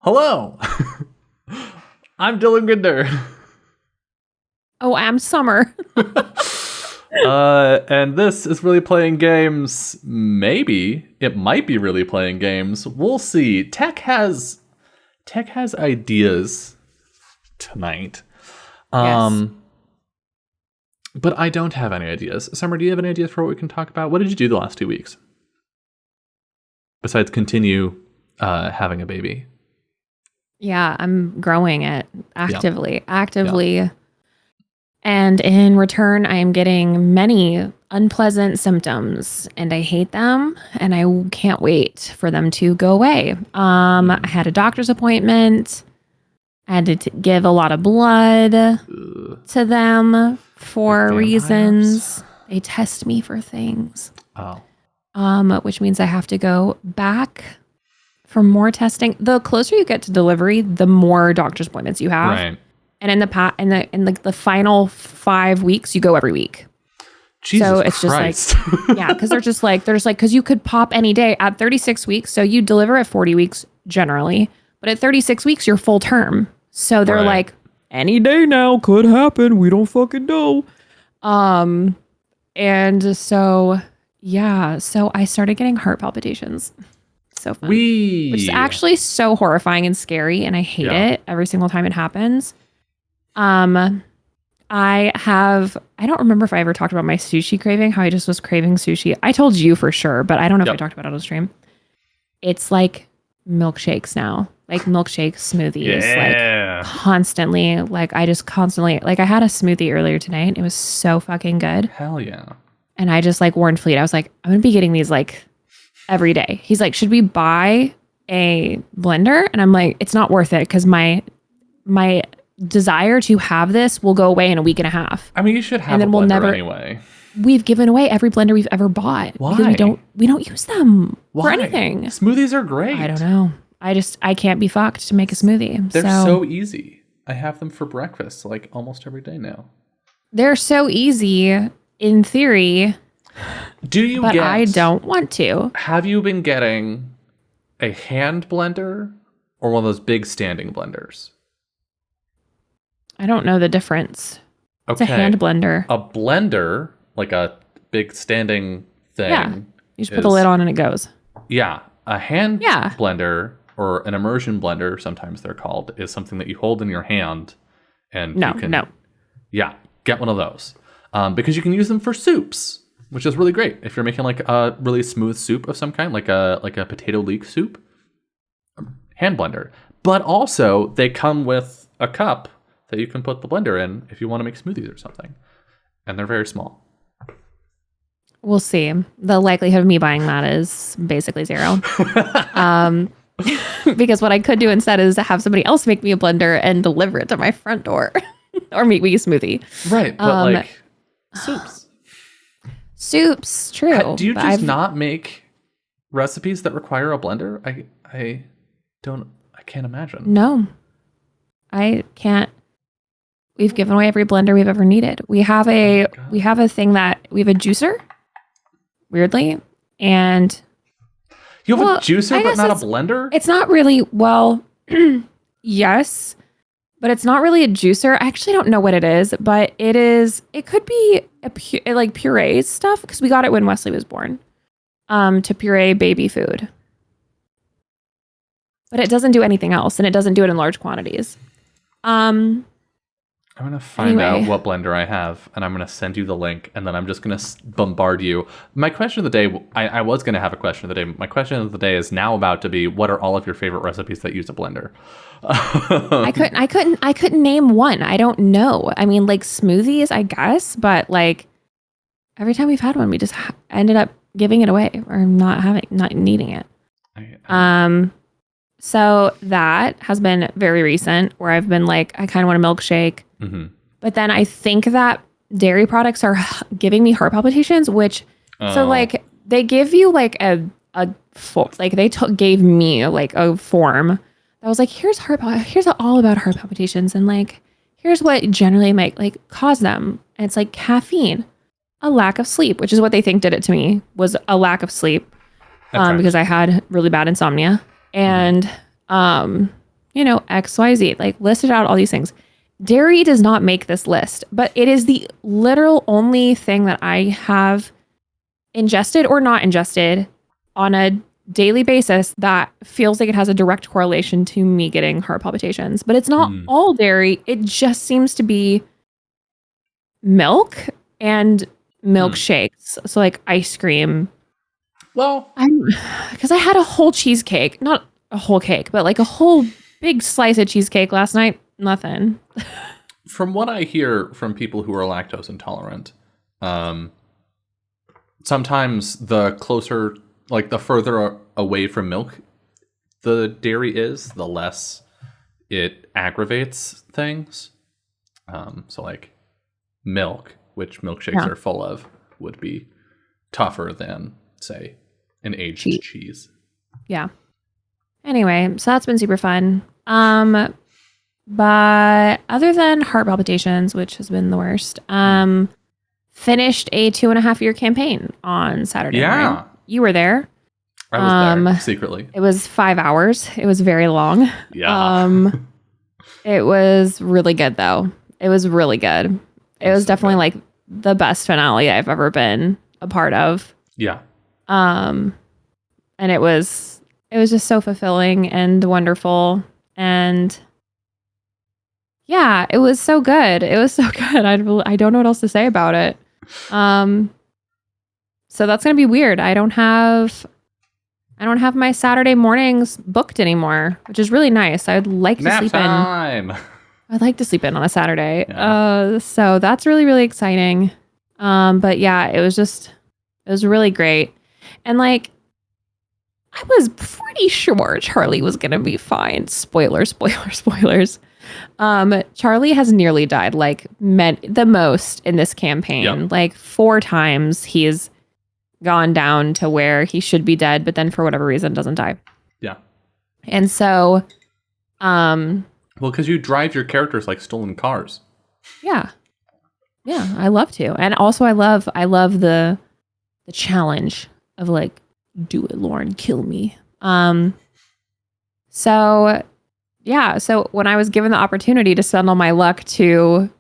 Hello, I'm Dylan Ginder. Oh, I'm Summer. And this is Really Playing Games. Maybe it might be Really Playing Games. We'll see. Tech has ideas tonight. Yes. But I don't have any ideas. Summer, do you have any ideas for what we can talk about? What did you do the last 2 weeks? Besides continue having a baby. Yeah, I'm growing it actively. And in return, I am getting many unpleasant symptoms and I hate them and I can't wait for them to go away. I had a doctor's appointment. I had to give a lot of blood to them for reasons. They test me for things. Which means I have to go back for more testing. The closer you get to delivery, the more doctor's appointments you have. Right. And in the final 5 weeks, you go every week. Jesus so it's Christ. just like, yeah, because because you could pop any day at 36 weeks. So you deliver at 40 weeks generally, but at 36 weeks, you're full term. So they're like, any day now could happen. We don't fucking know. And so, yeah, so I started getting heart palpitations. So fun. Which is actually so horrifying and scary. And I hate it every single time it happens. I don't remember if I ever talked about my sushi craving, how I just was craving sushi. I told you for sure, but I don't know if I talked about it on stream. It's like milkshakes now, like milkshake smoothies, like constantly, like I just constantly, like I had a smoothie earlier today and it was so fucking good. Hell yeah. And I just like warned Fleet. I was like, I'm going to be getting these like every day. He's like, should we buy a blender? And I'm like, it's not worth it because my desire to have this will go away in a week and a half. I mean, you should have a blender anyway. We've given away every blender we've ever bought. Why? Because we don't use them for anything. Smoothies are great. I don't know. I can't be fucked to make a smoothie. They're so easy. I have them for breakfast like almost every day now. They're so easy in theory. But I don't want to. Have you been getting a hand blender or one of those big standing blenders? I don't know the difference. Okay. It's a hand blender. A blender, like a big standing thing. Yeah. You just put the lid on and it goes. Yeah. A hand blender or an immersion blender, sometimes they're called, is something that you hold in your hand and you can... Yeah. Get one of those. Because you can use them for soups, which is really great. If you're making like a really smooth soup of some kind, like a potato leek soup, hand blender. But also they come with a cup that you can put the blender in if you want to make smoothies or something. And they're very small. We'll see. The likelihood of me buying that is basically zero. Because what I could do instead is have somebody else make me a blender and deliver it to my front door or make me a smoothie. Right. But like soups. Soups, true. Do you just not make recipes that require a blender? I can't imagine. No, I can't. We've given away every blender we've ever needed. We have a juicer, weirdly, and you have a juicer but not a blender? It's not really, yes, but it's not really a juicer. I actually don't know what it is, but it could be like puree stuff because we got it when Wesley was born, to puree baby food. But it doesn't do anything else and it doesn't do it in large quantities. I'm going to find out what blender I have, and I'm going to send you the link, and then I'm just going to bombard you. My question of the day, I was going to have a question of the day. My question of the day is now about to be, what are all of your favorite recipes that use a blender? I couldn't name one. I don't know. I mean, like smoothies, I guess, but like every time we've had one, we just ended up giving it away or not needing it. So that has been very recent where I've been like, I kind of want a milkshake. Mm-hmm. But then I think that dairy products are giving me heart palpitations, which, so like they give you like gave me like a form that was like, here's all about heart palpitations. And like, here's what generally might like cause them. And it's like caffeine, a lack of sleep, which is what they think did it to me, was a lack of sleep because I had really bad insomnia. And XYZ, like listed out all these things. Dairy does not make this list, but it is the literal only thing that I have ingested or not ingested on a daily basis that feels like it has a direct correlation to me getting heart palpitations. But it's not all dairy. It just seems to be milk and milkshakes. So like ice cream. Well, because I had a whole cheesecake, not a whole cake, but like a whole big slice of cheesecake last night. Nothing. From what I hear from people who are lactose intolerant, sometimes the closer, like the further away from milk the dairy is, the less it aggravates things. So like milk, which milkshakes are full of, would be tougher than, say, an aged cheese. Yeah. Anyway, so that's been super fun. But other than heart palpitations, which has been the worst, finished a 2.5-year campaign on Saturday morning. You were there. I was there secretly. It was 5 hours. It was very long. Yeah. It was really good though. It was really good. It was definitely like the best finale I've ever been a part of. Yeah. And it was just so fulfilling and wonderful. And yeah, it was so good. It was so good. I don't know what else to say about it. So that's going to be weird. I don't have my Saturday mornings booked anymore, which is really nice. I'd like to sleep in. I'd like to sleep in on a Saturday. Yeah. So that's really, really exciting. But yeah, it was really great. And like, I was pretty sure Charlie was going to be fine. Spoilers. Charlie has nearly died, like the most in this campaign. Yep. Like 4 times he's gone down to where he should be dead, but then for whatever reason doesn't die. Yeah. And so, well, because you drive your characters like stolen cars. Yeah. Yeah, I love to. And also I love the challenge of like, do it, Lauren, kill me. So yeah, so when I was given the opportunity to spend all my luck to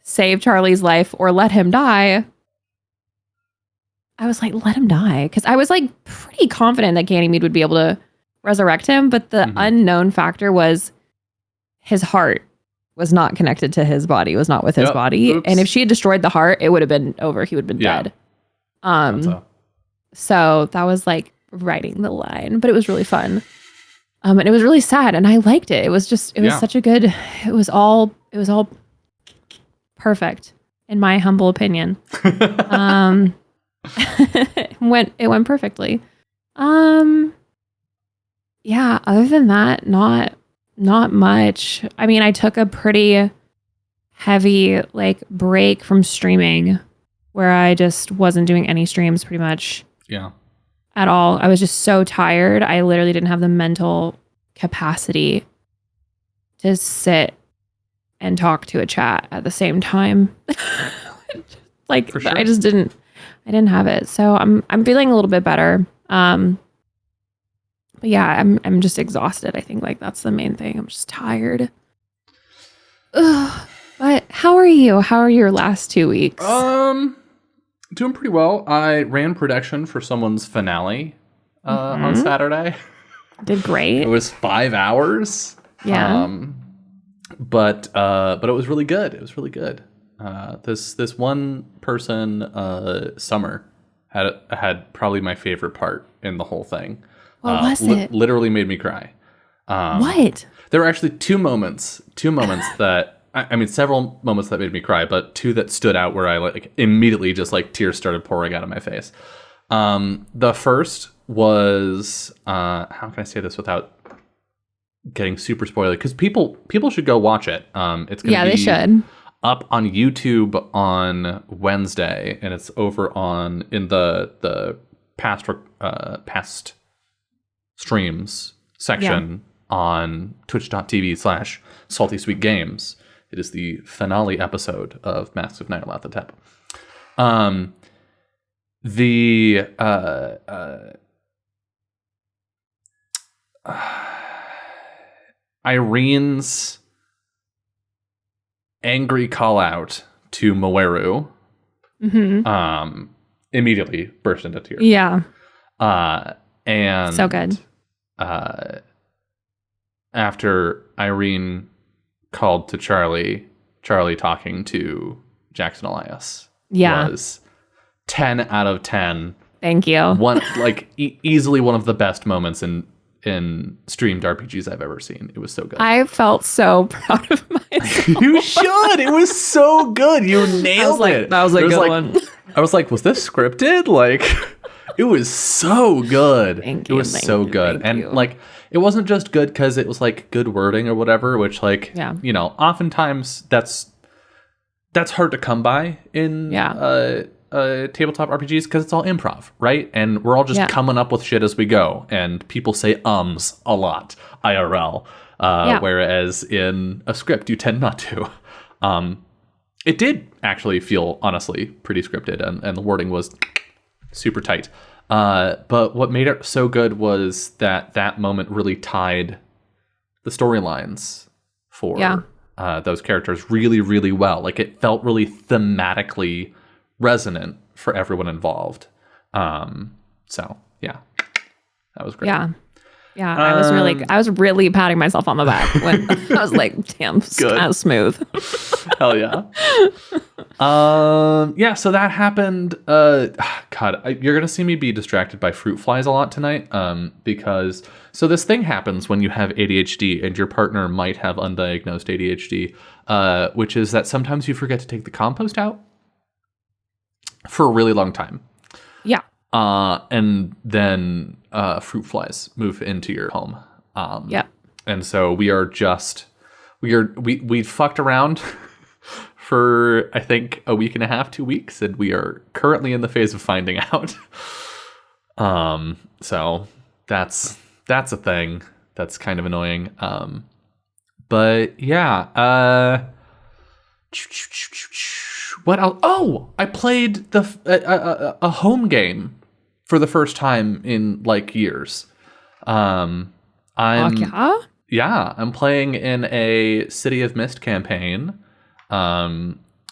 save Charlie's life or let him die, I was like, let him die. Because I was like pretty confident that Ganymede would be able to resurrect him. But the unknown factor was his heart was not connected to his body, was not with his body. Oops. And if she had destroyed the heart, it would have been over. He would have been dead. So that was like writing the line, but it was really fun. And it was really sad and I liked it. It was such a good, it was all perfect in my humble opinion. It went perfectly. Yeah, other than that, not much. I mean, I took a pretty heavy like break from streaming where I just wasn't doing any streams pretty much. Yeah. At all. I was just so tired. I literally didn't have the mental capacity to sit and talk to a chat at the same time. Like sure. I didn't have it. So I'm feeling a little bit better. But yeah, I'm just exhausted. I think like that's the main thing. I'm just tired. Ugh. But how are you? How are your last 2 weeks? Doing pretty well. I ran production for someone's finale on Saturday. Did great. It was 5 hours. Yeah. But it was really good. It was really good. This one person, Summer, had probably my favorite part in the whole thing. What was it? Literally made me cry. What? There were actually two moments that. I mean, several moments that made me cry, but 2 that stood out where I like immediately just like tears started pouring out of my face. The first was how can I say this without getting super spoilery? Because people should go watch it. It's gonna be they should. Up on YouTube on Wednesday, and it's over in the past streams section on twitch.tv/saltysweetgames. It is the finale episode of Masks of Nyarlathotep. Irene's angry call out to Moeru immediately burst into tears. Yeah. And so good. After Irene called to Charlie talking to Jackson Elias was 10 out of 10. Thank you. One easily one of the best moments in streamed RPGs I've ever seen. It was so good. I felt so proud of myself. You should. It was so good. You nailed it. That was a good one. I was like, was this scripted? Like, it was so good. Thank you. It was so good. And like, it wasn't just good because it was like good wording or whatever, which like, you know, oftentimes that's hard to come by in tabletop RPGs because it's all improv, right? And we're all just coming up with shit as we go. And people say ums a lot, IRL. Whereas in a script, you tend not to. It did actually feel, honestly, pretty scripted. And the wording was super tight. But what made it so good was that moment really tied the storylines for those characters really, really well. Like, it felt really thematically resonant for everyone involved. So yeah, that was great. Yeah, I was really patting myself on the back when I was like, damn, kind of smooth. Hell yeah. So that happened. You're gonna see me be distracted by fruit flies a lot tonight. Because this thing happens when you have ADHD and your partner might have undiagnosed ADHD, which is that sometimes you forget to take the compost out for a really long time. Yeah. And then fruit flies move into your home. And so we fucked around for I think a week and a half, 2 weeks, and we are currently in the phase of finding out. So that's a thing that's kind of annoying. But yeah. What else? Oh, I played a home game for the first time in like years. I'm playing in a City of Mist campaign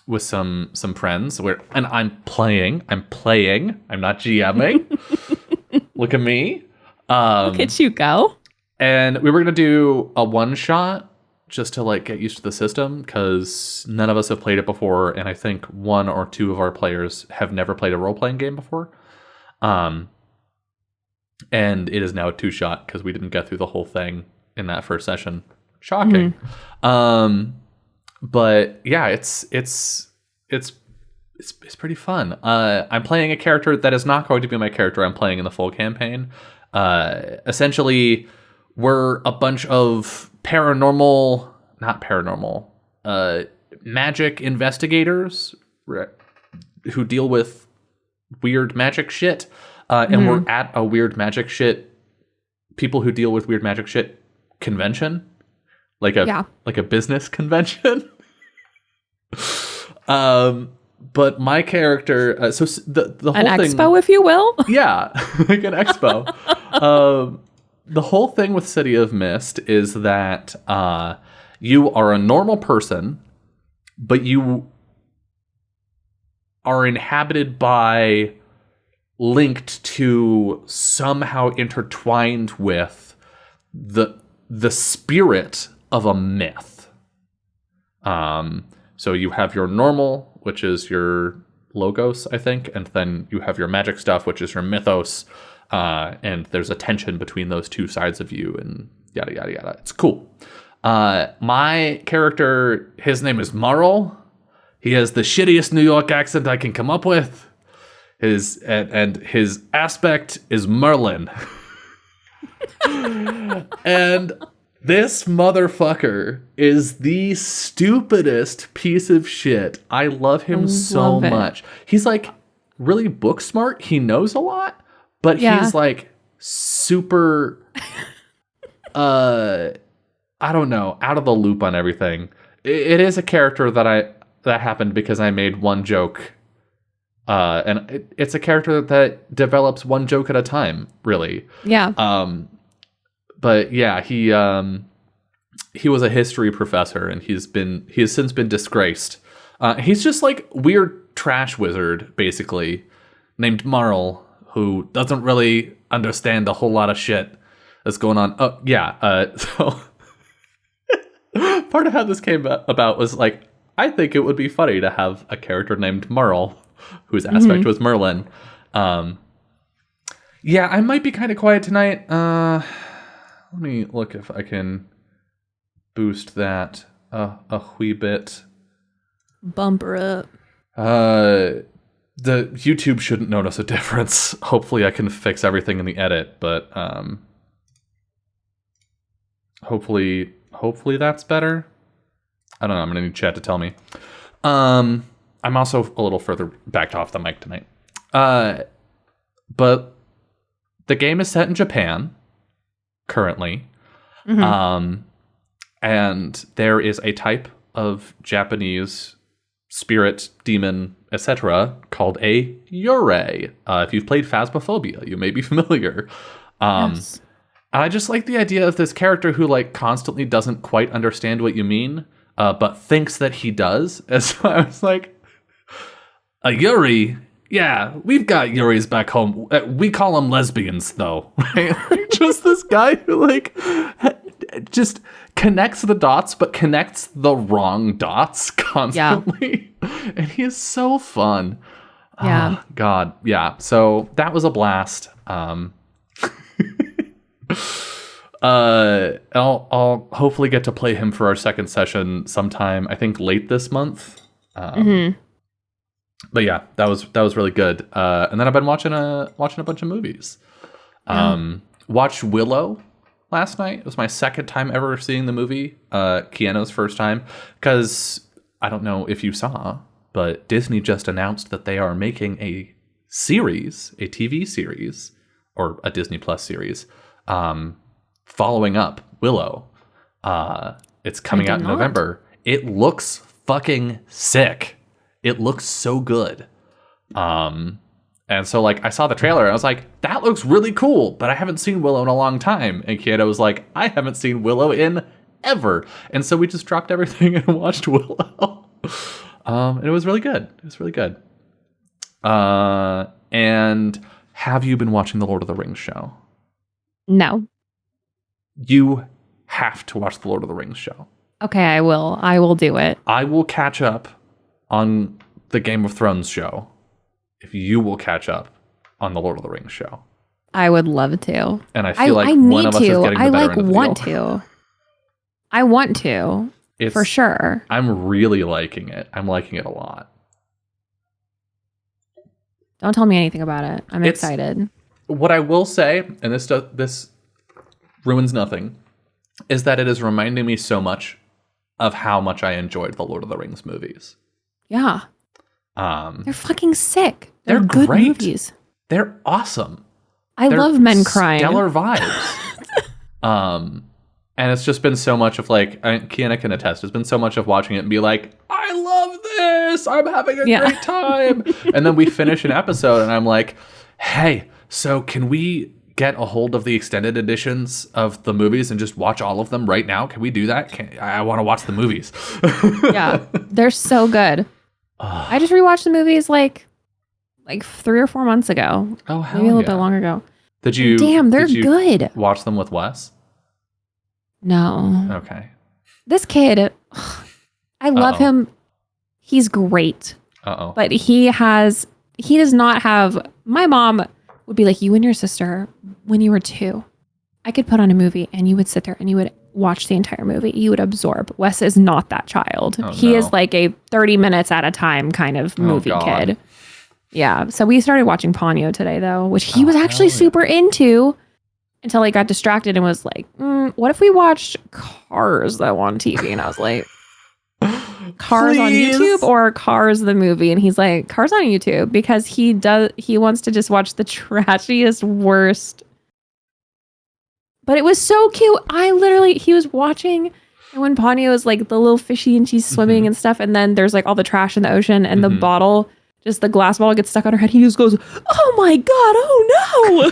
with some friends and I'm playing. I'm not GMing. Look at me. Look at you go. And we were gonna do a one shot just to like get used to the system because none of us have played it before, and I think one or two of our players have never played a role-playing game before. And it is now a 2-shot because we didn't get through the whole thing in that first session. Shocking. But yeah, it's pretty fun. I'm playing a character that is not going to be my character I'm playing in the full campaign. Essentially, we're a bunch of magic investigators who deal with weird magic shit. And we're at a weird magic shit, people who deal with weird magic shit convention, like a business convention. But my character, so the whole thing, an expo, if you will. Yeah, like an expo. The whole thing with City of Mist is that you are a normal person, but you are inhabited by, linked to, somehow intertwined with the spirit of a myth. So you have your normal, which is your logos, I think, and then you have your magic stuff, which is your mythos. And there's a tension between those two sides of you, and yada yada yada. It's cool. My character, his name is Marl. He has the shittiest New York accent I can come up with. His aspect is Merlin. And this motherfucker is the stupidest piece of shit. I love him so much. He's like really book smart. He knows a lot, but he's like super I don't know, out of the loop on everything. It is a character that happened because I made one joke. And it's a character that develops one joke at a time, really. Yeah. But yeah, he was a history professor, and he has since been disgraced. He's just like weird trash wizard, basically, named Marl, who doesn't really understand a whole lot of shit that's going on. Oh yeah, so part of how this came about was like, I think it would be funny to have a character named Merle, whose aspect was Merlin. Yeah, I might be kind of quiet tonight. Let me look if I can boost that a wee bit. Bumper up. The YouTube shouldn't notice a difference. Hopefully I can fix everything in the edit, but hopefully that's better. I don't know. I'm going to need chat to tell me. I'm also a little further backed off the mic tonight. But the game is set in Japan currently. Mm-hmm. And there is a type of Japanese spirit, demon, etc. called a yurei. If you've played Phasmophobia, you may be familiar. Yes. And I just like the idea of this character who like constantly doesn't quite understand what you mean, but thinks that he does. And so I was like, a yuri? Yeah, we've got yuris back home. We call them lesbians, though. Right? Just this guy who like just connects the dots, but connects the wrong dots constantly. Yeah. And he is so fun. Yeah. Oh, God. Yeah. So that was a blast. I'll hopefully get to play him for our second session sometime, I think late this month. But yeah, that was really good. And then I've been watching a bunch of movies. Watched Willow last night. It was my second time ever seeing the movie. Keanu's first time, because I don't know if you saw, but Disney just announced that they are making a TV series, or a Disney Plus series, following up Willow. It's coming out in November. It looks fucking sick. It looks so good. And so like I saw the trailer and I was like, that looks really cool, but I haven't seen Willow in a long time. And Keanu was like, I haven't seen Willow in ever. And so we just dropped everything and watched Willow. And it was really good. It was really good. And have you been watching the Lord of the Rings show? No. You have to watch the Lord of the Rings show. Okay, I will. I will do it. I will catch up on the Game of Thrones show if you will catch up on the Lord of the Rings show. I would love to. And I feel like one of us is getting the better end of the want to. I want to. For sure. I'm really liking it. I'm liking it a lot. Don't tell me anything about it. I'm excited. What I will say, and this ruins nothing, is that it is reminding me so much of how much I enjoyed the Lord of the Rings movies. Yeah. They're fucking sick. They're good great. Movies. They're awesome. I love men crying. Stellar vibes. And it's just been so much of like, Kiana can attest, it's been so much of watching it and be like, I love this. I'm having a great time. And then we finish an episode and I'm like, hey, so can we get a hold of the extended editions of the movies and just watch all of them right now? Can we do that? I want to watch the movies. Yeah, they're so good. I just rewatched the movies like 3 or 4 months ago. Oh, hell maybe a little bit longer ago. Did you? Damn, they're good. Watch them with Wes? No. Okay. This kid, I love him. He's great. But he does not have. My mom would be like, you and your sister, when you were 2, I could put on a movie and you would sit there and you would watch the entire movie. You would absorb. Wes is not that child. He is like a 30 minutes at a time kind of movie kid. Yeah. So we started watching Ponyo today, though, which he was actually super into until he got distracted and was like, what if we watched Cars though on TV? And I was like, Cars on YouTube or Cars the movie? And he's like, Cars on YouTube, because he wants to just watch the trashiest, worst. But it was so cute. He was watching, and when Ponyo is like the little fishy and she's swimming and stuff, and then there's like all the trash in the ocean and the bottle, just the glass bottle gets stuck on her head. He just goes, oh my God, oh no.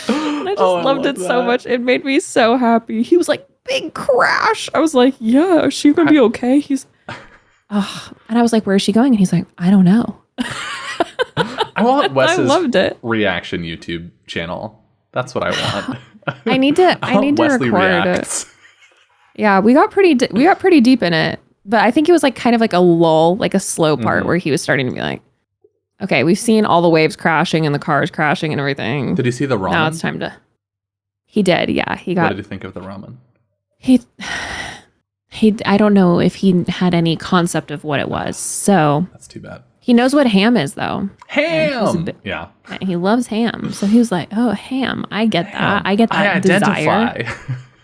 And I just loved it so much. It made me so happy. He was like, big crash. I was like, yeah, is she gonna be okay? He's, and I was like, where is she going? And he's like, I don't know. I want Wes's reaction YouTube channel. That's what I want. I need to Wesley record reacts. Yeah, we got pretty deep in it, but I think it was like kind of like a lull, like a slow part where he was starting to be like, okay, we've seen all the waves crashing and the cars crashing and everything. Did he see the ramen? Now it's time to. He did, yeah. What did you think of the ramen? He. I don't know if he had any concept of what it was, so. That's too bad. He knows what ham is, though. Ham! Yeah. He loves ham, so he was like, oh, ham. I get that. Ham. I get that I identify. Desire.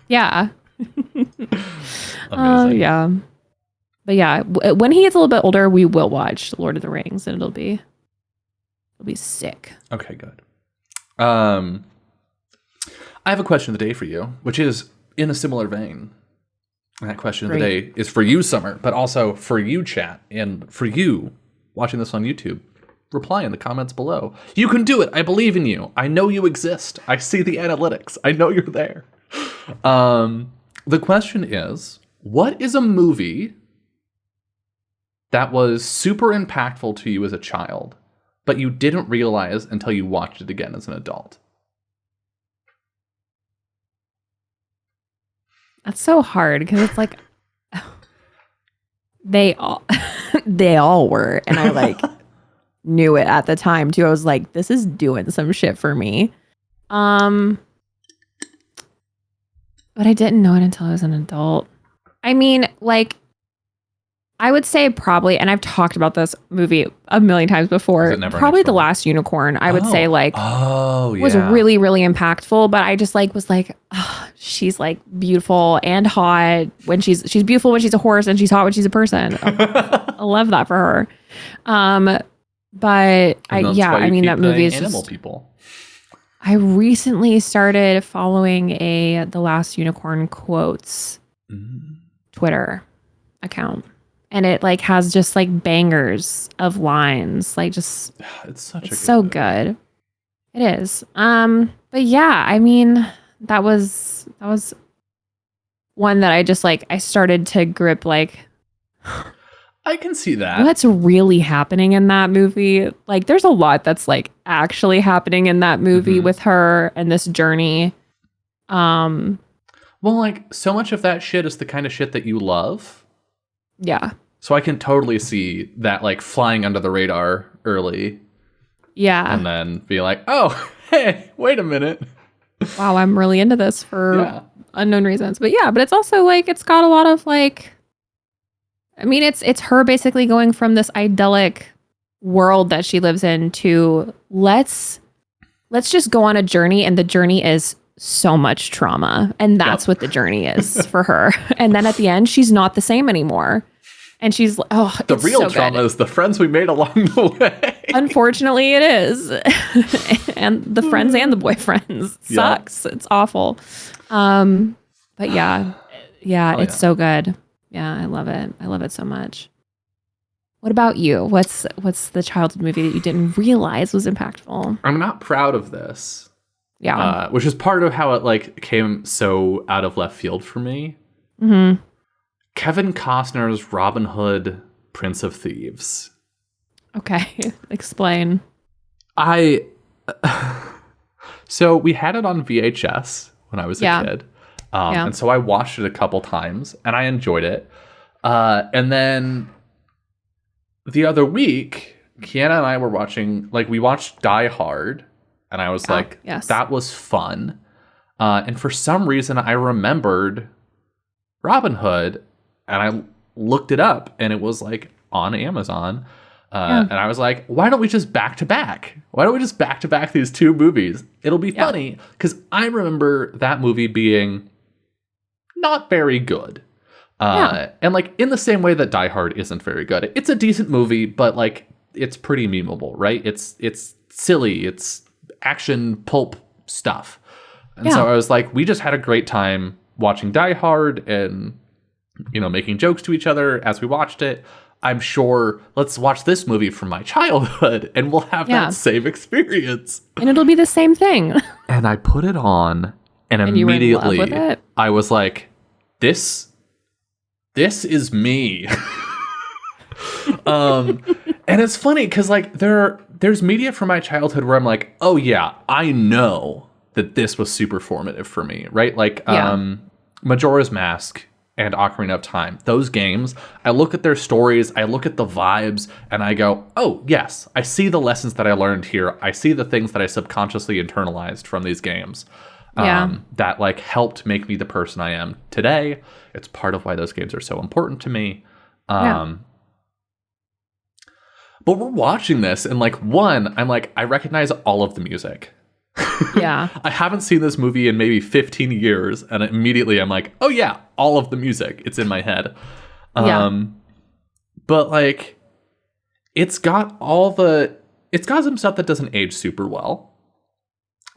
Yeah. Amazing. Yeah. But yeah, when he gets a little bit older, we will watch Lord of the Rings, and it'll be sick. Okay, good. I have a question of the day for you, which is in a similar vein. And that question of the day is for you, Summer, but also for you, chat, and for you watching this on YouTube. Reply in the comments below. You can do it. I believe in you. I know you exist. I see the analytics. I know you're there. The question is, what is a movie that was super impactful to you as a child, but you didn't realize until you watched it again as an adult? That's so hard because it's like they all were, and I like knew it at the time too. I was like, this is doing some shit for me. But I didn't know it until I was an adult. I mean, like, I would say probably, and I've talked about this movie a million times before, probably The Last Unicorn, I would say, like, was really, really impactful. But I just, like, was like, oh, she's, like, beautiful and hot when she's beautiful when she's a horse, and she's hot when she's a person. I love that for her. But I mean, that movie is animal just, people. I recently started following The Last Unicorn Quotes Twitter account. And it like has just like bangers of lines. Like just it's so good. It is. But yeah, I mean, that was one that I just like I started to grip like I can see that. What's really happening in that movie? Like there's a lot that's like actually happening in that movie with her and this journey. Well, like so much of that shit is the kind of shit that you love. Yeah. So I can totally see that like flying under the radar early. Yeah. And then be like, oh, hey, wait a minute. Wow, I'm really into this for unknown reasons. But yeah, but it's also like it's got a lot of like I mean it's her basically going from this idyllic world that she lives in to let's just go on a journey, and the journey is so much trauma. And that's what the journey is for her. And then at the end, she's not the same anymore. And she's like, oh, the real trauma is the friends we made along the way. Unfortunately, it is. And the friends and the boyfriends sucks. It's awful. But it's so good. Yeah, I love it. I love it so much. What about you? What's the childhood movie that you didn't realize was impactful? I'm not proud of this. Yeah. Which is part of how it like came so out of left field for me. Mm-hmm. Kevin Costner's Robin Hood, Prince of Thieves. Okay, explain. So we had it on VHS when I was a kid. And so I watched it a couple times and I enjoyed it. And then the other week, Kiana and I were watching, like we watched Die Hard, and I was that was fun. And for some reason I remembered Robin Hood, and I looked it up, and it was like on Amazon. And I was like, why don't we just back to back? Why don't we just back to back these two movies? It'll be funny, because I remember that movie being not very good. And like in the same way that Die Hard isn't very good. It's a decent movie, but like it's pretty memeable, right? It's silly. It's action pulp stuff. And so I was like, we just had a great time watching Die Hard and, you know, making jokes to each other as we watched it. I'm sure let's watch this movie from my childhood and we'll have that same experience. And it'll be the same thing. And I put it on and immediately I was like, this is me. And it's funny because like there's media from my childhood where I'm like, oh yeah, I know that this was super formative for me, right? Like Majora's Mask and Ocarina of Time, those games, I look at their stories, I look at the vibes, and I go, oh yes, I see the lessons that I learned here. I see the things that I subconsciously internalized from these games. That like helped make me the person I am today. It's part of why those games are so important to me. But we're watching this and like I'm like, I recognize all of the music. Yeah. I haven't seen this movie in maybe 15 years and immediately I'm like, oh yeah, all of the music. It's in my head. But like it's got some stuff that doesn't age super well.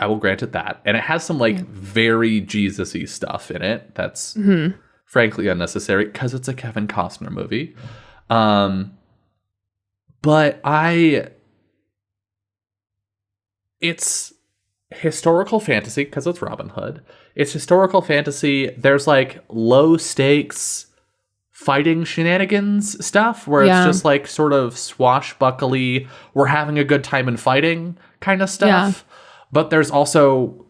I will grant it that. And it has some like very Jesus-y stuff in it that's frankly unnecessary because it's a Kevin Costner movie. But it's historical fantasy because it's Robin Hood. It's historical fantasy. There's like low stakes fighting shenanigans stuff where it's just like sort of swashbuckly, we're having a good time in fighting kind of stuff. But there's also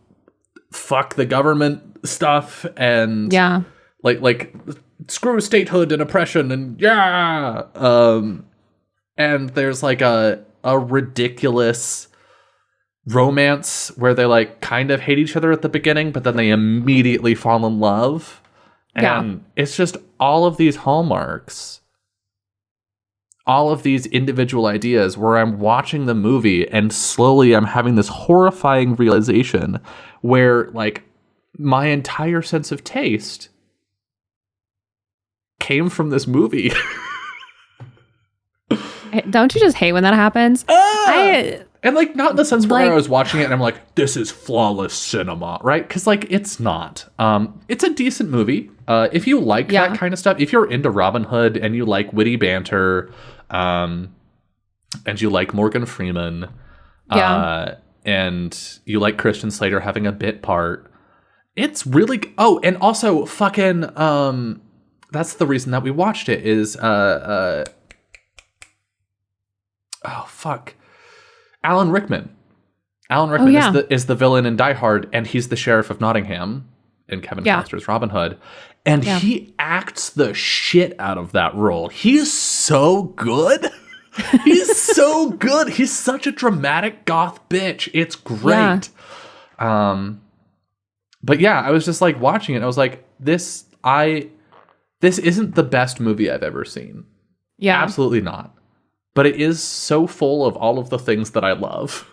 fuck the government stuff and like screw statehood and oppression and and there's like a ridiculous romance where they like kind of hate each other at the beginning, but then they immediately fall in love. And it's just all of these hallmarks, all of these individual ideas where I'm watching the movie and slowly I'm having this horrifying realization where like my entire sense of taste came from this movie. Don't you just hate when that happens? And like not in the sense where I was watching it and I'm like, this is flawless cinema, right? Because like it's not. It's a decent movie. If you like that kind of stuff, if you're into Robin Hood and you like witty banter, and you like Morgan Freeman, and you like Christian Slater having a bit part, it's really. Oh, and also fucking. That's the reason that we watched it is oh fuck. Alan Rickman. Alan Rickman is the villain in Die Hard, and he's the sheriff of Nottingham in Kevin Costner's Robin Hood. And he acts the shit out of that role. He's so good. He's so good. He's such a dramatic goth bitch. It's great. But yeah, I was just like watching it. I was like, this isn't the best movie I've ever seen. Yeah. Absolutely not. But it is so full of all of the things that I love.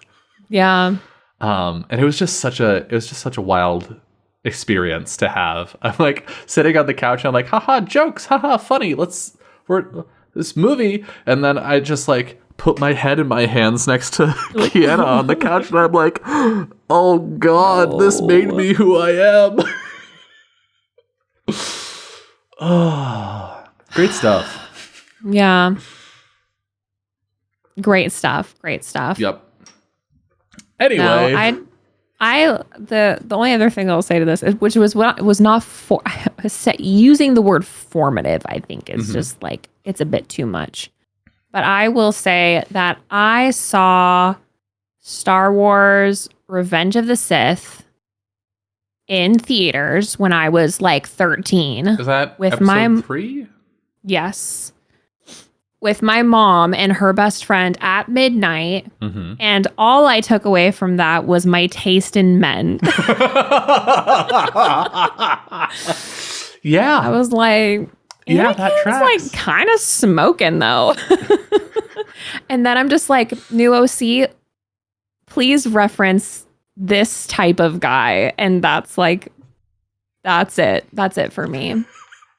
Yeah. And it was just such a wild experience to have. I'm like sitting on the couch and I'm like, haha, jokes, haha, funny. This movie. And then I just like put my head in my hands next to Kiana on the couch and I'm like, oh God, this made me who I am. Oh, great stuff. Yeah. Great stuff. Yep. Anyway, the only other thing I'll say to this, which was not using the word formative, I think is just like it's a bit too much. But I will say that I saw Star Wars: Revenge of the Sith in theaters when I was like 13. Is that with episode 3? Yes. With my mom and her best friend at midnight. And all I took away from that was my taste in men. Yeah. I was like, yeah, that tracks. Like kind of smoking though. And then I'm just like, new OC, please reference this type of guy. And that's like, that's it. That's it for me.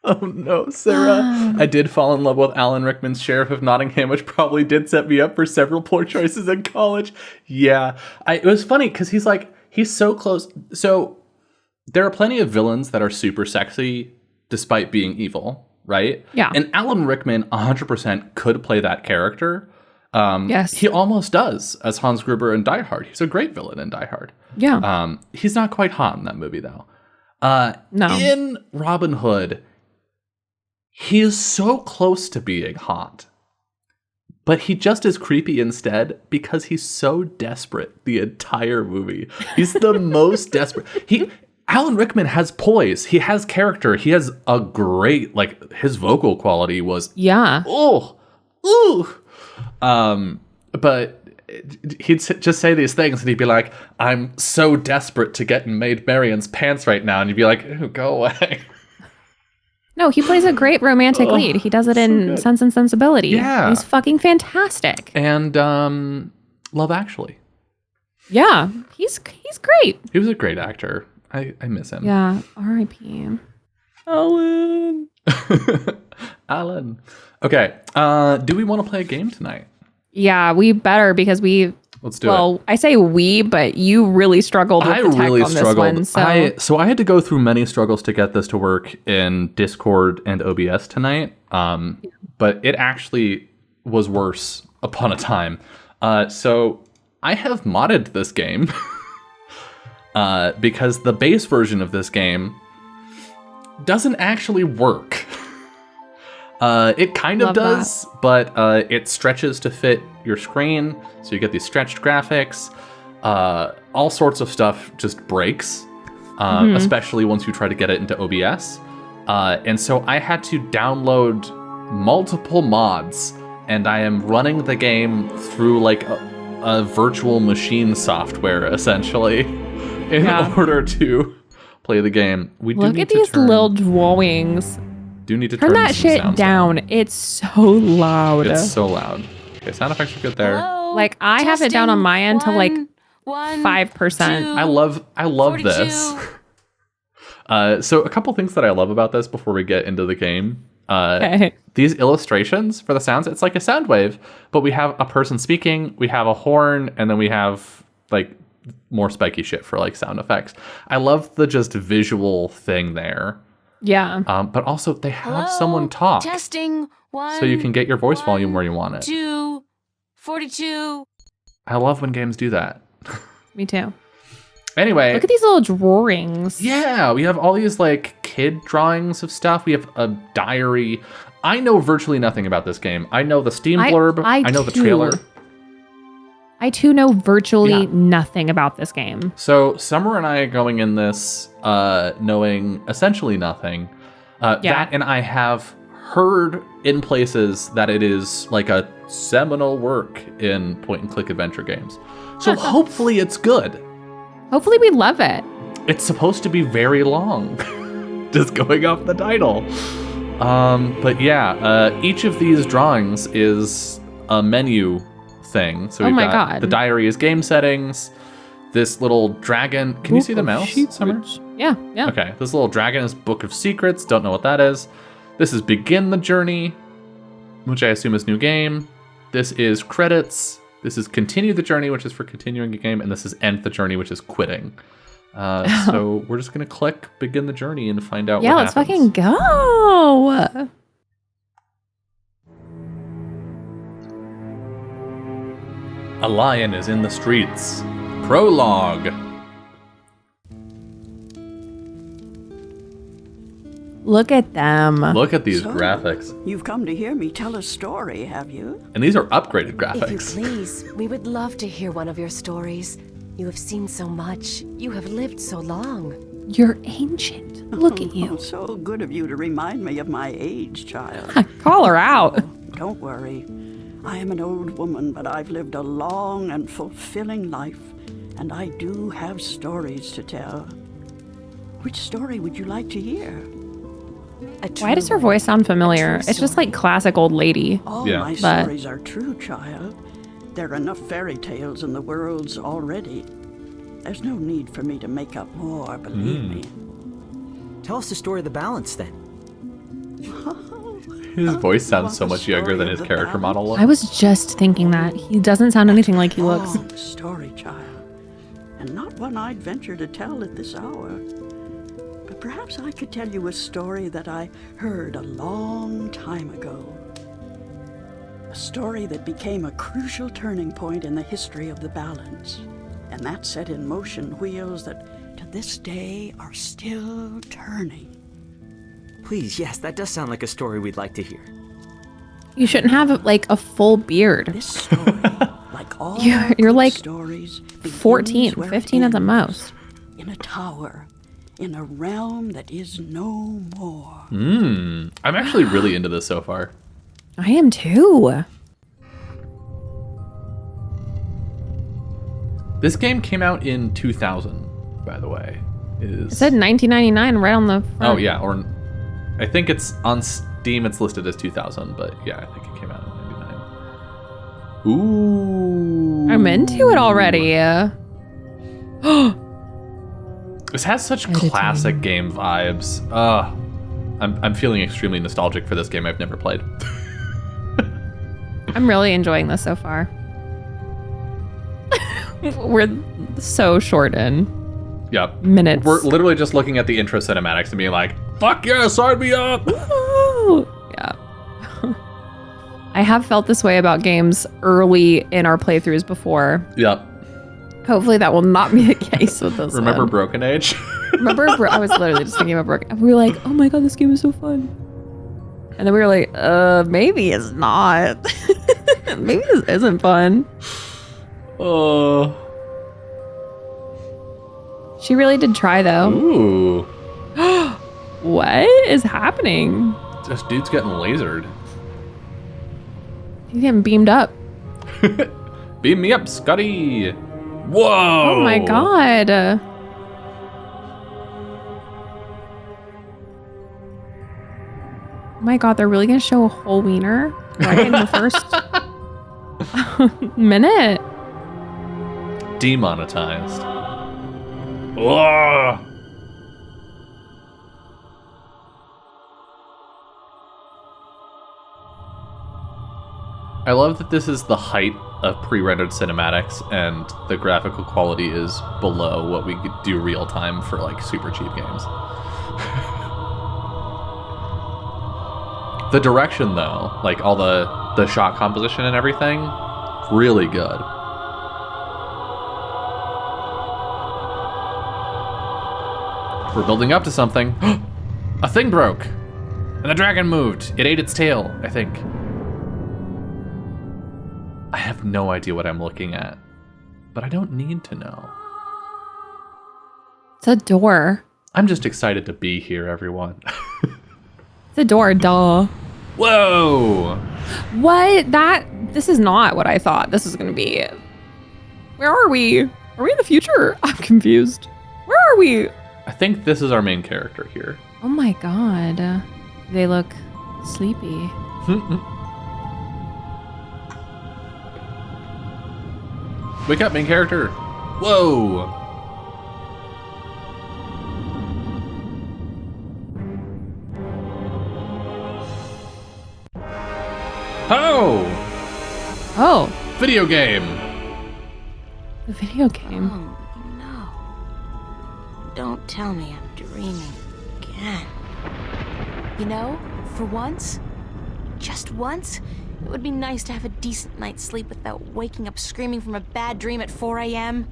Oh no, Sarah. I did fall in love with Alan Rickman's Sheriff of Nottingham, which probably did set me up for several poor choices in college. Yeah. It was funny because he's so close. So there are plenty of villains that are super sexy despite being evil, right? Yeah. And Alan Rickman 100% could play that character. Yes. He almost does as Hans Gruber in Die Hard. He's a great villain in Die Hard. Yeah. He's not quite hot in that movie though. No. In Robin Hood, he is so close to being hot. But he just is creepy instead because he's so desperate the entire movie. He's the most desperate. Alan Rickman has poise. He has character. He has a great, like, his vocal quality was... Yeah. Oh, ooh. But he'd just say these things and he'd be like, I'm so desperate to get in Maid Marian's pants right now. And you'd be like, ew, go away. No, he plays a great romantic lead. He does it in good. Sense and Sensibility. Yeah. He's fucking fantastic. And Love Actually. Yeah, he's great. He was a great actor. I miss him. Yeah, R.I.P. Alan. Alan. Okay, do we want to play a game tonight? Yeah, we better because Let's do it. Well, I say we, but you really struggled with the tech on this one. So I had to go through many struggles to get this to work in Discord and OBS tonight. But it actually was worse upon a time. So I have modded this game because the base version of this game doesn't actually work. It kind of does, but it stretches to fit your screen, so you get these stretched graphics. All sorts of stuff just breaks, especially once you try to get it into OBS. And so I had to download multiple mods, and I am running the game through like a virtual machine software, essentially, in order to play the game. Look at these little drawings. Do need to turn that shit down. It's so loud. It's so loud. Okay, sound effects are good there. Hello? Like I have it down on my end to like 5%. I love 42. This. So a couple things that I love about this before we get into the game. These illustrations for the sounds, it's like a sound wave, but we have a person speaking, we have a horn, and then we have like more spiky shit for like sound effects. I love the just visual thing there. Yeah. But also they have someone talk. Testing. One, so you can get your voice volume where you want it. 2, 42. I love when games do that. Me too. Anyway. Look at these little drawings. Yeah, we have all these like kid drawings of stuff. We have a diary. I know virtually nothing about this game. I know the Steam blurb. I know the trailer. I too know virtually nothing about this game. So Summer and I are going in this knowing essentially nothing. That and I have heard in places that it is like a seminal work in point-and-click adventure games. So hopefully it's good. Hopefully we love it. It's supposed to be very long, just going off the title. But yeah, each of these drawings is a menu thing. So we've got the diary is game settings. This little dragon. Can you see the mouse, Summer? Yeah. Okay, this little dragon is Book of Secrets. Don't know what that is. This is Begin the Journey, which I assume is new game. This is Credits. This is Continue the Journey, which is for continuing a game. And this is End the Journey, which is quitting. So we're just going to click Begin the Journey and find out what happens. Yeah, let's fucking go. A lion is in the streets. Prologue. Look at them. Look at these graphics. You've come to hear me tell a story, have you? And these are upgraded graphics. If you please, we would love to hear one of your stories. You have seen so much. You have lived so long. You're ancient. Look at you. So good of you to remind me of my age, child. Call her out. Don't worry. I am an old woman, but I've lived a long and fulfilling life, and I do have stories to tell. Which story would you like to hear? Why does her voice sound familiar? It's just like classic old lady. All my stories are true, child. There are enough fairy tales in the worlds already. There's no need for me to make up more, believe me. Tell us the story of the balance, then. His voice sounds so much younger than his character model looks. I was just thinking that. He doesn't sound anything like he looks. Story, child. And not one I'd venture to tell at this hour. But perhaps I could tell you a story that I heard a long time ago. A story that became a crucial turning point in the history of the balance. And that set in motion wheels that to this day are still turning. Please, yes, that does sound like a story we'd like to hear. You shouldn't have like a full beard. This story, like all you're like stories, 14, 15 at the most. In a tower, in a realm that is no more. I'm actually really into this so far. I am too. This game came out in 2000, by the way. It said 1999 right on the front. Oh, yeah. Or I think it's on Steam, it's listed as 2000, but yeah, I think it came out in 99. Ooh. I'm into it already. This has such classic game vibes. I'm feeling extremely nostalgic for this game I've never played. I'm really enjoying this so far. We're so short in minutes. We're literally just looking at the intro cinematics and being like, fuck yeah, sign me up! Woo! Yeah. I have felt this way about games early in our playthroughs before. Yep. Hopefully that will not be the case with this Remember one. Broken Age? I was literally just thinking about Broken. We were like, oh my god, this game is so fun. And then we were like, maybe it's not. Maybe this isn't fun. She really did try, though. Ooh. What is happening? This dude's getting lasered. He's getting beamed up. Beam me up, Scotty. Whoa. Oh my god. Oh my god, they're really gonna show a whole wiener right in the first minute. Demonetized. Whoa. I love that this is the height of pre-rendered cinematics and the graphical quality is below what we could do real time for like super cheap games. The direction though, like all the shot composition and everything, really good. We're building up to something. A thing broke and the dragon moved. It ate its tail, I think. I have no idea what I'm looking at, but I don't need to know. It's a door. I'm just excited to be here, everyone. It's a door, duh. Whoa! What? This is not what I thought this was going to be. Where are we? Are we in the future? I'm confused. Where are we? I think this is our main character here. Oh my god. They look sleepy. Wake up, main character. Whoa! Oh! Video game! The video game. Oh, no. Don't tell me I'm dreaming again. You know, for once, just once, it would be nice to have a decent night's sleep without waking up screaming from a bad dream at 4 a.m.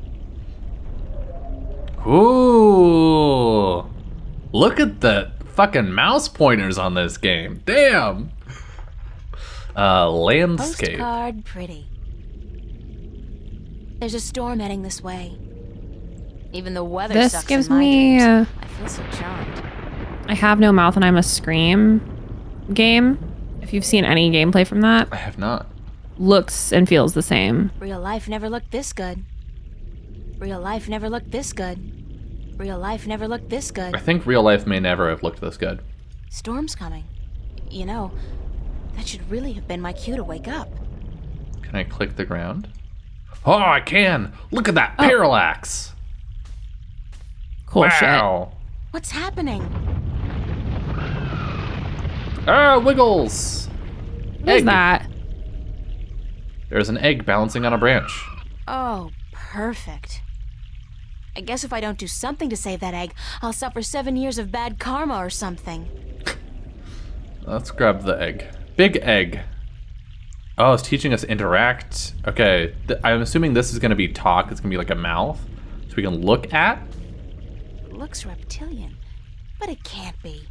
Ooh! Look at the fucking mouse pointers on this game. Damn! Landscape. Postcard pretty. There's a storm heading this way. Even the weather This sucks gives in my me. dreams. I feel so charmed. I have no mouth and I'm a Scream game. If you've seen any gameplay from that, I have not. looks and feels the same. Real life never looked this good. Real life never looked this good. Real life never looked this good. I think real life may never have looked this good. Storm's coming. You know, that should really have been my cue to wake up. Can I click the ground? Oh, I can! Look at that parallax! Cool Wow! What's happening? Ah, wiggles! shit. What is that? There's an egg balancing on a branch. Oh, perfect. I guess if I don't do something to save that egg, I'll suffer 7 years of bad karma or something. Let's grab the egg. Big egg. Oh, it's teaching us interact. Okay, I'm assuming this is going to be talk. It's going to be like a mouth. So we can look at. looks reptilian, but it can't be.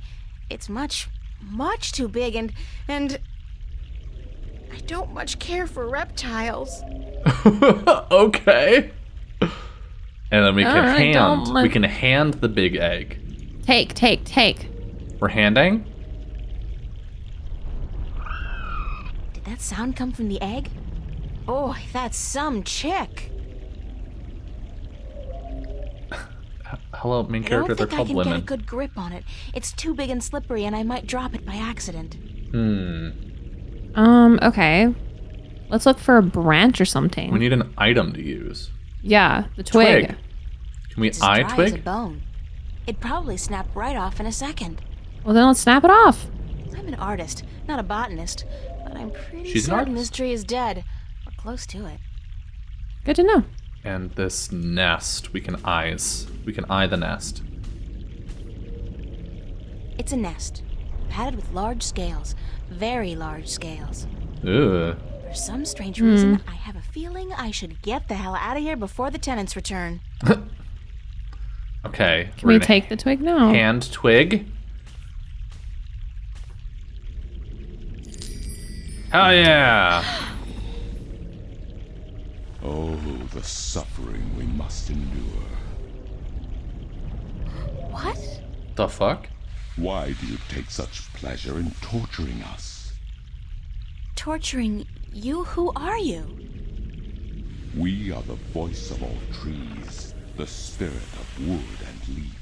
It's much, much too big, and I don't much care for reptiles. Okay. And then we can hand the big egg. Take. We're handing? Did that sound come from the egg? Oh, that's some chick. Hello, main character. They're called women. I don't think I can get a good grip on it. It's too big and slippery, and I might drop it by accident. Okay. Let's look for a branch or something. We need an item to use. Yeah, the twig. Can we It's as dry twig? as a bone. It'd probably snap right off in a second. Well, then let's snap it off. I'm an artist, not a botanist, but I'm pretty She's an certain artist. this tree is dead, or close to it. Good to know. And this nest, we can eye the nest. It's a nest, padded with large scales, very large scales. Ugh. For some strange reason, I have a feeling I should get the hell out of here before the tenants return. Okay. Can we take the twig now? Hand twig. Hell yeah! Oh, the suffering we must endure. What? The fuck? Why do you take such pleasure in torturing us? Torturing you? Who are you? We are the voice of all trees, the spirit of wood and leaf.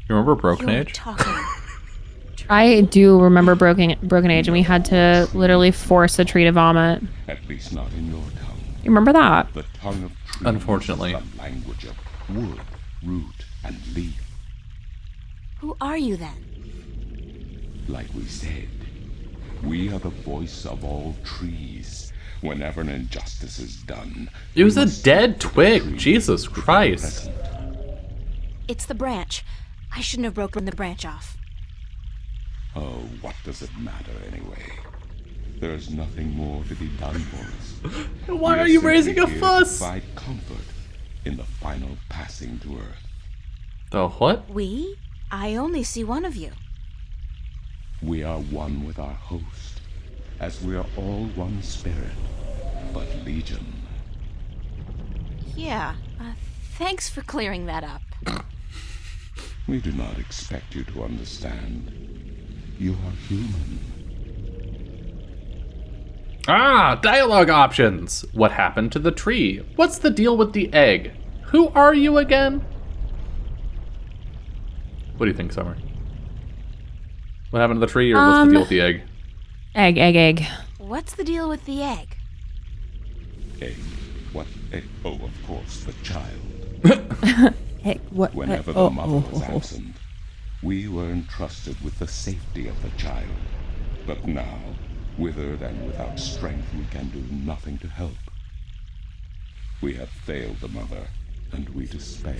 You remember Broken You're Age? talking. I do remember Broken Age, and we had to literally force a tree to vomit. At least not in your tongue. You remember that? The tongue of trees Unfortunately. is the language of wood, root, and leaf. Who are you then? Like we said, we are the voice of all trees. Whenever an injustice is done, It was we a must dead stop the twig. tree Jesus to be Christ. present. It's the branch. I shouldn't have broken the branch off. Oh, what does it matter anyway? There's nothing more to be done for us. Why We are you simply raising a here to fuss? provide comfort in the final passing to Earth. The what? We? I only see one of you. We are one with our host, as we are all one spirit, but legion. Yeah. Thanks for clearing that up. We do not expect you to understand. You are human. Dialogue options. What happened to the tree? What's the deal with the egg? Who are you again? What do you think, Summer? What happened to the tree, or what's the deal with the egg? Egg. What's the deal with the egg? Egg. What egg? Oh, of course, the child. Egg. What? Whenever the mother was absent, we were entrusted with the safety of the child. But now, withered and without strength, we can do nothing to help. We have failed the mother, and we despair.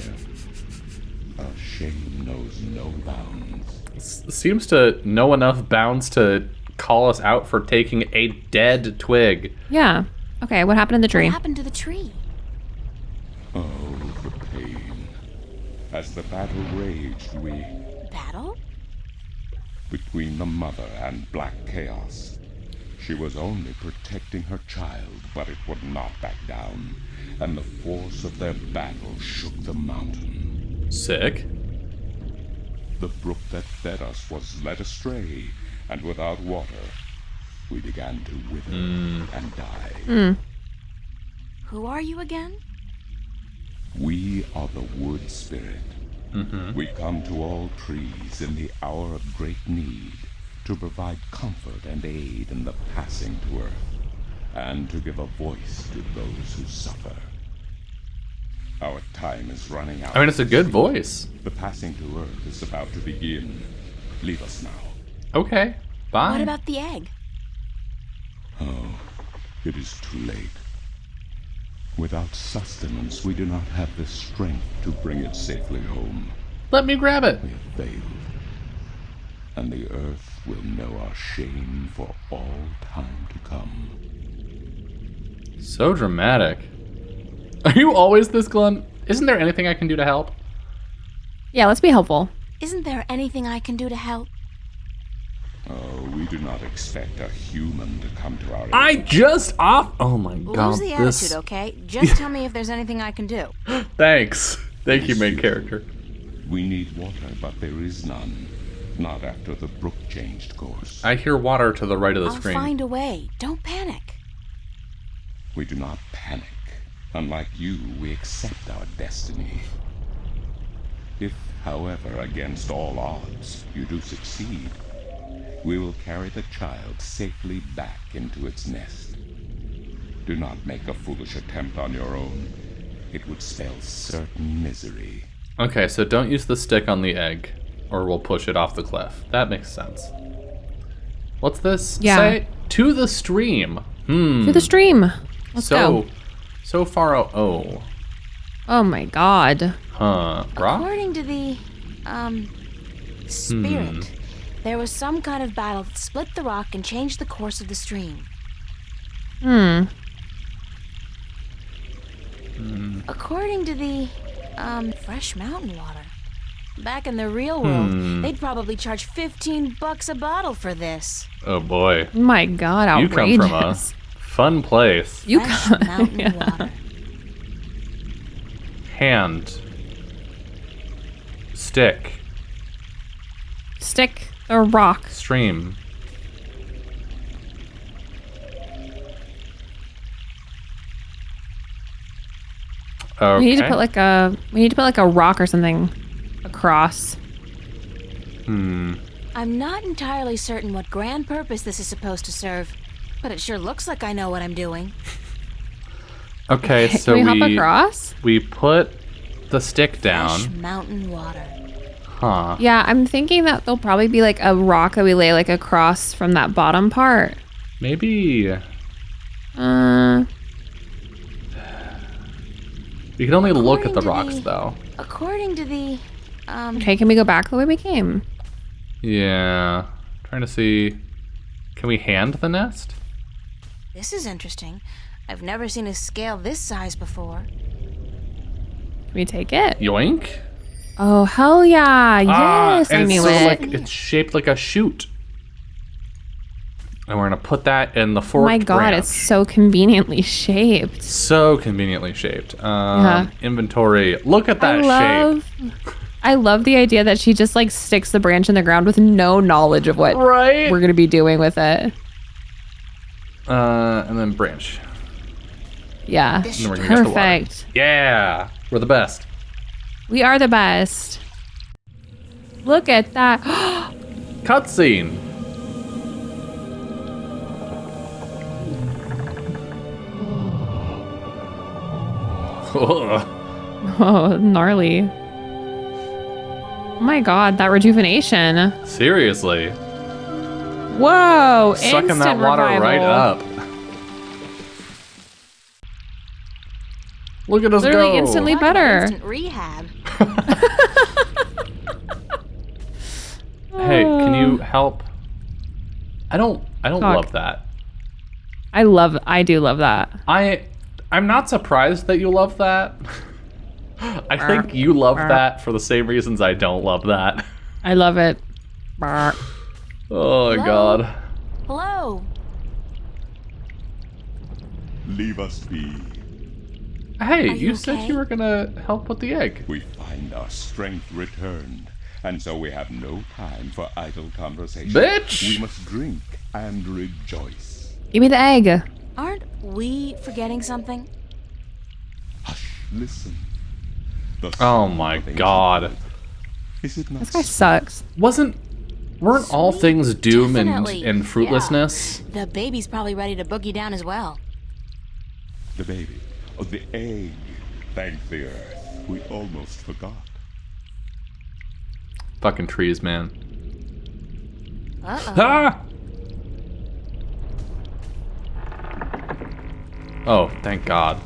Our shame knows no bounds. Seems to know enough bounds to call us out for taking a dead twig. Yeah. Okay, what happened to the tree? What happened to the tree? Oh, the pain. As the battle raged, we... Battle? Between the mother and Black Chaos. She was only protecting her child, but it would not back down, and the force of their battle shook the mountain. Sick. The brook that fed us was led astray, and without water, we began to wither and die. Who are you again? We are the wood spirit. We come to all trees in the hour of great need to provide comfort and aid in the passing to Earth, and to give a voice to those who suffer. Our time is running out. I mean, it's a good voice. The passing to Earth is about to begin. Leave us now. Okay, bye. What about the egg? Oh, it is too late. Without sustenance, we do not have the strength to bring it safely home. Let me grab it. We have failed. And the Earth will know our shame for all time to come. So dramatic. Are you always this glum? Isn't there anything I can do to help? Yeah, let's be helpful. Isn't there anything I can do to help? Oh, we do not expect a human to come to our aid. Oh my god. Lose the attitude, okay? Just tell me if there's anything I can do. Thanks. Thank you, main character. We need water, but there is none. Not after the brook changed course. I hear water to the right of the I'll screen. find a way. Don't panic. We do not panic. Unlike you, we accept our destiny. If, however, against all odds, you do succeed, we will carry the child safely back into its nest. Do not make a foolish attempt on your own. It would spell certain misery. Okay, so don't use the stick on the egg, or we'll push it off the cliff. That makes sense. What's this say? To the stream. To the stream. Let's go. So far out. Oh. Oh my god. Huh. Rock? According to the, spirit, there was some kind of battle that split the rock and changed the course of the stream. According to the, fresh mountain water. Back in the real world, they'd probably charge $15 a bottle for this. Oh boy. My god, outrageous. You come from a fun place. Fresh mountain water. Hand. Stick. Stick the rock. Stream. Okay. We need to put like a rock or something across. I'm not entirely certain what grand purpose this is supposed to serve, but it sure looks like I know what I'm doing. Okay, so Can we hop across? We put the stick down. Fresh mountain water. Huh. Yeah, I'm thinking that there'll probably be like a rock that we lay like across from that bottom part. Maybe. We can only look at the rocks, though. According to the, Okay, can we go back the way we came? Yeah. Trying to see. Can we hand the nest? This is interesting. I've never seen a scale this size before. Can we take it? Yoink. Oh, hell yeah. Yes, I knew it. It's shaped like a shoot. And we're going to put that in the forked Oh my god, branch. it's so conveniently shaped. So conveniently shaped. Yeah. Inventory. Look at that shape. I love the idea that she just like sticks the branch in the ground with no knowledge of what we're going to be doing with it. And then branch. Yeah. Perfect. Yeah. We're the best. We are the best. Look at that. Cutscene. Oh, gnarly. Oh my god, that rejuvenation. Seriously. Whoa, Sucking instant that water revival. right up. Look at us Literally go. instantly Talk about better. instant rehab. Hey, can you help? I don't love that. I do love that. I'm not surprised that you love that. I think you love that for the same reasons I don't love that. I love it. Oh my god. Hello. Leave us be. Hey, Are you said okay? you were gonna help with the egg. We find our strength returned, and so we have no time for idle conversation. Bitch! We must drink and rejoice. Give me the egg. Aren't we forgetting something? Hush, listen. Oh my god. Is it not This guy sucks. Weren't all things doom Definitely, and fruitlessness? Yeah. The baby's probably ready to boogie down as well. the baby? Oh, the egg. Thank the earth. We almost forgot. Fucking trees, man. Uh-oh. Ah! Oh, thank God.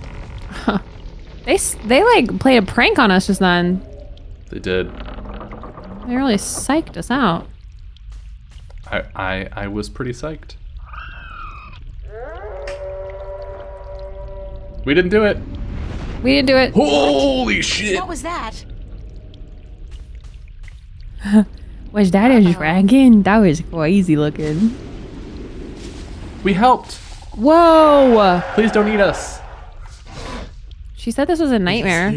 They like played a prank on us just then. They did. They really psyched us out. I was pretty psyched. We didn't do it. We didn't do it. Holy shit! What was that? Was that a dragon? That was crazy looking. We helped. Whoa! Please don't eat us. She said this was a nightmare.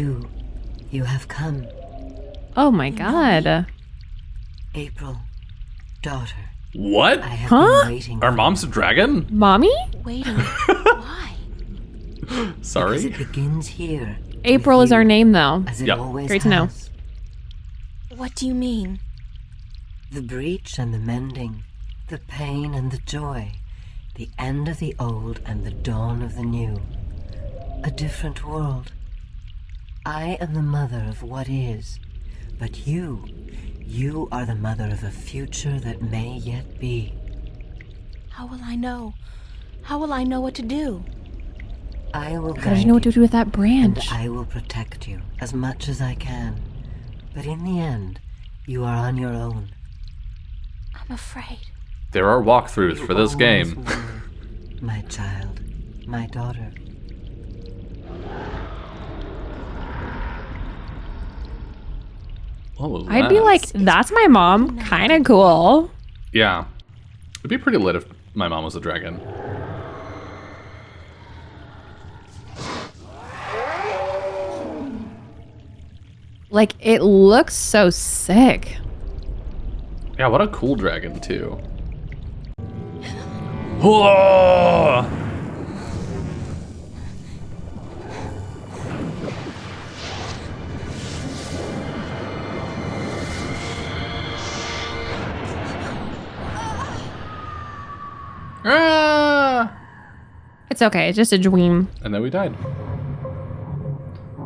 You have come. Oh my god. April, daughter. What? I have been waiting. Our mom's a dragon? Mommy? Waiting. Why? Sorry. Because it begins here. April is our name, though. As it Yep. always Great to know. has. What do you mean? The breach and the mending, the pain and the joy, the end of the old and the dawn of the new. A different world. I am the mother of what is, but you are the mother of a future that may yet be. How will I know? How will I know what to do? I will How did you know what to do with that branch? and I will protect you as much as I can. But in the end, you are on your own. I'm afraid. There are walkthroughs for this You game. always were, my child, my daughter. What was I'd be that? like, that's my mom. Kind of cool. Yeah. It'd be pretty lit if my mom was a dragon. Like, it looks so sick. Yeah, what a cool dragon, too. Whoa! Ah! It's okay. It's just a dream. And then we died.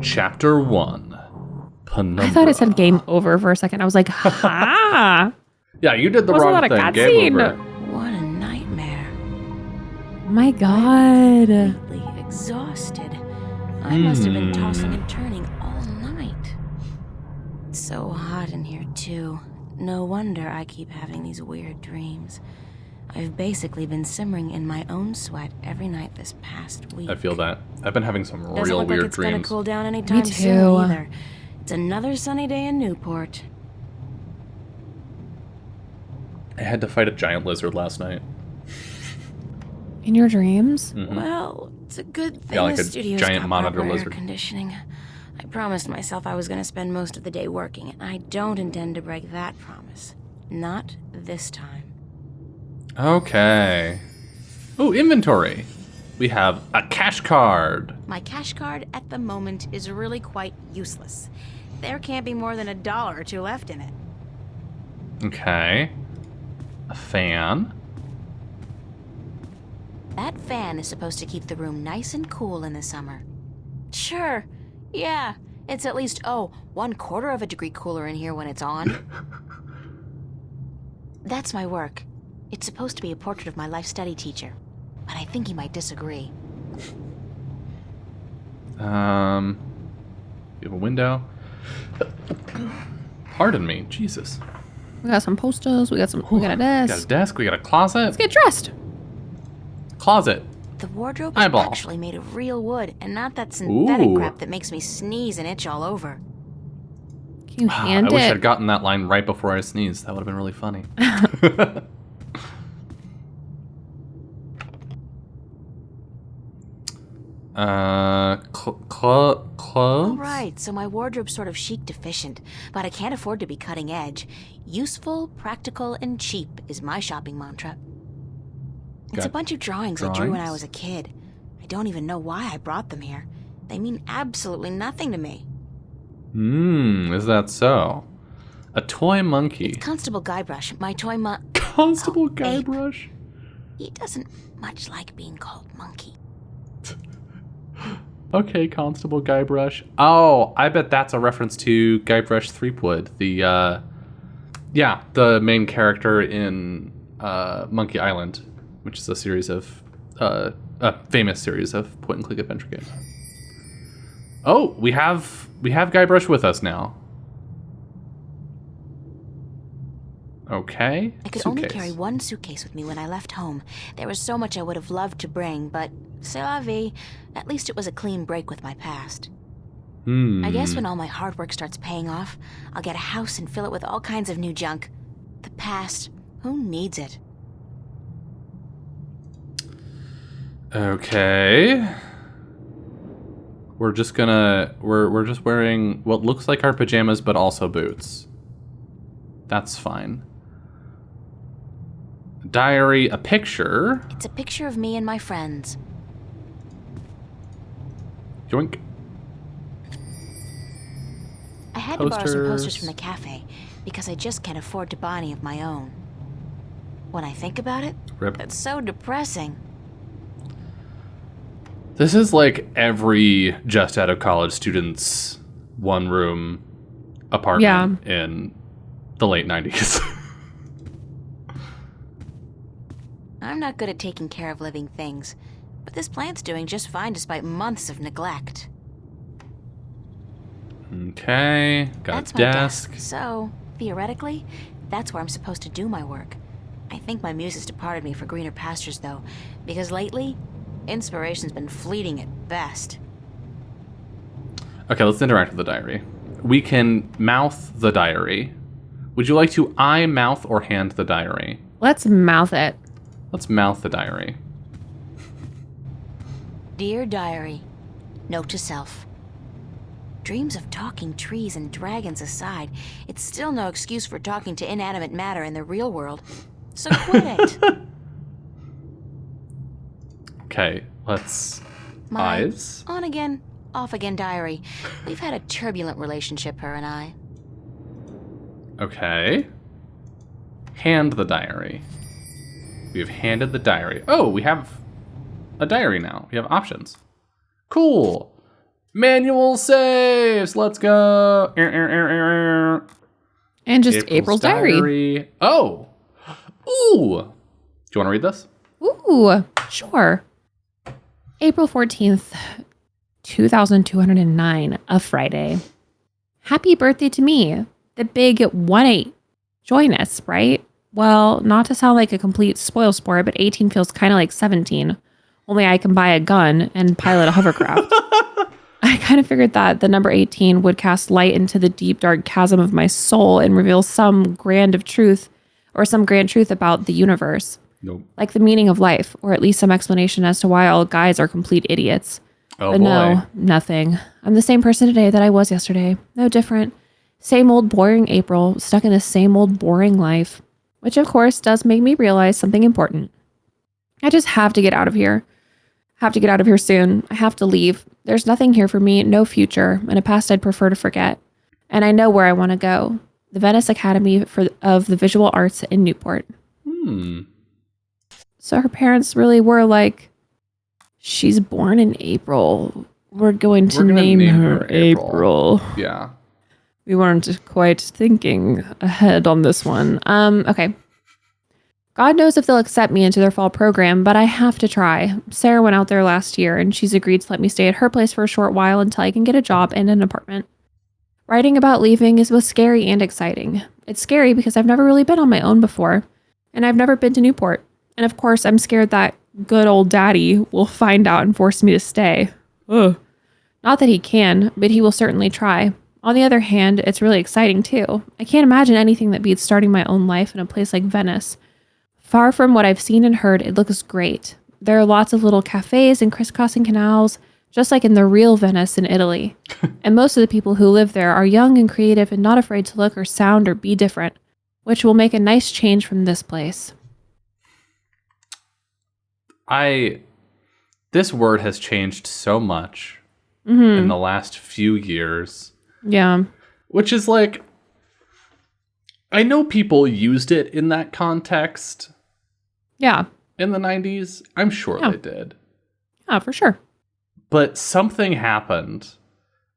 Chapter 1. Penumbra. I thought it said game over for a second. I was like, ha! Yeah, you did the Wasn't wrong that a thing. Game cutscene? over. What a nightmare. My god. Completely exhausted. I must have been tossing and turning all night. It's so hot in here, too. No wonder I keep having these weird dreams. I've basically been simmering in my own sweat every night this past week. I feel that. I've been having some Doesn't real look weird like it's gonna dreams. cool down anytime too. soon either. It's another sunny day in Newport. I had to fight a giant lizard last night. In your dreams? Mhm. Well, it's a good thing Yeah, like the a studio's giant got monitor proper air lizard. conditioning. I promised myself I was going to spend most of the day working, and I don't intend to break that promise. Not this time. Okay. Oh, inventory. We have a cash card. My cash card at the moment is really quite useless. There can't be more than $1 or 2 left in it. Okay. A fan. That fan is supposed to keep the room nice and cool in the summer. Sure, yeah, it's at least, 1/4 of a degree cooler in here when it's on. That's my work. It's supposed to be a portrait of my life study teacher, but I think he might disagree. You have a window. Pardon me, Jesus. We got some posters. We got a We got a desk. desk. We got a closet. Let's get dressed. Closet. The wardrobe is Eyeball. actually made of real wood and not that synthetic Ooh. crap that makes me sneeze and itch all over. Can you hand I wish it? I'd gotten that line right before I sneezed. That would have been really funny. Clothes? Right, so my wardrobe's sort of chic deficient, but I can't afford to be cutting edge. Useful, practical, and cheap is my shopping mantra. It's Got a bunch of drawings I drew when I drawings? was a kid. I don't even know why I brought them here. They mean absolutely nothing to me. Is that so? A toy monkey. Constable Guybrush, my toy Constable Ape. Guybrush? He doesn't much like being called monkey. Okay, Constable Guybrush. Oh, I bet that's a reference to Guybrush Threepwood, the main character in Monkey Island, which is a series of a famous series of point-and-click adventure games. Oh, we have Guybrush with us now. Okay. I could only carry one suitcase with me when I left home. There was so much I would have loved to bring, but c'est la vie. At least it was a clean break with my past. I guess when all my hard work starts paying off, I'll get a house and fill it with all kinds of new junk. The past, who needs it? Okay. We're just wearing what looks like our pajamas, but also boots. That's fine. Diary, a picture. It's a picture of me and my friends. Yoink. I had to borrow some posters from the cafe because I just can't afford to buy any of my own. When I think about it, it's so depressing. This is like every just out of college student's one-room apartment in the late 90s. I'm not good at taking care of living things, but this plant's doing just fine despite months of neglect. Okay, got a desk. So, theoretically, that's where I'm supposed to do my work. I think my muse has departed me for greener pastures, though, because lately, inspiration's been fleeting at best. Okay, let's interact with the diary. We can mouth the diary. Would you like to eye, mouth, or hand the diary? Let's mouth it. Let's mouth the diary. Dear diary, note to self. Dreams of talking trees and dragons aside, it's still no excuse for talking to inanimate matter in the real world. So quit it. Okay, let's... My eyes. on again, off again diary. We've had a turbulent relationship, her and I. Okay. Hand the diary. We have handed the diary. Oh, we have a diary now. We have options. Cool. Manual saves. Let's go. And just April's diary. Oh. Ooh. Do you want to read this? Ooh, sure. April 14th, 2209, a Friday. Happy birthday to me, the big 1-8. Join us, right? Well, not to sound like a complete spoil sport, but 18 feels kind of like 17. Only I can buy a gun and pilot a hovercraft. I kind of figured that the number 18 would cast light into the deep, dark chasm of my soul and reveal some grand truth about the universe. Nope. Like the meaning of life, or at least some explanation as to why all guys are complete idiots. Oh, but boy. No, nothing. I'm the same person today that I was yesterday. No different. Same old boring April, stuck in the same old boring life. Which, of course, does make me realize something important. I just have to get out of here. Have to get out of here soon. I have to leave. There's nothing here for me, no future, and a past I'd prefer to forget. And I know where I want to go. The Venice Academy of the Visual Arts in Newport. So her parents really were like, she's born in April. We're going to name her April. Yeah. We weren't quite thinking ahead on this one. Okay. God knows if they'll accept me into their fall program, but I have to try. Sarah went out there last year, and she's agreed to let me stay at her place for a short while until I can get a job and an apartment. Writing about leaving is both scary and exciting. It's scary because I've never really been on my own before, and I've never been to Newport. And of course, I'm scared that good old daddy will find out and force me to stay. Ugh. Not that he can, but he will certainly try. On the other hand, it's really exciting too. I can't imagine anything that beats starting my own life in a place like Venice. Far from what I've seen and heard, it looks great. There are lots of little cafes and crisscrossing canals, just like in the real Venice in Italy. And most of the people who live there are young and creative and not afraid to look or sound or be different, which will make a nice change from this place. This word has changed so much in the last few years. Yeah. Which is like, I know people used it in that context. Yeah. In the 90s. I'm sure they did. Yeah, for sure. But something happened.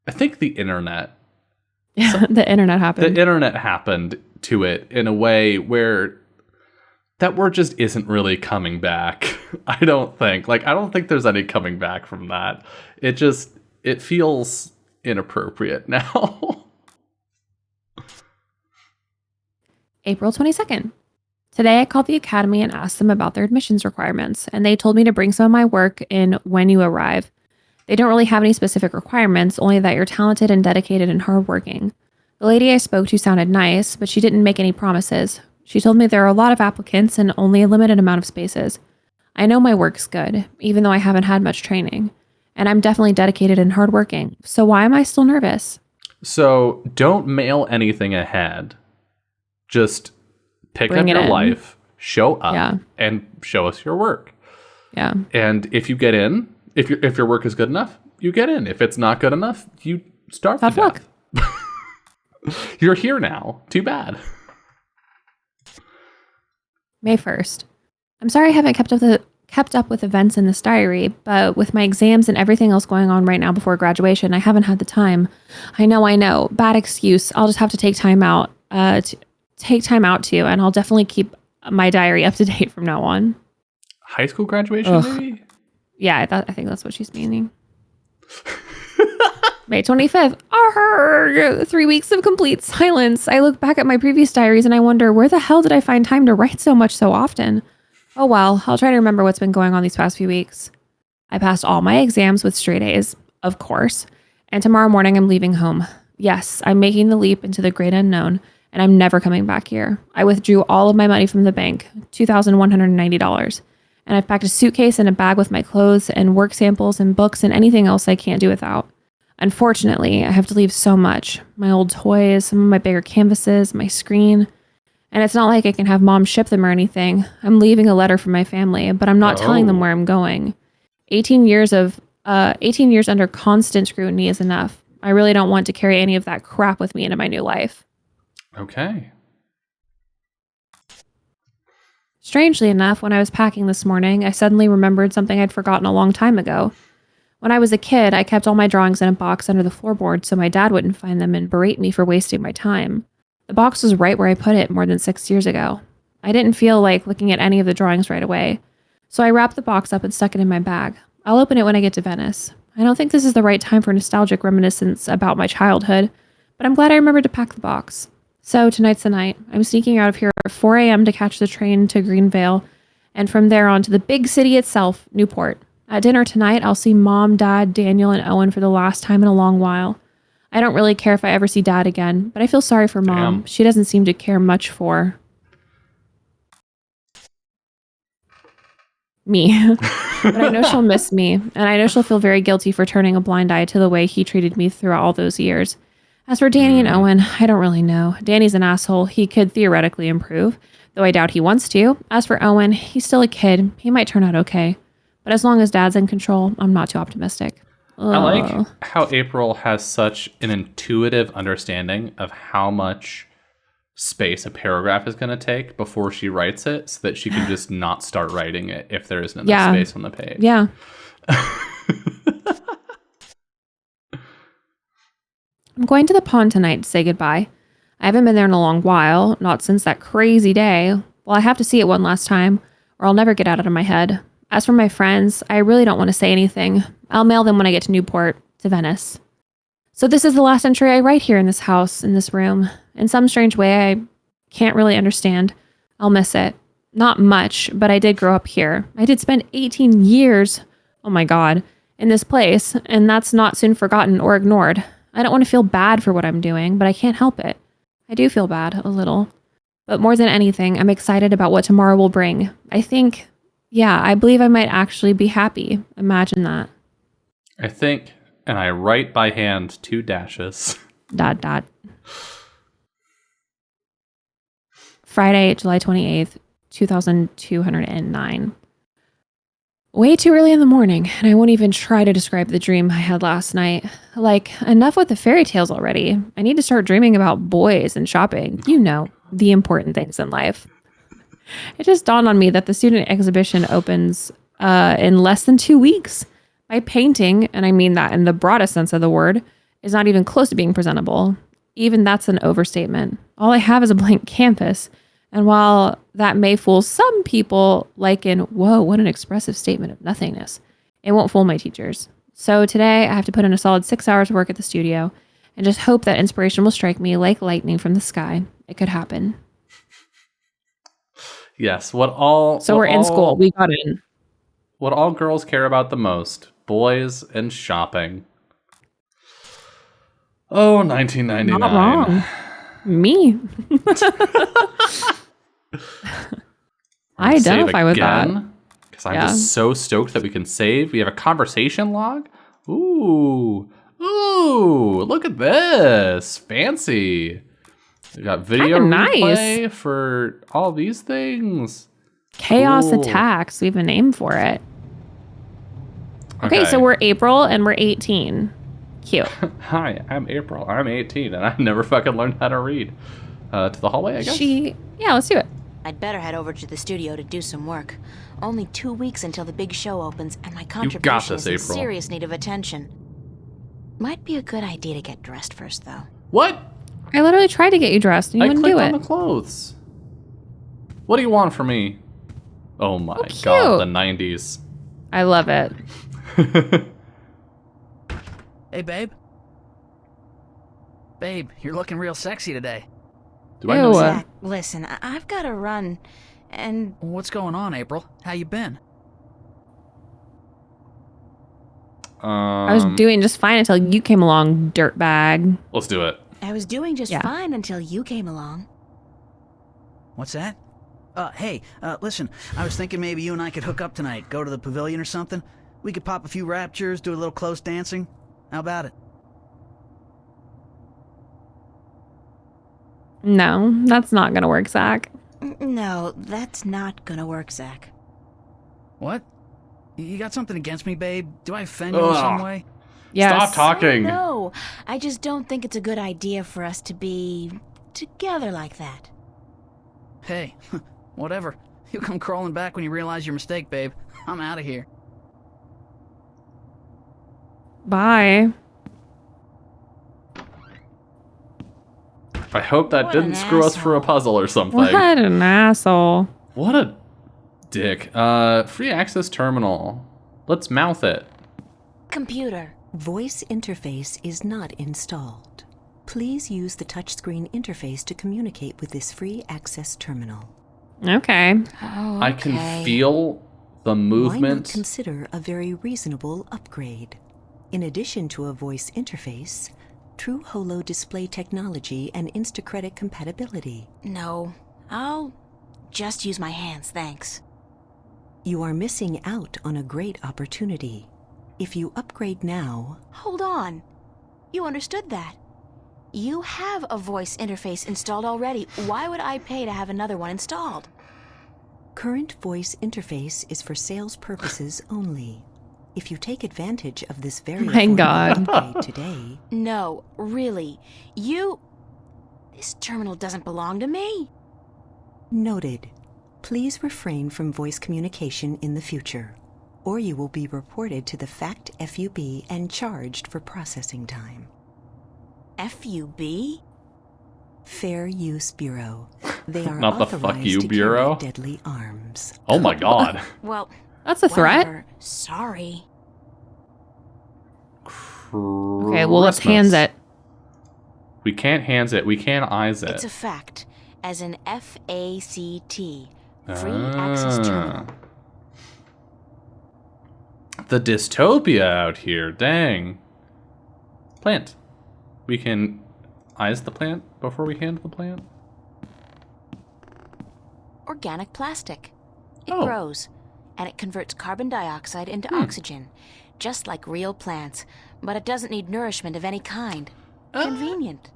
I think the internet. Yeah, the internet happened. The internet happened to it in a way where that word just isn't really coming back. I don't think. I don't think there's any coming back from that. It feels inappropriate now. April 22nd. Today I called the academy and asked them about their admissions requirements, and they told me to bring some of my work in when you arrive. They don't really have any specific requirements, only that you're talented and dedicated and hardworking. The lady I spoke to sounded nice, but she didn't make any promises. She told me there are a lot of applicants and only a limited amount of spaces. I know my work's good, even though I haven't had much training. And I'm definitely dedicated and hardworking. So why am I still nervous? So don't mail anything ahead. Just pick up your life, show up, and show us your work. Yeah. And if you get in, if your work is good enough, you get in. If it's not good enough, you starve to death. You're here now. Too bad. May 1st. I'm sorry I haven't kept up with events in this diary, but with my exams and everything else going on right now before graduation, I haven't had the time. I know. Bad excuse. I'll just have to take time out. Too, and I'll definitely keep my diary up to date from now on. High school graduation, maybe? Yeah, I think that's what she's meaning. May 25th. 3 weeks of complete silence. I look back at my previous diaries and I wonder, where the hell did I find time to write so much so often? Oh well, I'll try to remember what's been going on these past few weeks. I passed all my exams with straight A's, of course, and tomorrow morning I'm leaving home. Yes, I'm making the leap into the great unknown, and I'm never coming back here. I withdrew all of my money from the bank, $2,190, and I've packed a suitcase and a bag with my clothes and work samples and books and anything else I can't do without. Unfortunately, I have to leave so much. My old toys, some of my bigger canvases, my screen. And it's not like I can have mom ship them or anything. I'm leaving a letter for my family, but I'm not telling them where I'm going. 18 years under constant scrutiny is enough. I really don't want to carry any of that crap with me into my new life. Okay. Strangely enough, when I was packing this morning, I suddenly remembered something I'd forgotten a long time ago. When I was a kid, I kept all my drawings in a box under the floorboard so my dad wouldn't find them and berate me for wasting my time. The box was right where I put it more than 6 years ago. I didn't feel like looking at any of the drawings right away, so I wrapped the box up and stuck it in my bag. I'll open it when I get to Venice. I don't think this is the right time for nostalgic reminiscence about my childhood, but I'm glad I remembered to pack the box. So tonight's the night. I'm sneaking out of here at 4 a.m. to catch the train to Greenvale, and from there on to the big city itself, Newport. At dinner tonight, I'll see Mom, Dad, Daniel, and Owen for the last time in a long while. I don't really care if I ever see Dad again, but I feel sorry for Mom. Damn. She doesn't seem to care much for me. But I know she'll miss me, and I know she'll feel very guilty for turning a blind eye to the way he treated me throughout all those years. As for Danny and Owen, I don't really know. Danny's an asshole. He could theoretically improve, though I doubt he wants to. As for Owen, he's still a kid. He might turn out okay. But as long as Dad's in control, I'm not too optimistic. Ugh. I like how April has such an intuitive understanding of how much space a paragraph is going to take before she writes it so that she can just not start writing it if there isn't enough space on the page. Yeah. I'm going to the pond tonight to say goodbye. I haven't been there in a long while, not since that crazy day. Well, I have to see it one last time, or I'll never get out of my head. As for my friends, I really don't want to say anything. I'll mail them when I get to Newport, to Venice. So this is the last entry I write here in this house, in this room. In some strange way I can't really understand. I'll miss it. Not much, but I did grow up here. I did spend 18 years, oh my God, in this place, and that's not soon forgotten or ignored. I don't want to feel bad for what I'm doing, but I can't help it. I do feel bad, a little. But more than anything, I'm excited about what tomorrow will bring. I believe I might actually be happy. Imagine that. I think, and I write by hand 2 dashes. ... Friday, July 28th, 2209. Way too early in the morning, and I won't even try to describe the dream I had last night. Like, enough with the fairy tales already. I need to start dreaming about boys and shopping. You know, the important things in life. It just dawned on me that the student exhibition opens in less than 2 weeks. My painting, and I mean that in the broadest sense of the word, is not even close to being presentable. Even that's an overstatement. All I have is a blank canvas. And while that may fool some people, like in, whoa, what an expressive statement of nothingness, it won't fool my teachers. So today I have to put in a solid 6 hours of work at the studio and just hope that inspiration will strike me like lightning from the sky. It could happen. Yes, we're in school. We got in. What all girls care about the most boys and shopping. Oh, 1999. Not wrong. Me. I identify with that. Because I'm just so stoked that we can save. We have a conversation log. Ooh, look at this. Fancy. We got video replay for all these things. Chaos Attacks. We have a name for it. Okay, so we're April and we're 18. Cute. Hi, I'm April. I'm 18 and I never fucking learned how to read. To the hallway, I guess? Yeah, let's do it. I'd better head over to the studio to do some work. Only 2 weeks until the big show opens, and my contribution is in serious need of attention. Might be a good idea to get dressed first, though. What? I literally tried to get you dressed, and you wouldn't do it. I clicked on the clothes. What do you want from me? Oh my god, the 90s. I love it. Hey, babe. Babe, you're looking real sexy today. Do I know Zach, listen, I've got to run, and... What's going on, April? How you been? I was doing just fine until you came along, dirtbag. Let's do it. I was doing just fine until you came along. What's that? Hey, listen, I was thinking maybe you and I could hook up tonight, go to the pavilion or something. We could pop a few raptures, do a little close dancing. How about it? No, that's not going to work, Zach. No, that's not going to work, Zach. What? You got something against me, babe? Do I offend you in some way? Yes. Stop talking. No, I just don't think it's a good idea for us to be together like that. Hey, whatever. You'll come crawling back when you realize your mistake, babe. I'm out of here. Bye. I hope that didn't screw us for a puzzle or something. What an asshole. What a dick. Free access terminal. Let's mouth it. Computer. Voice interface is not installed. Please use the touchscreen interface to communicate with this free access terminal. Okay. Oh, I can feel the movement. Why not consider a very reasonable upgrade? In addition to a voice interface, True Holo display technology and Instacredit compatibility. No, I'll just use my hands, thanks. You are missing out on a great opportunity. If you upgrade now... Hold on. You understood that. You have a voice interface installed already. Why would I pay to have another one installed? Current voice interface is for sales purposes only. If you take advantage of this very upgrade today... No, really. This terminal doesn't belong to me. Noted. Please refrain from voice communication in the future, or you will be reported to the FACT FUB and charged for processing time. FUB? Fair Use Bureau. They are not the authorized fuck you to bureau. carry deadly arms. Oh my god. Well, that's a threat. Sorry. Okay, well, let's hands it. We can't hands it. We can eyes it. It's a fact, as in FACT. Free access terminal. The dystopia out here. Dang. Plant. We can eyes the plant before we hand the plant. Organic plastic. It grows, and it converts carbon dioxide into oxygen, just like real plants, but it doesn't need nourishment of any kind. Convenient.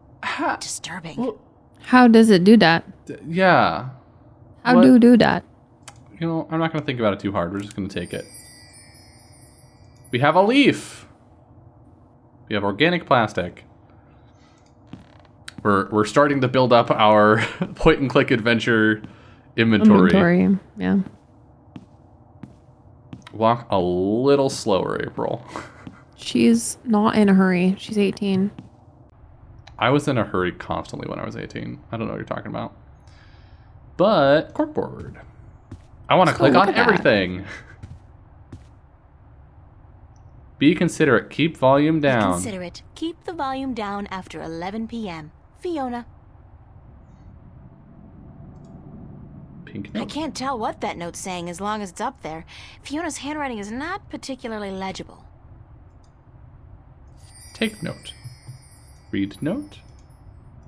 Disturbing. Well, how does it do that? Yeah. How do you do that? You know, I'm not going to think about it too hard. We're just going to take it. We have a leaf. We have organic plastic. We're starting to build up our point-and-click adventure inventory. Yeah. Walk a little slower, April. She's not in a hurry. She's 18. I was in a hurry constantly when I was 18. I don't know what you're talking about. But, corkboard. I want to click on everything. Be considerate. Keep volume down. Be considerate. Keep the volume down after 11 p.m. Fiona. Pink note. I can't tell what that note's saying as long as it's up there. Fiona's handwriting is not particularly legible. Take note. Read note.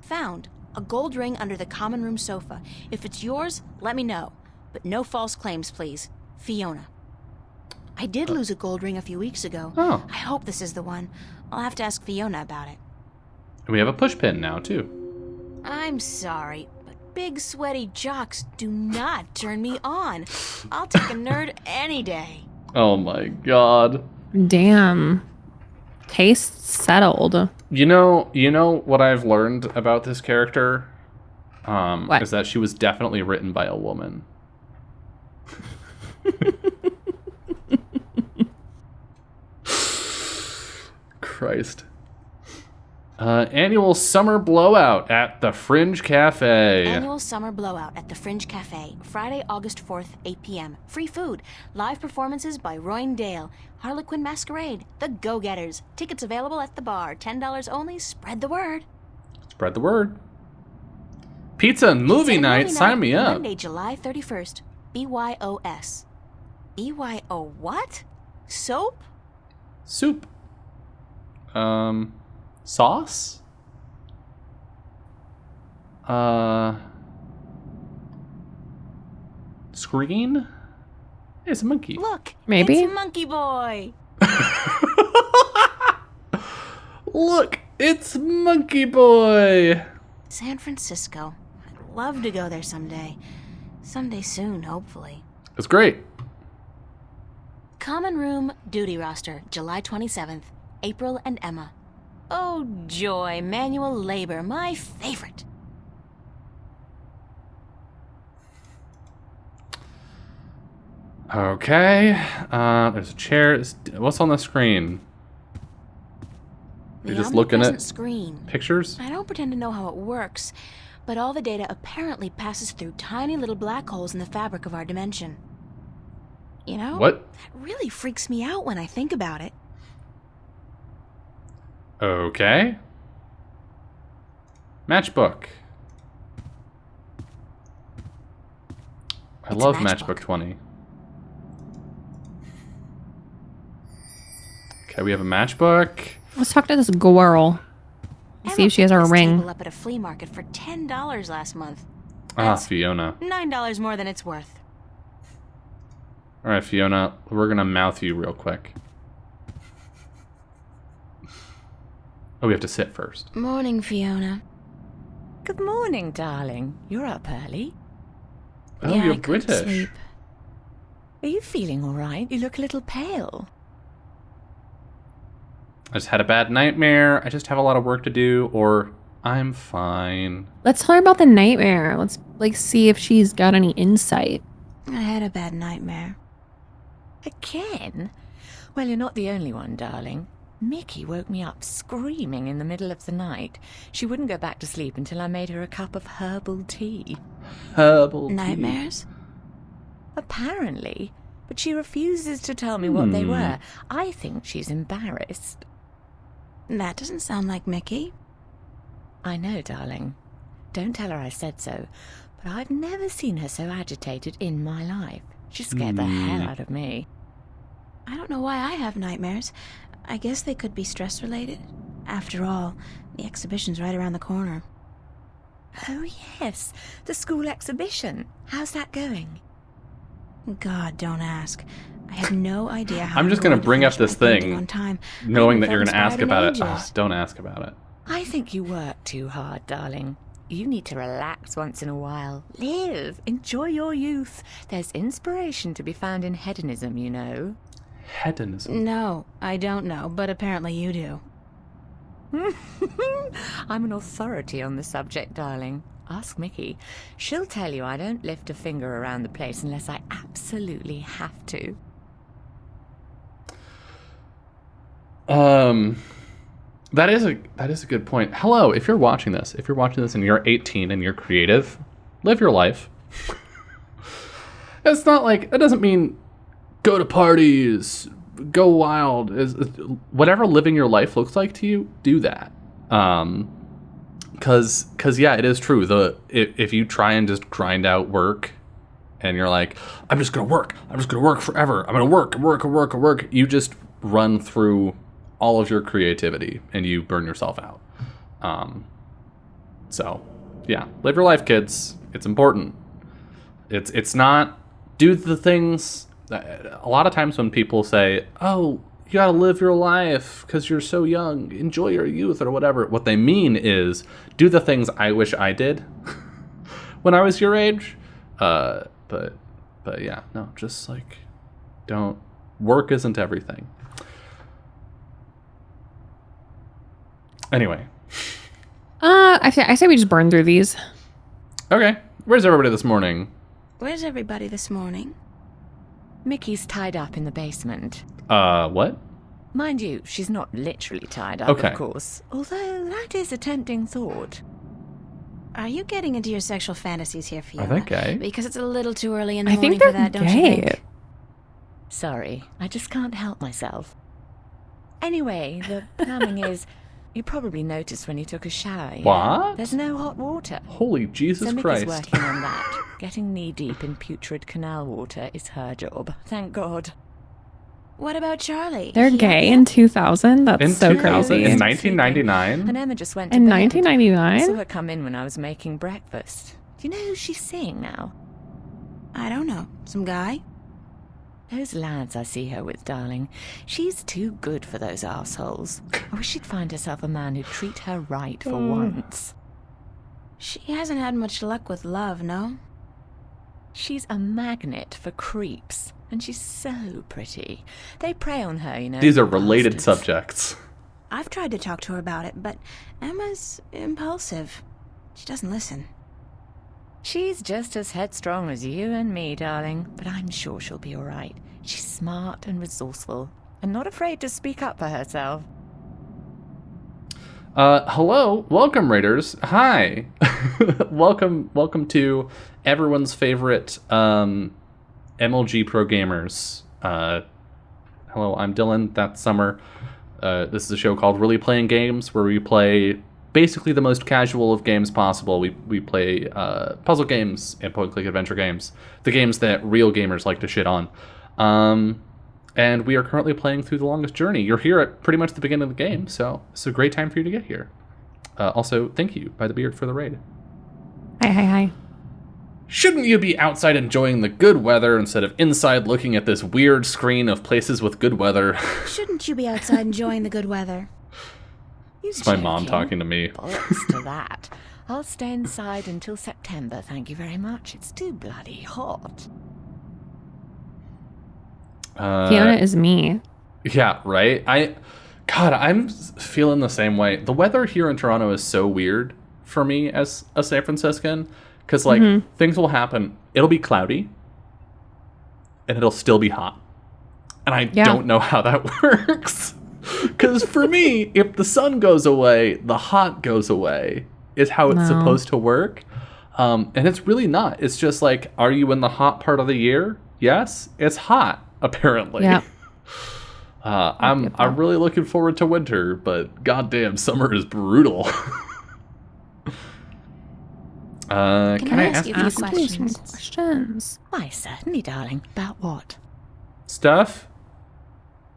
Found a gold ring under the common room sofa. If it's yours, let me know. But no false claims, please. Fiona. I did lose a gold ring a few weeks ago. Oh. I hope this is the one. I'll have to ask Fiona about it. And we have a push pin now, too. I'm sorry, but big sweaty jocks do not turn me on. I'll take a nerd any day. Oh my god. Damn. Taste settled. You know what I've learned about this character? What? Is that she was definitely written by a woman. Christ. Annual summer blowout at the Fringe Cafe. Annual summer blowout at the Fringe Cafe. Friday, August 4th, 8 p.m. Free food. Live performances by Royne Dale. Harlequin Masquerade. The Go-Getters. Tickets available at the bar. $10 only. Spread the word. Spread the word. Pizza and movie night. Sign me up. Monday, July 31st. BYOS. BYO what? Soap? Soup. Sauce? Screen? Hey, it's a monkey. Look, Maybe. it's Monkey Boy. Look, it's Monkey Boy. San Francisco. I'd love to go there someday. Someday soon, hopefully. It's great. Common Room Duty Roster, July 27th. April and Emma. Oh, joy, manual labor, my favorite. Okay. There's a chair. What's on the screen? You're just looking at screen. Pictures? I don't pretend to know how it works, but all the data apparently passes through tiny little black holes in the fabric of our dimension. You know? What? That really freaks me out when I think about it. Okay. Matchbook. I love Matchbook 20. Okay, we have a matchbook. Let's talk to this girl. See if she has her ring. Up at a flea market for $10 last month. That's Fiona. $9 more than it's worth. All right, Fiona, we're gonna mouth you real quick. Oh, we have to sit first. Morning, Fiona. Good morning, darling. You're up early. Oh, yeah, you're I couldn't British. sleep. Are you feeling all right? You look a little pale. I just had a bad nightmare. I just have a lot of work to do, or I'm fine. Let's tell her about the nightmare. Let's see if she's got any insight. I had a bad nightmare. Again? Well, you're not the only one, darling. Mickey woke me up screaming in the middle of the night. She wouldn't go back to sleep until I made her a cup of herbal tea. Herbal tea. Nightmares? Apparently. But she refuses to tell me what they were. I think she's embarrassed. That doesn't sound like Mickey. I know, darling. Don't tell her I said so. But I've never seen her so agitated in my life. She scared the hell out of me. I don't know why I have nightmares. I guess they could be stress-related. After all, the exhibition's right around the corner. Oh, yes. The school exhibition. How's that going? God, don't ask. I have no idea how I'm just going to bring up this thing, on time, knowing that you're going to ask about it. Don't ask about it. I think you work too hard, darling. You need to relax once in a while. Live. Enjoy your youth. There's inspiration to be found in hedonism, you know. Hedonism? No, I don't know, but apparently you do. I'm an authority on the subject, darling. Ask Mickey. She'll tell you I don't lift a finger around the place unless I absolutely have to. That is a good point. Hello, if you're watching this and you're 18 and you're creative, live your life. It's not like, it doesn't mean go to parties, go wild. Whatever living your life looks like to you, do that. Cause yeah, it is true. If you try and just grind out work and you're like, I'm just gonna work forever. I'm gonna work. You just run through all of your creativity and you burn yourself out. So, yeah, live your life, kids. It's important. It's not do the things. A lot of times when people say, "Oh, you gotta live your life because you're so young. Enjoy your youth," or whatever. What they mean is do the things I wish I did when I was your age. But yeah, no, just like don't. Work isn't everything. Anyway. I say we just burn through these. Okay. Where's everybody this morning? Where's everybody this morning? Mickey's tied up in the basement. What? Mind you, she's not literally tied up, Okay. of course. Although that is a tempting thought. Are you getting into your sexual fantasies here, Fiona? Are they gay? Because it's a little too early in the I morning think for they're that, don't you gay. think? Sorry, I just can't help myself. Anyway, the plumbing is... You probably noticed when you took a shower. Yeah? What? There's no hot water. Holy Jesus so Mickey's Christ. working on that. Getting knee-deep in putrid canal water is her job. Thank God. What about Charlie? They're gay in 2000? That's In so 2000? crazy. In 1999? And Emma just went to In bed. 1999? I saw her come in when I was making breakfast. Do you know who she's seeing now? I don't know. Some guy? Those lads I see her with, darling. She's too good for those arseholes. I wish she'd find herself a man who'd treat her right for once. She hasn't had much luck with love, no? She's a magnet for creeps, and she's so pretty. They prey on her, you know. These are related bastards. subjects. I've tried to talk to her about it, but Emma's impulsive. She doesn't listen. She's just as headstrong as you and me, darling, but I'm sure she'll be all right. She's smart and resourceful, and not afraid to speak up for herself. Hello, welcome, Raiders. Hi, welcome to everyone's favorite MLG pro gamers. Hello, I'm Dylan. That's Summer. This is a show called Really Playing Games, where we play basically the most casual of games possible. We play puzzle games and point-and-click adventure games, the games that real gamers like to shit on. And we are currently playing through The Longest Journey. You're here at pretty much the beginning of the game, so it's a great time for you to get here. Also, thank you, By the Beard, for the raid. Hi. Shouldn't you be outside enjoying the good weather instead of inside looking at this weird screen of places with good weather? Shouldn't you be outside enjoying the good weather? It's my mom talking to me. Bollocks to that. I'll stay inside until September, thank you very much. It's too bloody hot. Fiona is me. Yeah, right? I'm feeling the same way. The weather here in Toronto is so weird for me as a San Franciscan. Because, things will happen. It'll be cloudy. And it'll still be hot. And I don't know how that works. Because for me, if the sun goes away, the hot goes away. Is how it's supposed to work. And it's really not. It's just like, are you in the hot part of the year? Yes, it's hot, apparently. Yeah. I'm really looking forward to winter, but goddamn, summer is brutal. Can I ask you a few some questions? Why, certainly, darling. About what? Stuff?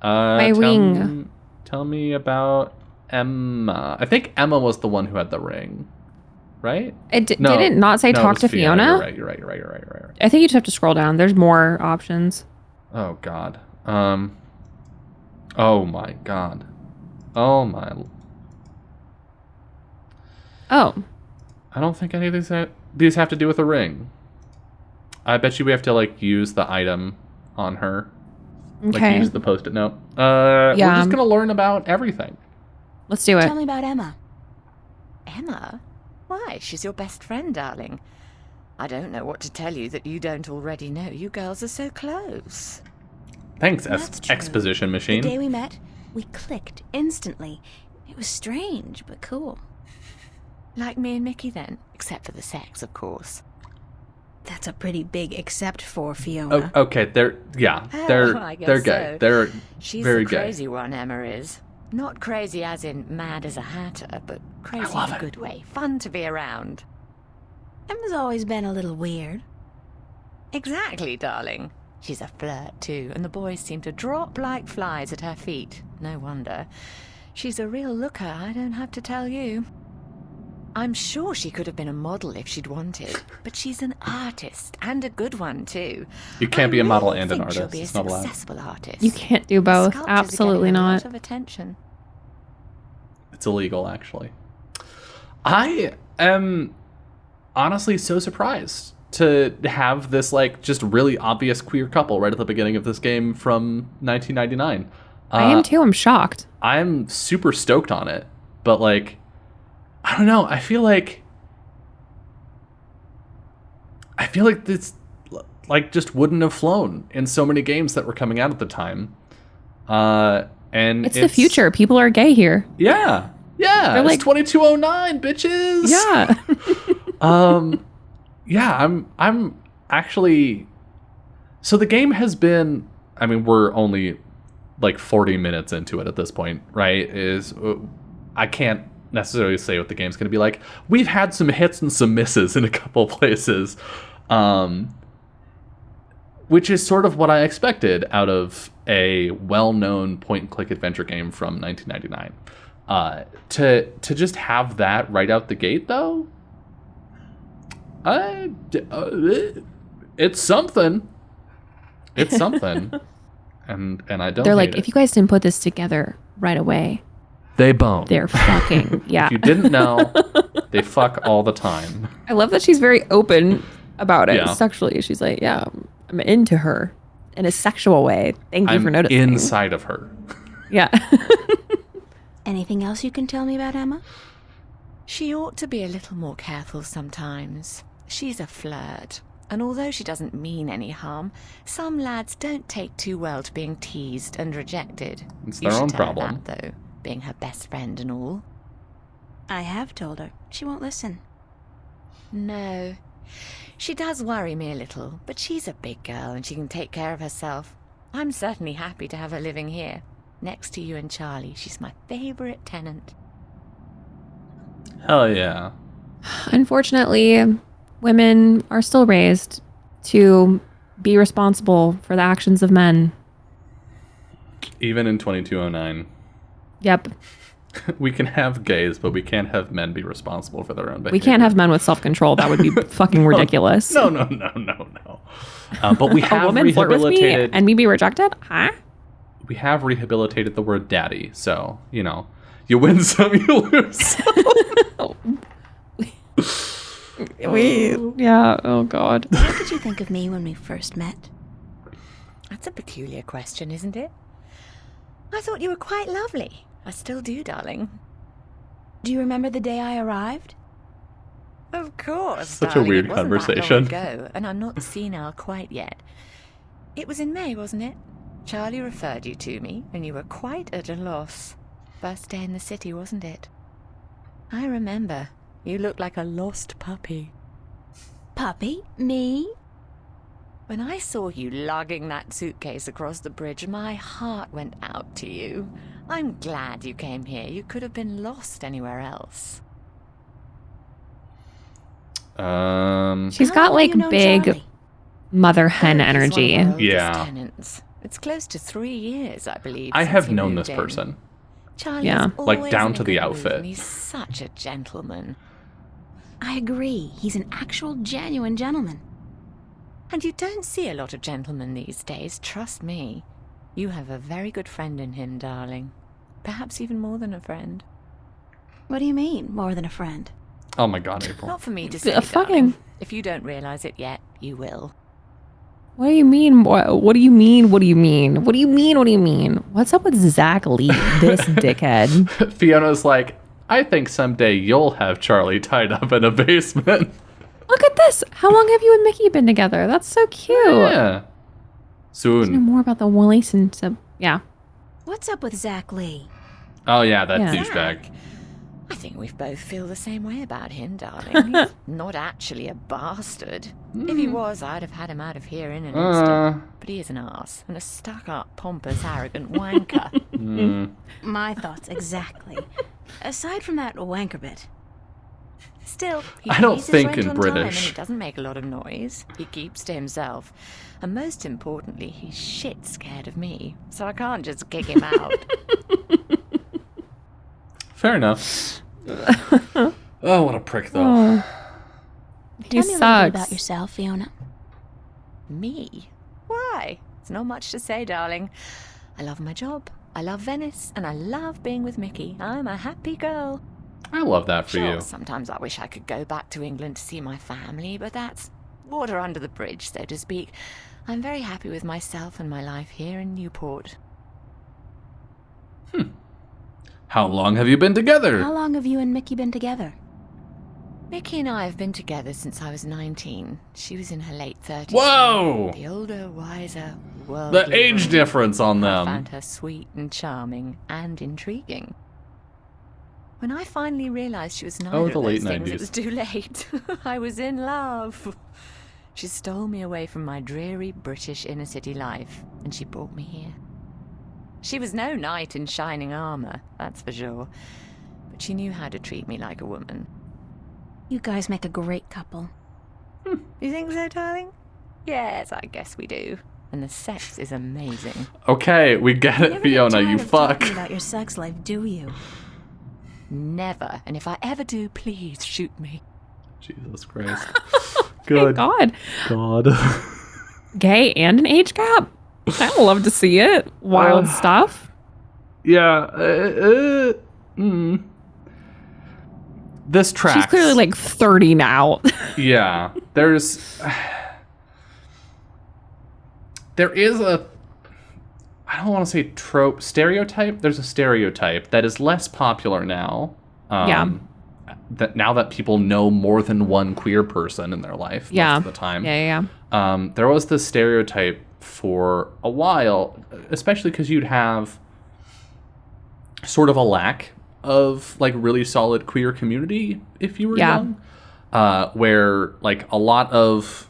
My ring. Tell me about Emma. I think Emma was the one who had the ring, right? Did it not say talk to Fiona? You're right. I think you just have to scroll down. There's more options. Oh, God. Oh, my God. Oh, my... Oh. I don't think any of these have to do with a ring. I bet you we have to, use the item on her. Okay. Use the Post-it note. We're just going to learn about everything. Let's do it. Tell me about Emma. Emma? Why, she's your best friend, darling. I don't know what to tell you that you don't already know. You girls are so close. Thanks, That's true. exposition machine. The day we met, we clicked instantly. It was strange, but cool. Like me and Mickey then, except for the sex, of course. That's a pretty big except for Fiona. Oh, okay, they're gay. So. They're She's very the gay. crazy one, Emma is. Not crazy as in mad as a hatter, but crazy in a good way. Fun to be around. Emma's always been a little weird. Exactly, darling. She's a flirt, too, and the boys seem to drop like flies at her feet. No wonder. She's a real looker, I don't have to tell you. I'm sure she could have been a model if she'd wanted, but she's an artist, and a good one, too. You can't be a model and an artist. She'll be a successful artist. You can't do both. Absolutely not. A lot of attention. It's illegal, actually. I am honestly so surprised to have this, like, just really obvious queer couple right at the beginning of this game from 1999. I am too. I'm shocked. I'm super stoked on it, but, like, I don't know. I feel like this, like, just wouldn't have flown in so many games that were coming out at the time. And it's the future. People are gay here. Yeah. Yeah. They're like 2209, bitches. Yeah. Yeah, I'm actually. So the game has been. I mean, we're only like 40 minutes into it at this point, right? I can't necessarily say what the game's going to be like. We've had some hits and some misses in a couple places, which is sort of what I expected out of a well-known point-and-click adventure game from 1999. To just have that right out the gate, though. It's something. It's something. and I don't. They're like, if you guys didn't put this together right away, they bone. They're fucking. Yeah. If you didn't know, they fuck all the time. I love that she's very open about it sexually. She's like, yeah, I'm into her in a sexual way. Thank you for noticing. Inside of her. Yeah. Anything else you can tell me about Emma? She ought to be a little more careful sometimes. She's a flirt, and although she doesn't mean any harm, some lads don't take too well to being teased and rejected. It's their own problem. That, though, being her best friend and all. I have told her. She won't listen. No. She does worry me a little, but she's a big girl and she can take care of herself. I'm certainly happy to have her living here. Next to you and Charlie, she's my favorite tenant. Hell yeah. Unfortunately, women are still raised to be responsible for the actions of men. Even in 2209. Yep. We can have gays, but we can't have men be responsible for their own behavior. We can't have men with self-control. That would be fucking ridiculous. No. But we have a woman flirt with me and me be rejected? Huh? We have rehabilitated the word daddy, so, you know, you win some, you lose some. Yeah, oh God. What did you think of me when we first met? That's a peculiar question, isn't it? I thought you were quite lovely. I still do, darling. Do you remember the day I arrived? Of course, Such darling. a weird It wasn't conversation. That long ago, and I'm not senile quite yet. It was in May, wasn't it? Charlie referred you to me, and you were quite at a loss. First day in the city, wasn't it? I remember. You looked like a lost puppy. Puppy? Me? When I saw you lugging that suitcase across the bridge, my heart went out to you. I'm glad you came here. You could have been lost anywhere else. She's got like big Charlie? Mother hen energy. Yeah. Tenants. It's close to 3 years, I believe. I have known this person. Charlie's like down to the outfit. He's such a gentleman. I agree. He's an actual genuine gentleman. And you don't see a lot of gentlemen these days, trust me. You have a very good friend in him, darling. Perhaps even more than a friend. What do you mean, more than a friend? Oh my God, April. Not for me to say, darling. If you don't realize it yet, you will. What do you mean? What do you mean? What do you mean? What do you mean? What do you mean? What's up with Zach Lee, this dickhead? Fiona's like, I think someday you'll have Charlie tied up in a basement. Look at this. How long have you and Mickey been together? That's so cute. Yeah. Soon. Know more about the relationship. Yeah. What's up with Zach Lee? Oh yeah, that douchebag. I think we both feel the same way about him, darling. He's not actually a bastard. If he was, I'd have had him out of here in an instant. But he is an arse and a stuck-up, pompous, arrogant wanker. My thoughts exactly. Aside from that wanker bit. Still, he I don't pays his think rent in on British. time and he doesn't make a lot of noise. He keeps to himself. And most importantly, he's shit scared of me. So I can't just kick him out. Fair enough. Oh, what a prick, though. He Tell me a little bit sucks. about yourself, Fiona. Me? Why? It's not much to say, darling. I love my job. I love Venice. And I love being with Mickey. I'm a happy girl. I love that for Sure, you. sometimes I wish I could go back to England to see my family, but that's water under the bridge, so to speak. I'm very happy with myself and my life here in Newport. How long have you been together? How long have you and Mickey been together? Mickey and I have been together since I was 19. She was in her late 30s. Whoa! The older, wiser, worldly The age woman. difference on I them. found her sweet and charming and intriguing. When I finally realized she was neither Oh, of the those late things, 90s. it was too late. I was in love. She stole me away from my dreary British inner city life, and she brought me here. She was no knight in shining armor, that's for sure, but she knew how to treat me like a woman. You guys make a great couple. You think so, darling? Yes, I guess we do. And the sex is amazing. Okay, we get You it, never Fiona, get you tired of fuck. talking about your sex life, do you? Never. And if I ever do, please shoot me. Jesus Christ. Good Good God. God. Gay and an age gap? I'd love to see it. Wild stuff. Yeah. This tracks. She's clearly like 30 now. Yeah. There is a, I don't want to say trope, stereotype. There's a stereotype that is less popular now. That now that people know more than one queer person in their life most of the time. Yeah. There was this stereotype for a while, especially because you'd have sort of a lack of like really solid queer community if you were young, where like a lot of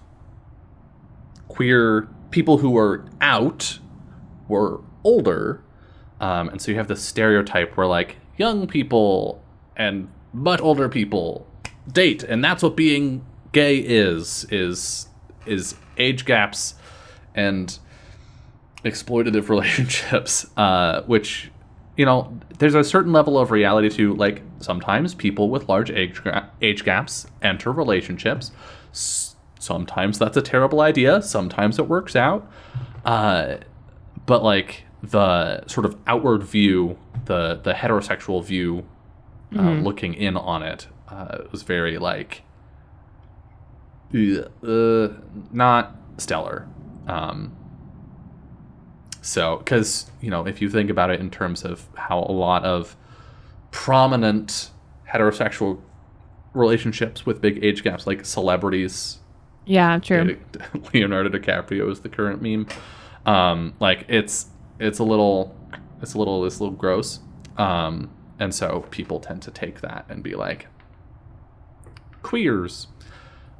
queer people who were out were older, and so you have this stereotype where like young people and much older people date, and that's what being gay is age gaps and exploitative relationships, which, you know, there's a certain level of reality to, like, sometimes people with large age gaps enter relationships. Sometimes that's a terrible idea. Sometimes it works out. But, like, the sort of outward view, the heterosexual view, looking in on it, was very, like, not stellar. So, because, you know, if you think about it in terms of how a lot of prominent heterosexual relationships with big age gaps, like celebrities. Yeah, true. Leonardo DiCaprio is the current meme. Like it's a little gross. And so people tend to take that and be like, queers.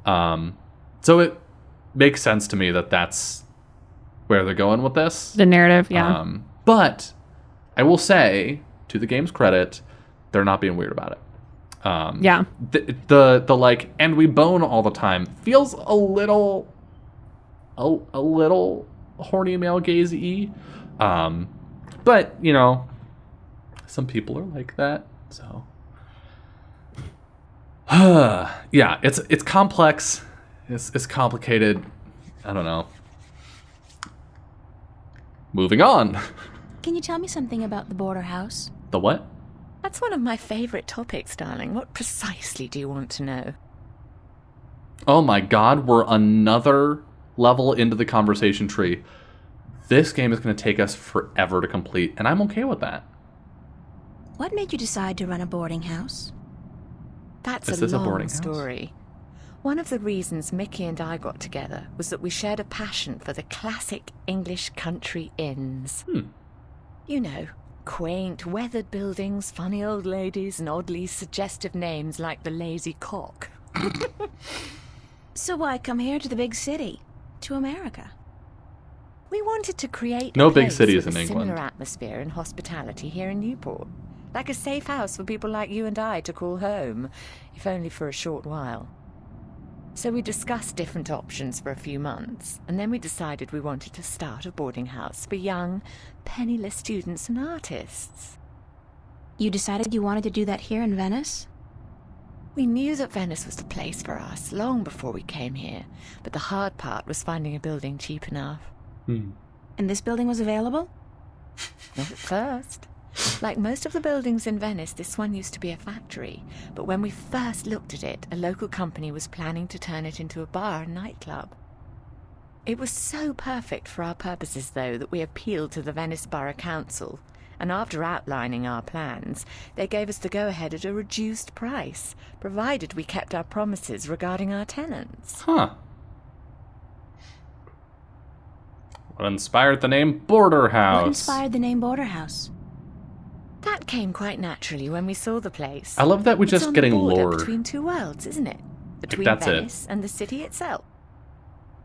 So it makes sense to me that that's where they're going with this. The narrative, yeah. But I will say, to the game's credit, they're not being weird about it. Yeah. The like, and we bone all the time feels a little horny male gaze-y. But, you know, some people are like that, so. Yeah, it's complex. It's complicated. I don't know. Moving on. Can you tell me something about the border house? The what? That's one of my favorite topics, darling. What precisely do you want to know? Oh my god, we're another level into the conversation tree. This game is going to take us forever to complete, and I'm okay with that. What made you decide to run a boarding house? That's Is a this a long boarding house? story. One of the reasons Mickey and I got together was that we shared a passion for the classic English country inns. You know, quaint, weathered buildings, funny old ladies, and oddly suggestive names like the Lazy Cock. So why come here to the big city? To America? We wanted to create No a big place cities with in a England. similar atmosphere and hospitality here in Newport. Like a safe house for people like you and I to call home, if only for a short while. So we discussed different options for a few months, and then we decided we wanted to start a boarding house for young, penniless students and artists. You decided you wanted to do that here in Venice? We knew that Venice was the place for us long before we came here, but the hard part was finding a building cheap enough. And this building was available? Not at first. Like most of the buildings in Venice, this one used to be a factory, but when we first looked at it, a local company was planning to turn it into a bar and nightclub. It was so perfect for our purposes, though, that we appealed to the Venice Borough Council, and after outlining our plans, they gave us the go-ahead at a reduced price, provided we kept our promises regarding our tenants. Huh. What inspired the name Border House? What inspired the name Border House? That came quite naturally when we saw the place. I love that we're just getting lore. lore. Between two worlds, isn't it? Between Venice and the city itself.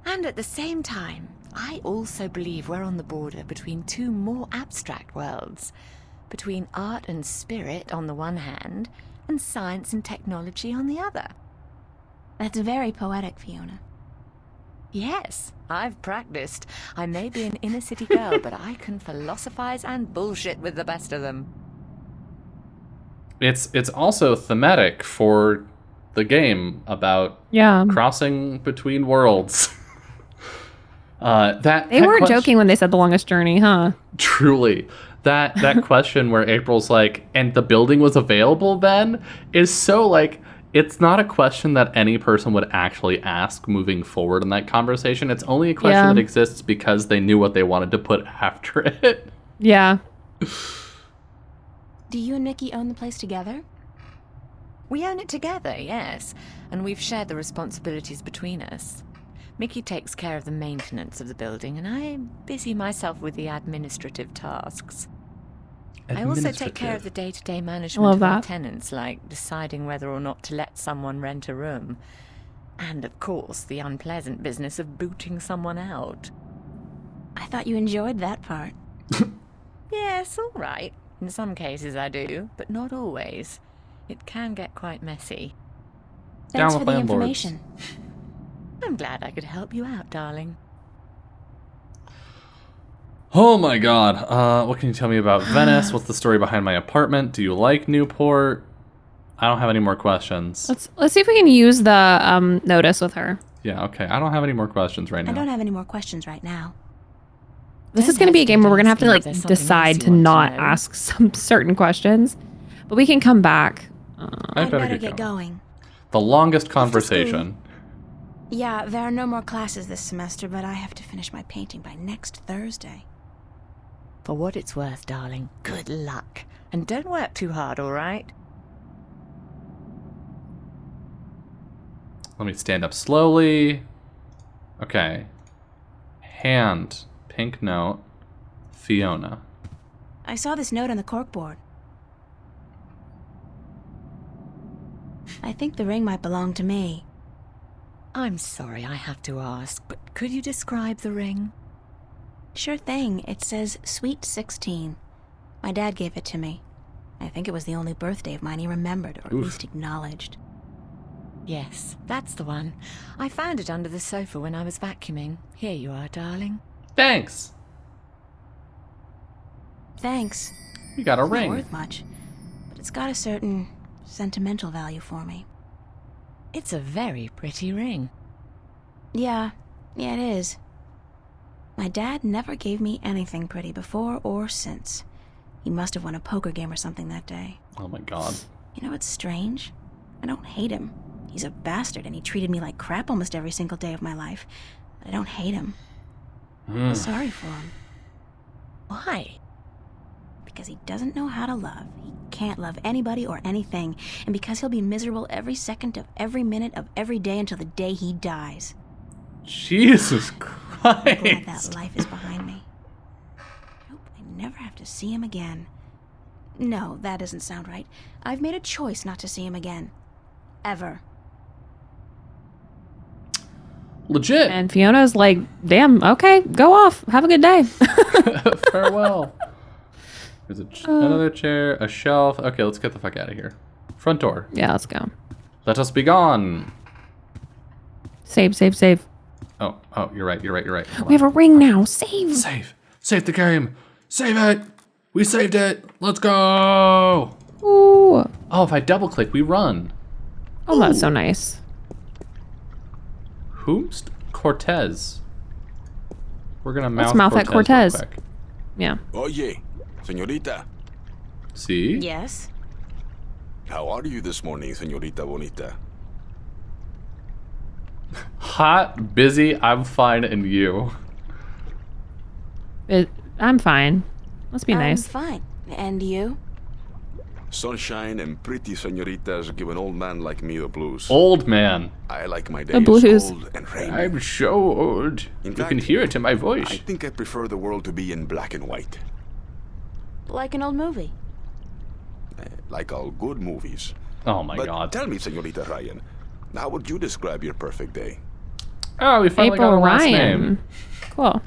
And at the same time, I also believe we're on the border between two more abstract worlds. Between art and spirit on the one hand, and science and technology on the other. That's very poetic, Fiona. Yes, I've practiced. I may be an inner city girl, but I can philosophize and bullshit with the best of them. It's also thematic for the game about crossing between worlds. They weren't joking when they said the longest journey, huh? Truly. That question where April's like, and the building was available then, is so like, it's not a question that any person would actually ask moving forward in that conversation. It's only a question that exists because they knew what they wanted to put after it. Yeah. Do you and Mickey own the place together? We own it together, yes, and we've shared the responsibilities between us. Mickey takes care of the maintenance of the building, and I busy myself with the administrative tasks. I also take care of the day-to-day management of our tenants, like deciding whether or not to let someone rent a room. And, of course, the unpleasant business of booting someone out. I thought you enjoyed that part. Yes, all right. In some cases I do, but not always. It can get quite messy. Thanks for the information. I'm glad I could help you out, darling. Oh my god. What can you tell me about Venice? What's the story behind my apartment? Do you like Newport? I don't have any more questions. Let's see if we can use the notice with her. Yeah, okay. I don't have any more questions right now. I don't have any more questions right now. This is going to be a game where we're going to have to like decide to not ask some certain questions, but we can come back. I'd better get going. The longest conversation. Yeah, there are no more classes this semester, but I have to finish my painting by next Thursday. For what it's worth, darling, good luck. And don't work too hard, all right? Let me stand up slowly. Okay. Hand. Pink note. Fiona. I saw this note on the corkboard. I think the ring might belong to me. I'm sorry I have to ask, but could you describe the ring? Sure thing. It says Sweet 16. My dad gave it to me. I think it was the only birthday of mine he remembered, or at least acknowledged. Yes, that's the one. I found it under the sofa when I was vacuuming. Here you are, darling. Thanks. Thanks. You got a It's ring. Not worth much, but it's got a certain sentimental value for me. It's a very pretty ring. Yeah, it is. My dad never gave me anything pretty before or since. He must have won a poker game or something that day. Oh my god. You know what's strange? I don't hate him. He's a bastard and he treated me like crap almost every single day of my life. But I don't hate him. I'm sorry for him. Why? Because he doesn't know how to love. He can't love anybody or anything. And because he'll be miserable every second of every minute of every day until the day he dies. Jesus Christ. I'm glad that life is behind me. I hope I never have to see him again. No, that doesn't sound right. I've made a choice not to see him again. Ever. Legit. And Fiona's like, damn, okay, go off. Have a good day. Farewell. There's another chair, a shelf. Okay, let's get the fuck out of here. Front door. Yeah, let's go. Let us be gone. Save. Oh, you're right. We have a ring now. Save. Save the game. Save it. We saved it. Let's go. Ooh. Oh, if I double click, we run. Oh, that's so nice. Whomst Cortez. We're gonna Let's mouth at Cortez. Real quick. Yeah. Oye, señorita. See? Yes? How are you this morning, señorita bonita? Hot, busy, I'm fine, and you? I'm fine. Let's be nice. I'm fine. And you? Sunshine and pretty señoritas give an old man like me the blues. Old man. I like my days The blues. cold and rainy. I'm so old. In You fact, can hear it in my I voice. think I prefer the world to be in black and white. Like an old movie. Like all good movies. Oh my But god. tell me, señorita Ryan, how would you describe your perfect day? Oh, we finally got April a last Ryan. name. Cool.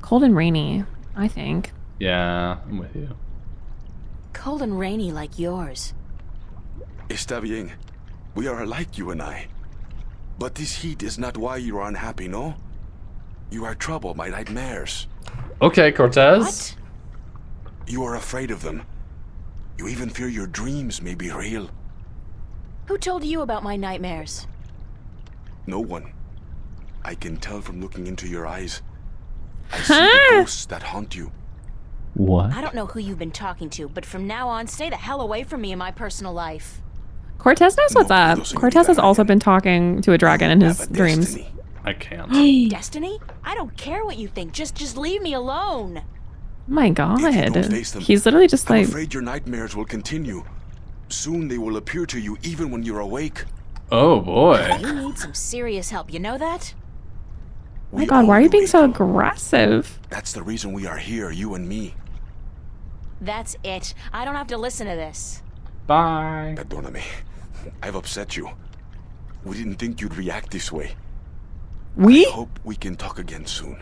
Cold and rainy, I think. Yeah, I'm with you. Cold and rainy like yours. Está bien. We are alike, you and I. But this heat is not why you are unhappy, no? You are trouble by nightmares. Okay, Cortez. What? You are afraid of them. You even fear your dreams may be real. Who told you about my nightmares? No one. I can tell from looking into your eyes. I see the ghosts that haunt you. What? I don't know who you've been talking to, but from now on, stay the hell away from me in my personal life. Cortez knows what's up. Cortez has also been talking to a dragon in his dreams. Destiny. I can't. Destiny? I don't care what you think. Just leave me alone. My God. If you don't face them, He's literally just I'm like, afraid your nightmares will continue. Soon they will appear to you even when you're awake. Oh boy. You need some serious help, you know that? oh my God, why are you being so aggressive? That's the reason we are here, you and me. That's it. I don't have to listen to this. Bye. Perdóname. I've upset you. We didn't think you'd react this way. We? Hope we can talk again soon.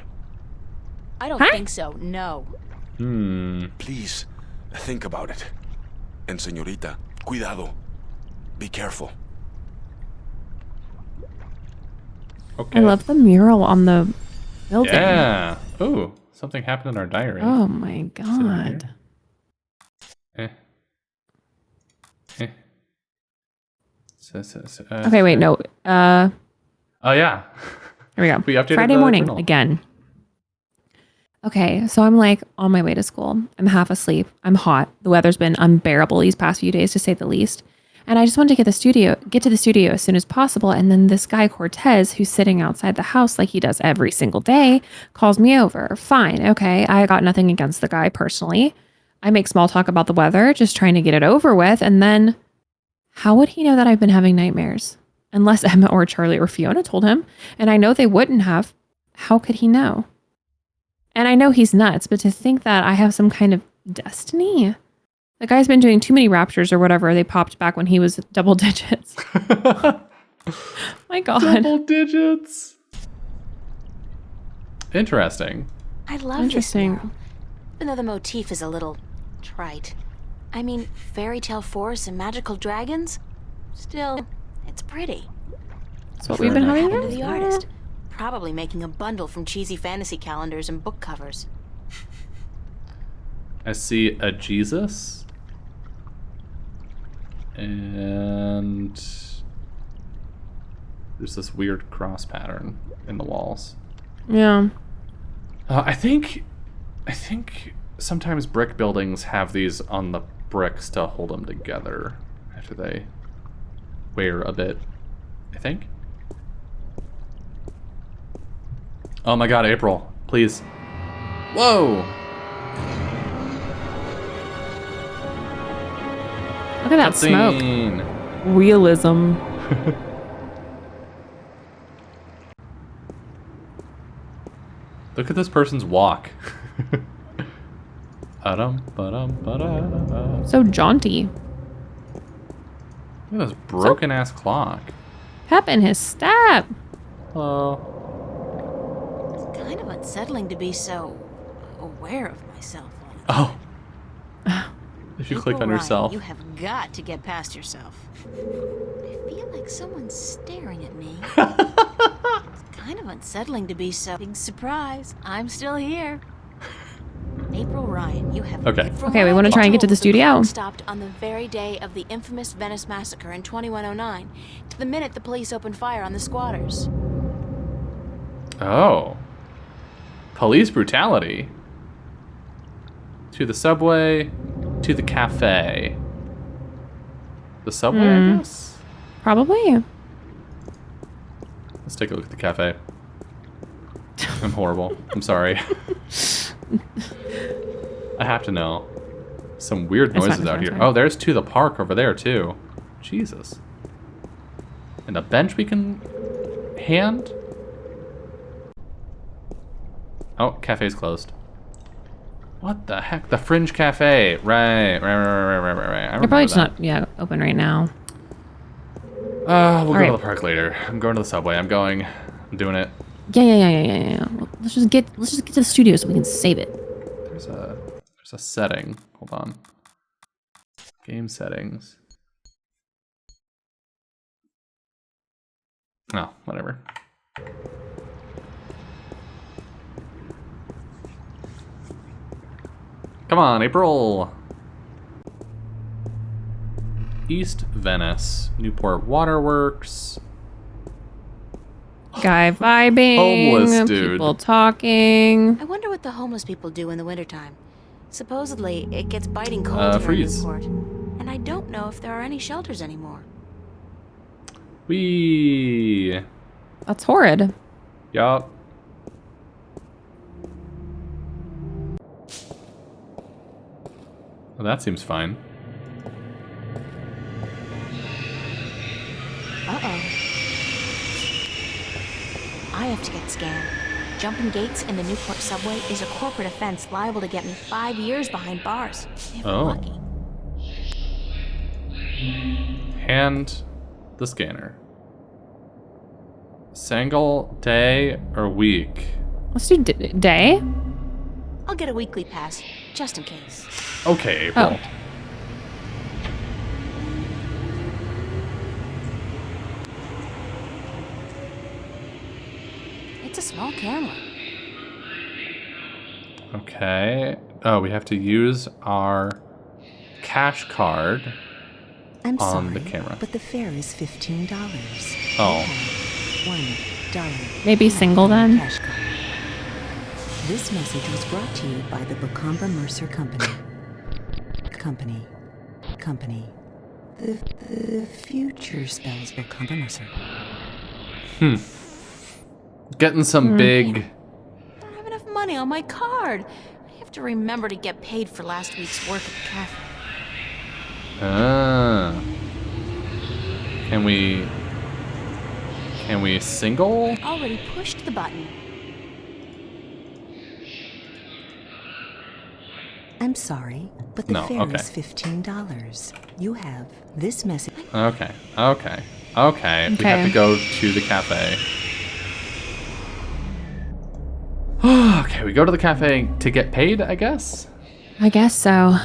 I don't think so, no. Please, think about it. And señorita, cuidado. Be careful. Okay. I love the mural on the building. Yeah. Ooh, something happened in our diary. Oh my God. Okay, wait, no. Oh yeah. Here we go. We updated Friday the morning journal. again. Okay, so I'm like on my way to school. I'm half asleep. I'm hot. The weather's been unbearable these past few days, to say the least. And I just wanted to get to the studio as soon as possible. And then this guy Cortez, who's sitting outside the house like he does every single day, calls me over. Fine, okay. I got nothing against the guy personally. I make small talk about the weather, just trying to get it over with. And then, how would he know that I've been having nightmares? Unless Emma or Charlie or Fiona told him. And I know they wouldn't have. How could he know? And I know he's nuts, but to think that I have some kind of destiny. The guy's been doing too many raptures or whatever. They popped back when he was double digits. My God. Double digits. Interesting. I love this mural. Even though the motif is a little trite. I mean, fairy tale forests and magical dragons? Still, it's pretty. That's what we've been having What happened to the artist? Probably making a bundle from cheesy fantasy calendars and book covers. I see a Jesus. And there's this weird cross pattern in the walls. Yeah. I think sometimes brick buildings have these on the bricks to hold them together after they wear a bit, I think. Oh my God, April, please. Whoa! Look at that smoke. Realism. Look at this person's walk. So jaunty. Look at this broken ass clock. Pep in his step. Hello. It's kind of unsettling to be so aware of myself. Oh. If you click on yourself. You have got to get past yourself. I feel like someone's staring at me. It's kind of unsettling to be so. Big surprise. I'm still here. April Ryan, you have... Okay. Okay, we want to try and get to the studio. Stopped on the very day of the infamous Venice massacre in 2109, to the minute the police opened fire on the squatters. Oh. Police brutality. To the subway, to the cafe. The subway, I guess? Probably. Let's take a look at the cafe. I'm horrible. I'm sorry. I have to know. Some weird noises out here. Oh, there's to the park over there, too. Jesus. And a bench we can hand? Oh, cafe's closed. What the heck? The Fringe Cafe. Right. They're probably just not, open right now. We'll go to the park later. I'm going to the subway. I'm doing it. Yeah. Let's just get to the studio so we can save it. There's a setting. Hold on. Game settings. Oh, whatever. Come on, April. East Venice, Newport Waterworks. Guy vibing. Homeless dude. People talking. I wonder what the homeless people do in the wintertime. Supposedly, it gets biting cold here in Newport. And I don't know if there are any shelters anymore. That's horrid. Yup. Well, that seems fine. Uh-oh. I have to get scanned. Jumping gates in the Newport subway is a corporate offense liable to get me 5 years behind bars. If I'm lucky. Hand the scanner. Single, day, or week? Let's do day. I'll get a weekly pass, just in case. Okay, April. Oh. It's a small camera. Okay. Oh, we have to use our cash card on the camera. But the fare is $15. Oh. $1. Maybe single then? Cash card. This message was brought to you by the Bacambra Mercer Company. Company. The future spells Bacambra Mercer. Getting some big... I don't have enough money on my card. I have to remember to get paid for last week's work at the cafe. Can we single? Already pushed the button. I'm sorry, but the fare is $15. You have this message. Okay. We have to go to the cafe. Okay, we go to the cafe to get paid, I guess? I guess so.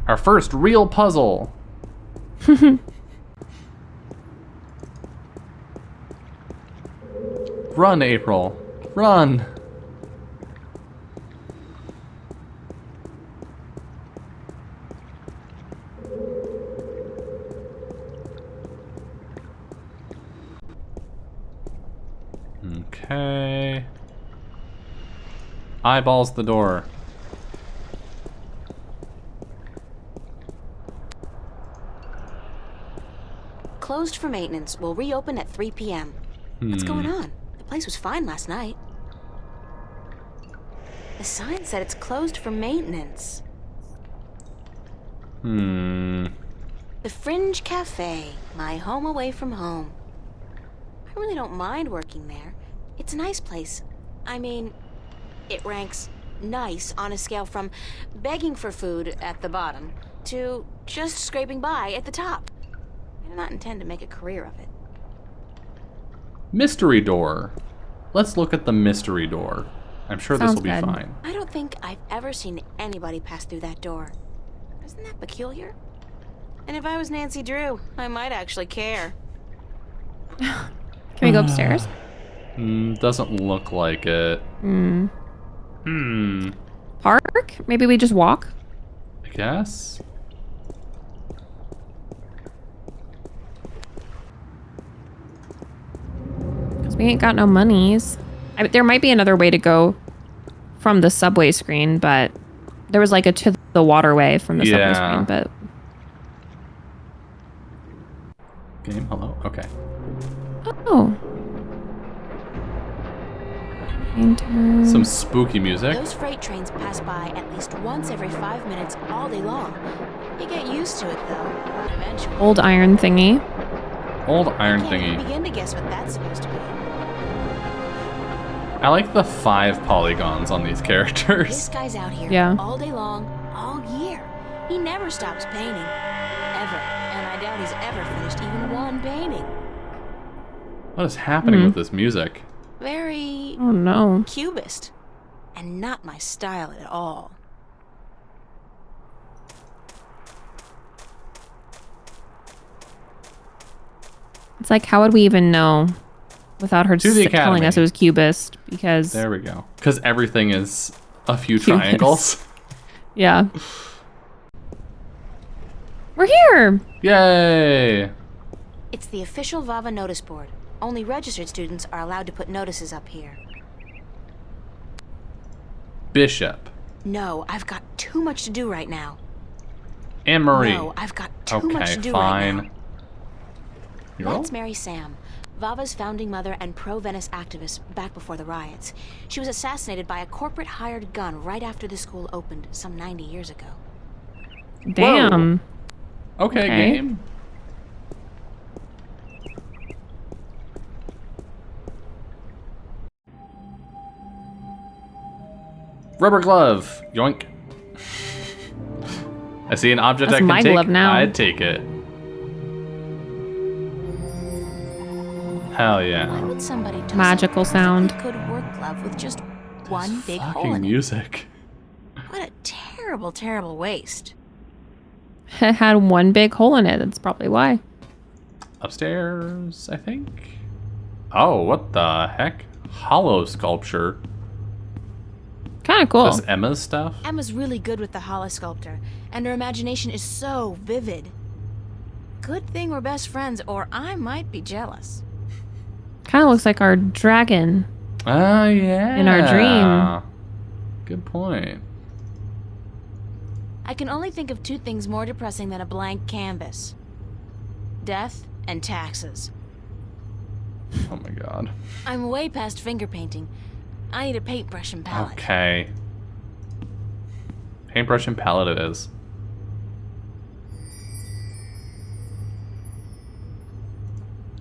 Our first real puzzle. Run, April. Run. Okay. Eyeballs the door. Closed for maintenance. Will reopen at 3 p.m. What's going on? The place was fine last night. The sign said it's closed for maintenance. The Fringe Cafe, my home away from home. I really don't mind working there. It's a nice place. I mean, it ranks nice on a scale from begging for food at the bottom to just scraping by at the top. I do not intend to make a career of it. Mystery door. Let's look at the mystery door. I'm sure this will be good. fine. I don't think I've ever seen anybody pass through that door. Isn't that peculiar? And if I was Nancy Drew, I might actually care. Can we go upstairs? Doesn't look like it. Park? Maybe we just walk? I guess. Because we ain't got no monies. There might be another way to go from the subway screen, but there was like a to the waterway from the subway screen, but... Game, hello? Okay. Oh. Painter. Some spooky music. Those freight trains pass by at least once every 5 minutes all day long. You get used to it, though, eventually. Old iron thingy. Old iron I can't thingy. even begin to guess what that's supposed to be. I like the 5 polygons on these characters. This guy's out here all day long, all year. He never stops painting. Ever. And I doubt he's ever finished even one painting. What is happening with this music? Very... Oh, no. Cubist. And not my style at all. It's like, how would we even know without her telling Academy. us it was Cubist? Because... There we go. Because everything is a few triangles. Yeah. We're here! Yay! It's the official Vava notice board. Only registered students are allowed to put notices up here. Bishop. No, I've got too much to do right now. Anne-Marie. No, I've got too much to do right now. Let's marry Sam, Vava's founding mother and pro-Venice activist back before the riots. She was assassinated by a corporate hired gun right after the school opened some 90 years ago. Damn. Whoa. Okay, game. Rubber glove. Yoink. I see an object That's I can my take. glove now. I'd take it. Hell yeah. Why would somebody toss Magical sound. a good work glove with just one big hole Fucking in it? music. What a terrible, terrible waste. It had one big hole in it. That's probably why. Upstairs, I think. Oh, what the heck? Hollow sculpture. Kind of cool. Is this Emma's stuff? Emma's really good with the hollow sculptor, and her imagination is so vivid. Good thing we're best friends, or I might be jealous. Kind of looks like our dragon. Oh, yeah. In our dream. Good point. I can only think of two things more depressing than a blank canvas. Death and taxes. Oh my god. I'm way past finger painting. I need a paintbrush and palette. Okay. Paintbrush and palette it is.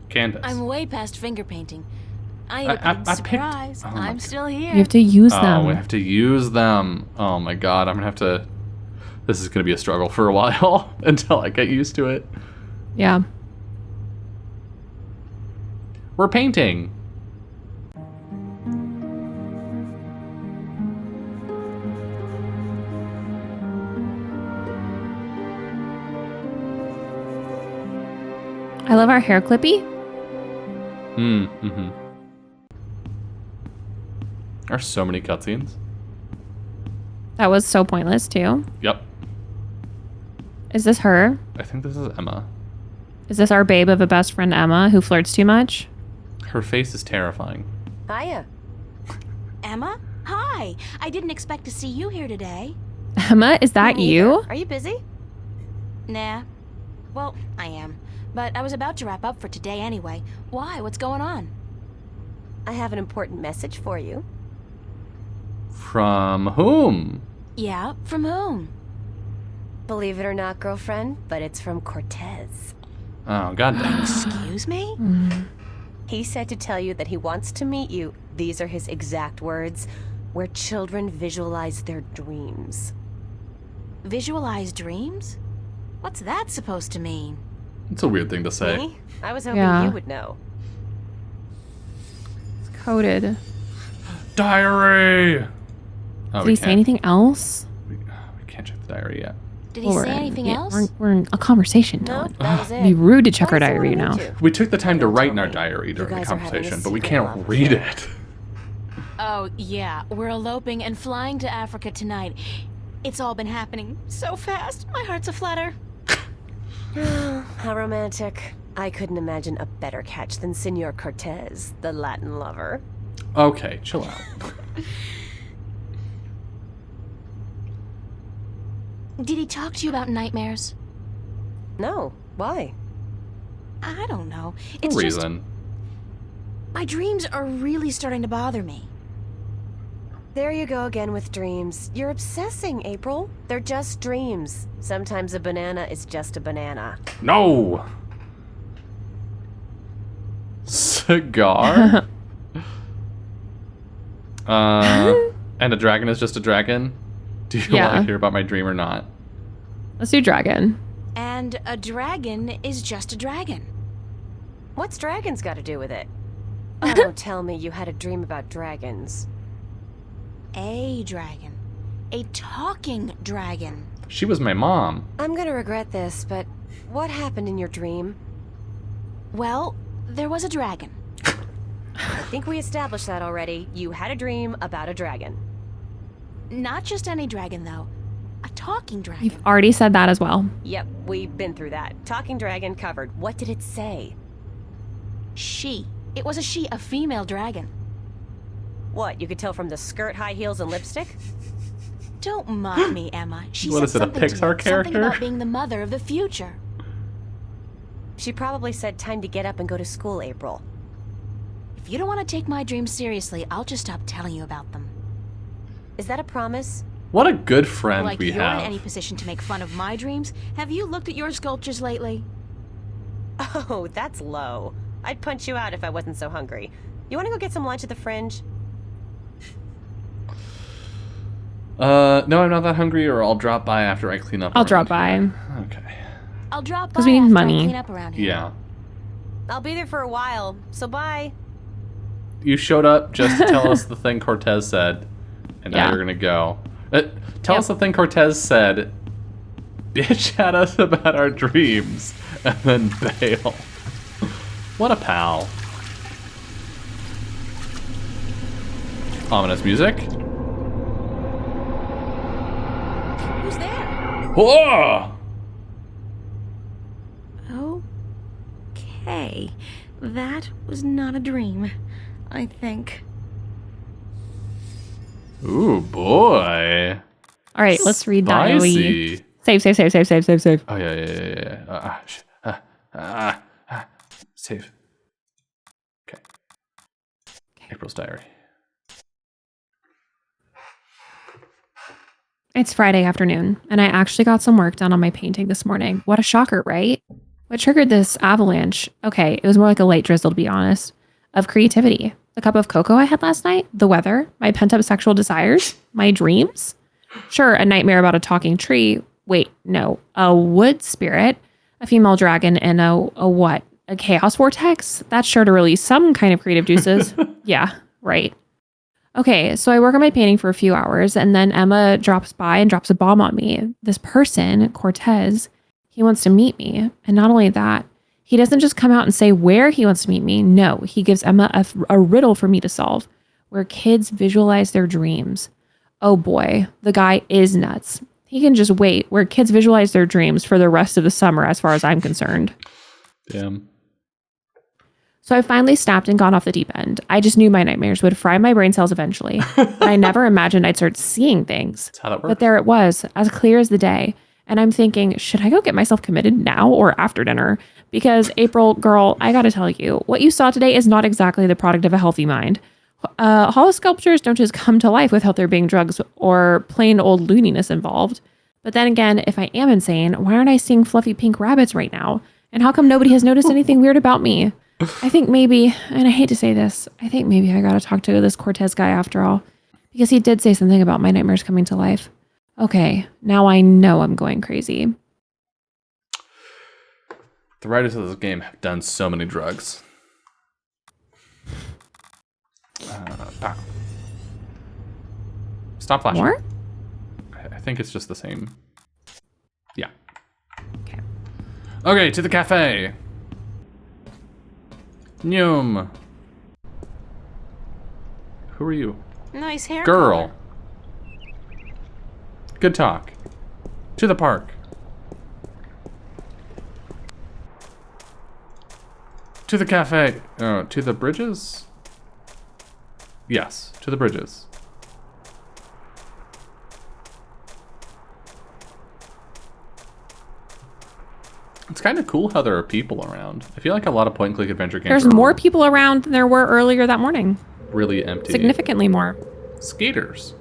Canvas. I'm way past finger painting. I need a big surprise. I'm still here. You have to use them. Oh, we have to use them. Oh my god, I'm gonna have to... This is gonna be a struggle for a while until I get used to it. Yeah. We're painting. I love our hair clippy. Mm-hmm. There's so many cutscenes. That was so pointless too. Yep. Is this her? I think this is Emma. Is this our babe of a best friend Emma who flirts too much? Her face is terrifying. Hiya. Emma? Hi. I didn't expect to see you here today. Emma, is that you? Are you busy? Nah. Well, I am. But I was about to wrap up for today anyway. Why? What's going on? I have an important message for you. From whom? Yeah, from whom? Believe it or not, girlfriend, but it's from Cortez. Oh, goddamn. Excuse me? He said to tell you that he wants to meet you, these are his exact words, where children visualize their dreams. Visualize dreams? What's that supposed to mean? It's a weird thing to say. Me? I was hoping you would know. It's coded. Diary! Oh, Did he say anything else? We can't check the diary yet. Did he say anything else? We're in a conversation, No, Dylan. that was it. It'd be rude to check our diary, you know. We took the time to write in our diary during the conversation, but we can't read it. Oh, yeah. We're eloping and flying to Africa tonight. It's all been happening so fast. My heart's a flutter. How romantic. I couldn't imagine a better catch than Senor Cortez, the Latin lover. Okay, chill out. Did he talk to you about nightmares? No. Why? I don't know. No reason. My dreams are really starting to bother me. There you go again with dreams. You're obsessing, April. They're just dreams. Sometimes a banana is just a banana. No! Cigar? And a dragon is just a dragon? Do you want to hear about my dream or not? Let's do dragon. And a dragon is just a dragon. What's dragons got to do with it? Oh, don't tell me you had a dream about dragons. A dragon. A talking dragon. She was my mom. I'm gonna regret this, but what happened in your dream? Well, there was a dragon. I think we established that already. You had a dream about a dragon. Not just any dragon, though. A talking dragon. You've already said that as well. Yep, we've been through that. Talking dragon covered. What did it say? She. It was a she, a female dragon. What, you could tell from the skirt, high heels, and lipstick? Don't mock me, Emma. She What said is it, a Pixar character? Something about being the mother of the future. She probably said time to get up and go to school, April. If you don't want to take my dreams seriously, I'll just stop telling you about them. Is that a promise? What a good friend like we you're have. in any position to make fun of my dreams. Have you looked at your sculptures lately? Oh, that's low. I'd punch you out if I wasn't so hungry. You want to go get some lunch at the Fringe? No, I'm not that hungry, or I'll drop by after I clean up. I'll drop by. Okay. I'll drop by because we need after money. I clean up around here. Yeah. I'll be there for a while, so bye. You showed up just to tell us the thing Cortez said, and now you're gonna go. Tell us the thing Cortez said, bitch at us about our dreams, and then bail. What a pal. Ominous music. Who's there? Whoa! Okay. That was not a dream, I think. Ooh, boy. All right, let's read Spicy. diary. Save. Oh, yeah. Save. Okay. April's diary. It's Friday afternoon, and I actually got some work done on my painting this morning. What a shocker, right? What triggered this avalanche? Okay, it was more like a light drizzle, to be honest, of creativity. The cup of cocoa I had last night, the weather, my pent-up sexual desires, my dreams. Sure, a nightmare about a talking tree. Wait, no, a wood spirit, a female dragon, and a what? A chaos vortex? That's sure to release some kind of creative juices. Yeah, right. Okay, so I work on my painting for a few hours, and then Emma drops by and drops a bomb on me. This person, Cortez, he wants to meet me. And not only that, he doesn't just come out and say where he wants to meet me. No, he gives Emma a riddle for me to solve, where kids visualize their dreams. Oh boy, the guy is nuts. He can just wait, where kids visualize their dreams for the rest of the summer, as far as I'm concerned. Damn. So I finally snapped and gone off the deep end. I just knew my nightmares would fry my brain cells eventually. But I never imagined I'd start seeing things. That's how that works. But there it was, as clear as the day. And I'm thinking, should I go get myself committed now or after dinner? Because April, girl, I gotta tell you, what you saw today is not exactly the product of a healthy mind. Hollow sculptures don't just come to life without there being drugs or plain old looniness involved. But then again, if I am insane, why aren't I seeing fluffy pink rabbits right now? And how come nobody has noticed anything weird about me? I think maybe, and I hate to say this, I think maybe I gotta talk to this Cortez guy after all. Because he did say something about my nightmares coming to life. Okay, now I know I'm going crazy. The writers of this game have done so many drugs. Stop flashing. More? I think it's just the same. Yeah. Okay. Okay, to the cafe. Nyum. Who are you? Nice hair Girl. color. Good talk. To the park. To the cafe. Oh, to the bridges? Yes, to the bridges. It's kind of cool how there are people around. I feel like a lot of point-and-click adventure games There's more people around than there were earlier that morning. Really empty. Significantly more. Skaters.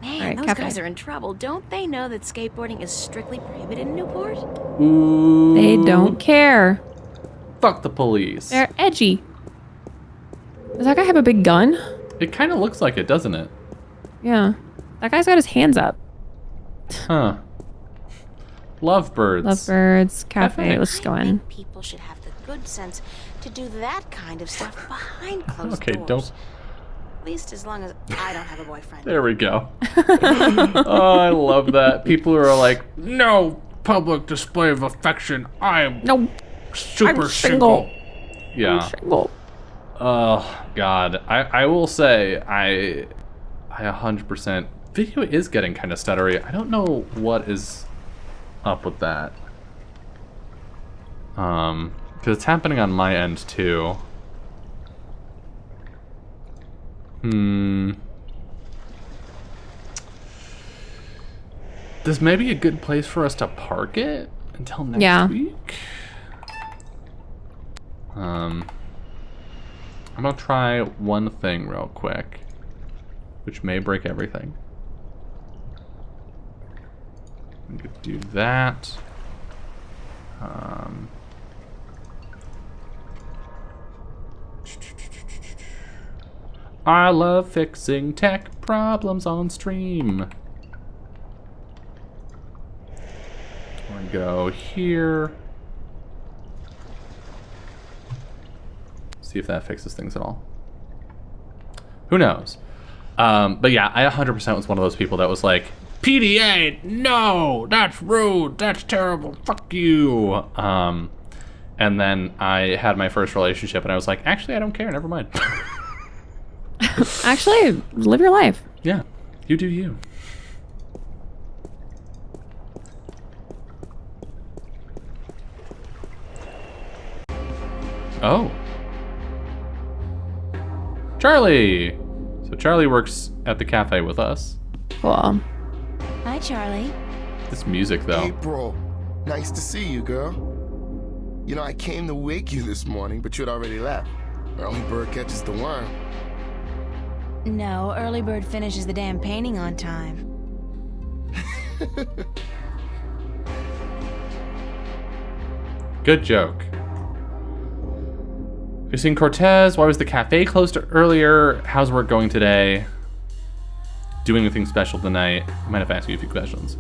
Man, All right, those cafe. guys are in trouble. Don't they know that skateboarding is strictly prohibited in Newport? Ooh. They don't care. Fuck the police. They're edgy. Does that guy have a big gun? It kind of looks like it, doesn't it? Yeah. That guy's got his hands up. Huh. Lovebirds. Lovebirds, cafe. Let's just go I in. think people should have the good sense to do that kind of stuff behind closed Okay, doors. don't. At least as long as I don't have a boyfriend. There we go. Oh, I love that. People who are like, no public display of affection. I'm super I'm single. Yeah. I'm single. Oh God. I will say I 100%. Video is getting kind of stuttery. I don't know what is up with that. Because it's happening on my end too. This may be a good place for us to park it until next week. I'm gonna try one thing real quick, which may break everything. We could do that. I love fixing tech problems on stream. We're gonna go here. See if that fixes things at all. Who knows? But yeah, I 100% was one of those people that was like, PDA, no, that's rude, that's terrible, fuck you. And then I had my first relationship and I was like, actually, I don't care, never mind. Actually, live your life. Yeah, you do you. Oh. Charlie! So Charlie works at the cafe with us. Cool. Hi, Charlie. This music, though. April, nice to see you, girl. You know, I came to wake you this morning, but you'd already left. Early bird catches the worm. No, early bird finishes the damn painting on time. Good joke. You've seen Cortez. Why was the cafe closed earlier? How's work going today? Doing anything special tonight? I might have asked you a few questions.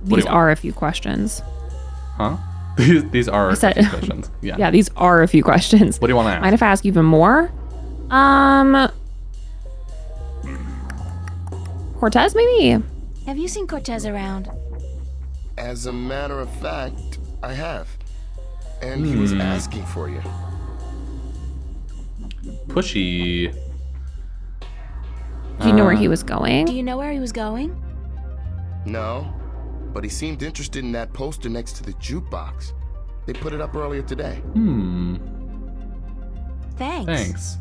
These are a few questions. Huh? These are a few questions. Yeah. Yeah, these are a few questions. What do you want to ask? Might have to ask even more. Cortez, maybe? Have you seen Cortez around? As a matter of fact, I have. And he was asking for you. Pushy. Do you know where he was going? Do you know where he was going? No, but he seemed interested in that poster next to the jukebox. They put it up earlier today. Thanks.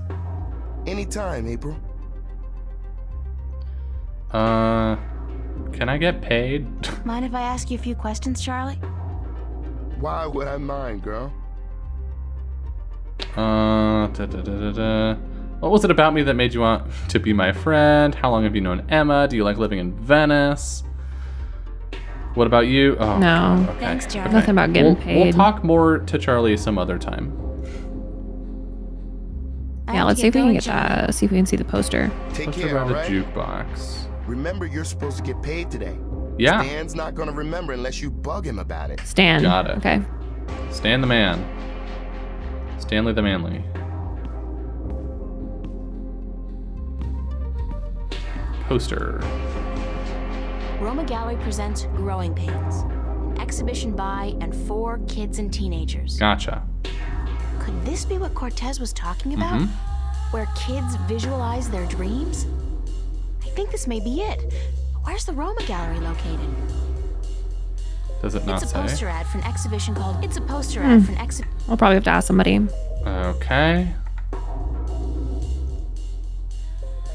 Anytime, April. Can I get paid? Mind if I ask you a few questions, Charlie? Why would I mind, girl? What was it about me that made you want to be my friend? How long have you known Emma? Do you like living in Venice? What about you? Oh, no. Okay. Thanks, Charlie. Nothing about getting paid. We'll talk more to Charlie some other time. Yeah, let's see if we can get that. See if we can see the poster. Take What's care, about all right? a jukebox? Remember, you're supposed to get paid today. Yeah. Stan's not gonna remember unless you bug him about it. Stan. Got it. Okay. Stan the man. Stanley the manly. poster. Roma Gallery presents Growing Pains. An exhibition by and for kids and teenagers. Gotcha. Could this be what Cortez was talking about? Where kids visualize their dreams? I think this may be it. Where's the Roma Gallery located? Does it not say? It's a poster ad for an exhibition called... It's a poster ad for an exhibition... I'll probably have to ask somebody. Okay.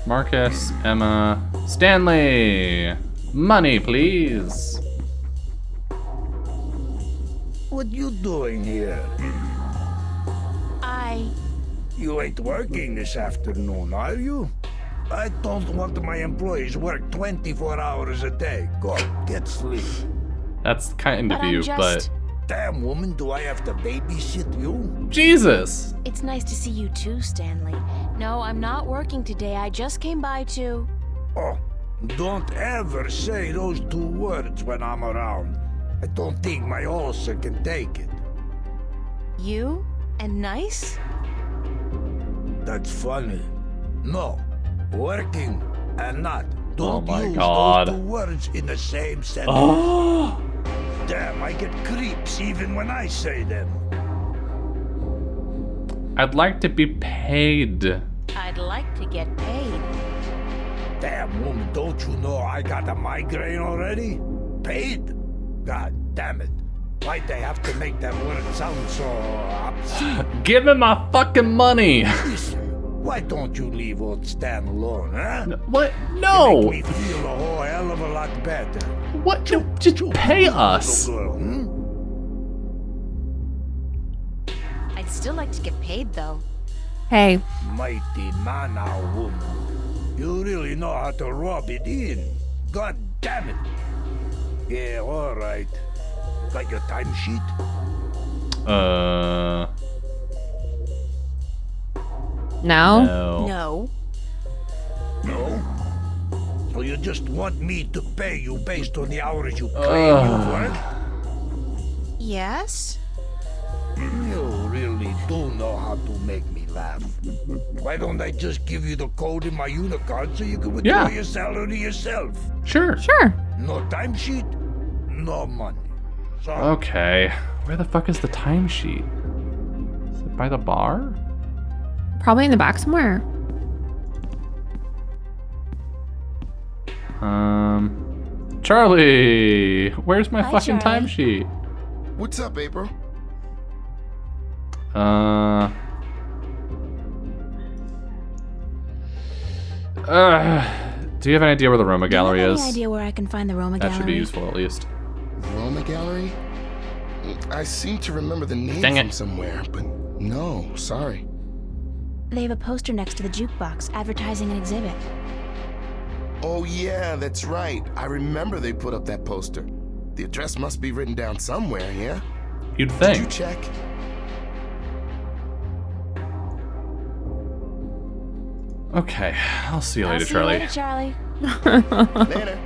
Marcus, Emma, Stanley. Money, please. What you doing here? You ain't working this afternoon, are you? I don't want my employees work 24 hours a day. Go, get sleep. That's kind of you, but... Damn, woman, do I have to babysit you? Jesus! It's nice to see you too, Stanley. No, I'm not working today. I just came by to... Oh, don't ever say those 2 words when I'm around. I don't think my ulcer can take it. You? And nice? That's funny. No, working and not. Don't use God. those 2 words in the same sentence. Oh! Damn, I get creeps even when I say them. I'd like to be paid. I'd like to get paid. Damn, woman, don't you know I got a migraine already? Paid? God damn it. Why'd they have to make that word sound so obscene? Give me my fucking money! Listen, why don't you leave old Stan alone, huh? What? No! You make me feel a whole hell of a lot better. What? Just pay us! Girl, I'd still like to get paid, though. Hey. Mighty man-now, woman. You really know how to rub it in. God damn it. Yeah, all right. Got your timesheet? No? No. No? So you just want me to pay you based on the hours you claim you work? Yes? You really do know how to make me laugh. Why don't I just give you the code in my Unicard so you can withdraw your salary yourself? Sure. No timesheet, no money. So, Okay. Where the fuck is the timesheet? Is it by the bar? Probably in the back somewhere. Charlie! Where's my fucking Charlie. timesheet? What's up, April? Do you have an idea where the Roma Gallery Do you have is? any idea where I can find the Roma That Gallery? should be useful at least. Roma Gallery? I seem to remember the name Dang from it. somewhere, but no, sorry. They have a poster next to the jukebox advertising an exhibit. Oh yeah, that's right. I remember they put up that poster. The address must be written down somewhere, yeah? You'd Did you think. check? Okay, I'll see you later, See Charlie. you later, Charlie. Later.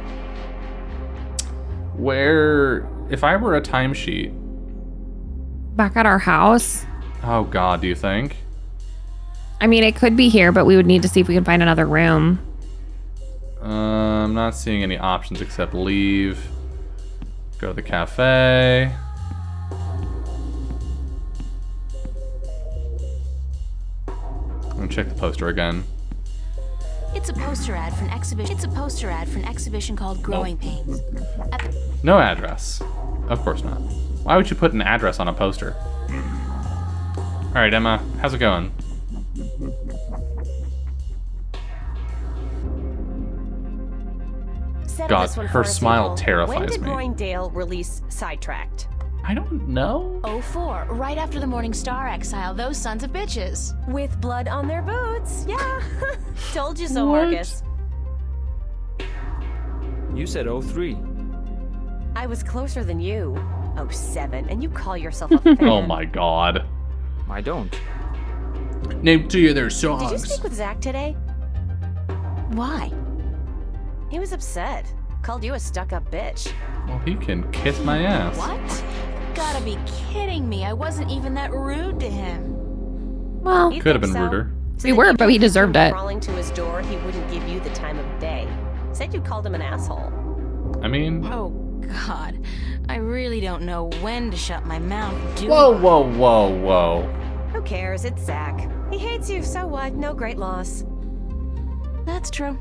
Where, if I were a timesheet, Back at our house. oh god, do you think? I mean, it could be here, but we would need to see if we can find another room. I'm not seeing any options except leave, go to the cafe. I'm gonna check the poster again. It's a poster ad for an exhibition. It's a poster ad for an exhibition called Growing Pains. No address. Of course not. Why would you put an address on a poster? Alright, Emma, how's it going? God, her smile terrifies When did me. Roindale release Sidetracked? I don't know. 04, right after the Morning Star exile, those sons of bitches. With blood on their boots. Yeah. Told you so, What? Marcus. You said 03. I was closer than you. 07, and you call yourself a fan. Oh my god. I don't. Name 2 of their Did you songs. speak with Zach today? Why? He was upset. Called you a stuck-up bitch. Well, he can kiss my ass. What? Gotta be kidding me. I wasn't even that rude to him. Well, You Could have think been so? ruder. So We that were, you but he told him deserved it. Crawling to his door, he wouldn't give you the time of day. Said you called him an asshole. I mean... Oh, God. I really don't know when to shut my mouth, Whoa, whoa, whoa, whoa. Who cares? It's Zach. He hates you, so what? No great loss. That's true.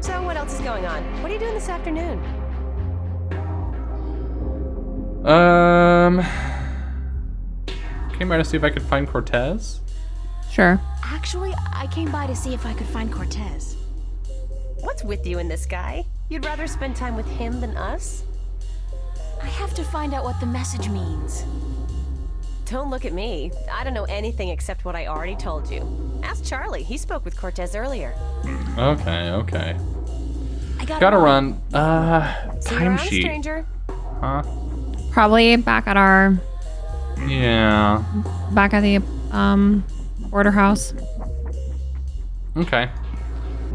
So what else is going on? What are you doing this afternoon? Came by to see if I could find Cortez. Sure. Actually, I came by to see if I could find Cortez. What's with you and this guy? You'd rather spend time with him than us? I have to find out what the message means. Don't look at me. I don't know anything except what I already told you. Ask Charlie. He spoke with Cortez earlier. Okay. I gotta run. See you around, Timesheet. stranger. Huh? Probably back at our... Yeah. Back at the, order house. Okay.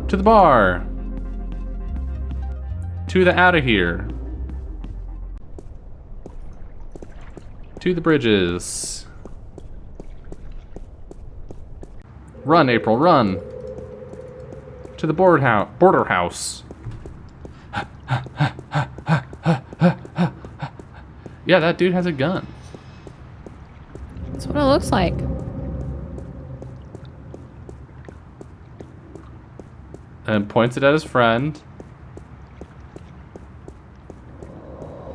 To the bar. To the out of here. To the bridges. Run, April, run. To the border house. Yeah, that dude has a gun. That's what it looks like. And points it at his friend.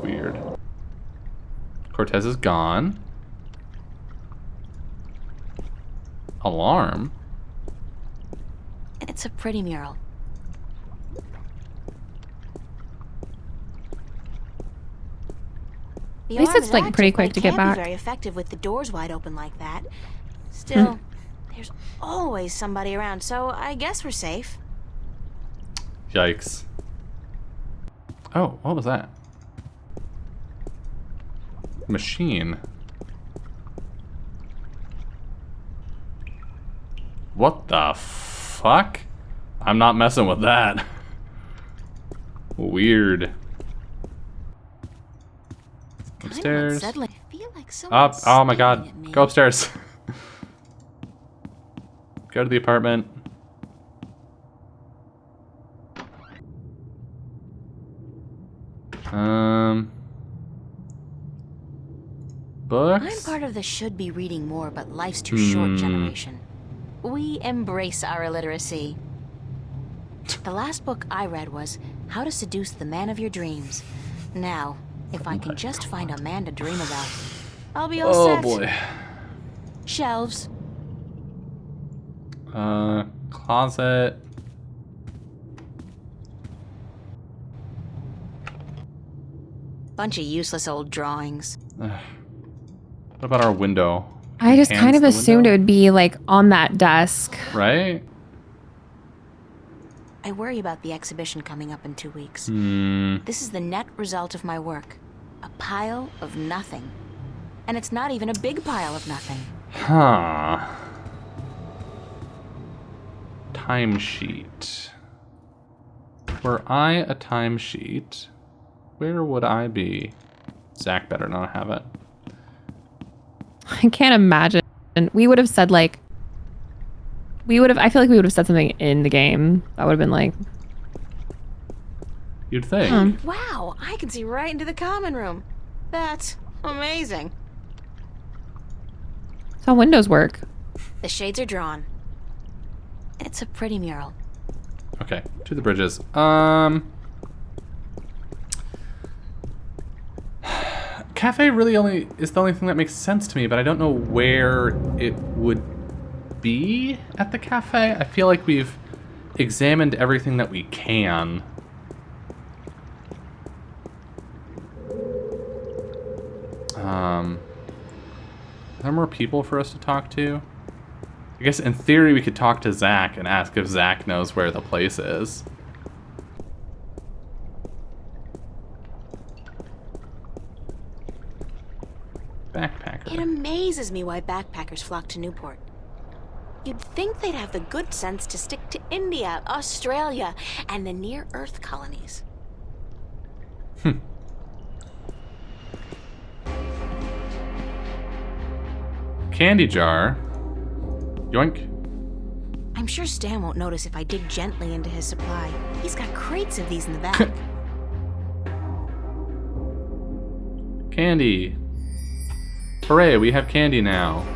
Weird. Cortez is gone. Alarm. It's a pretty mural. At least it's like pretty quick to get back. Very effective with the doors wide open like that. Still, there's always somebody around, so I guess we're safe. Yikes. Oh, what was that? Machine. What the fuck? I'm not messing with that. Weird. Upstairs. Up. Oh my god. Go upstairs. Go to the apartment. Books? I'm part of the should be reading more but life's too short generation. We embrace our illiteracy. The last book I read was How to Seduce the Man of Your Dreams. Now, if I can just find a man to dream about, I'll be all set. Oh boy. Shelves. Closet. Bunch of useless old drawings. What about our window? I just kind of assumed it would be like on that desk. Right? I worry about the exhibition coming up in 2 weeks. This is the net result of my work. A pile of nothing. And it's not even a big pile of nothing. Huh. Timesheet. Were I a timesheet, where would I be? Zach better not have it. I can't imagine. We would have said like, I feel like we would have said something in the game that would have been like. You'd think. Wow, I can see right into the common room. That's amazing. That's how windows work. The shades are drawn. It's a pretty mural. Okay, to the bridges. Cafe really is the only thing that makes sense to me, but I don't know where it would be at the cafe. I feel like we've examined everything that we can. Are there more people for us to talk to? I guess in theory we could talk to Zach and ask if Zach knows where the place is. Backpacker. It amazes me why backpackers flock to Newport. You'd think they'd have the good sense to stick to India, Australia, and the near-Earth colonies. Candy jar. Yoink. I'm sure Stan won't notice if I dig gently into his supply. He's got crates of these in the back. Candy. Hooray, we have candy now.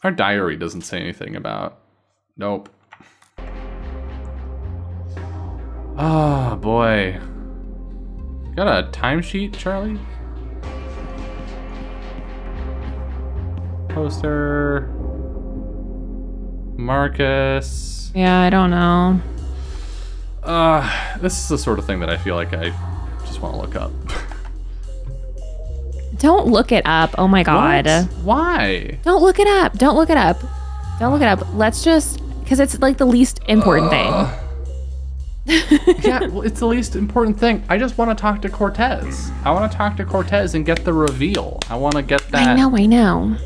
Our diary doesn't say anything about... Nope. Oh, boy. Got a timesheet, Charlie? Poster. Marcus. Yeah, I don't know. This is the sort of thing that I feel like I just want to look up. Don't look it up. Oh my God. What? Why? Don't look it up. Don't look it up. Don't look it up. Let's just, because it's like the least important thing. Yeah, well, it's the least important thing. I just want to talk to Cortez. I want to talk to Cortez and get the reveal. I want to get that. I know.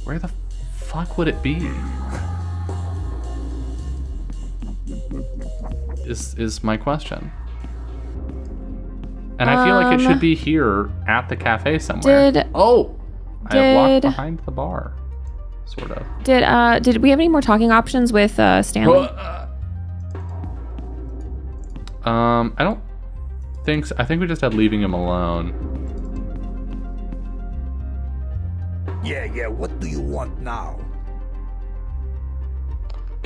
Where the fuck would it be? Is my question. And I feel like it should be here at the cafe somewhere. I walked behind the bar. Sort of. Did we have any more talking options with Stanley? I don't think so. I think we just had leaving him alone. Yeah, what do you want now?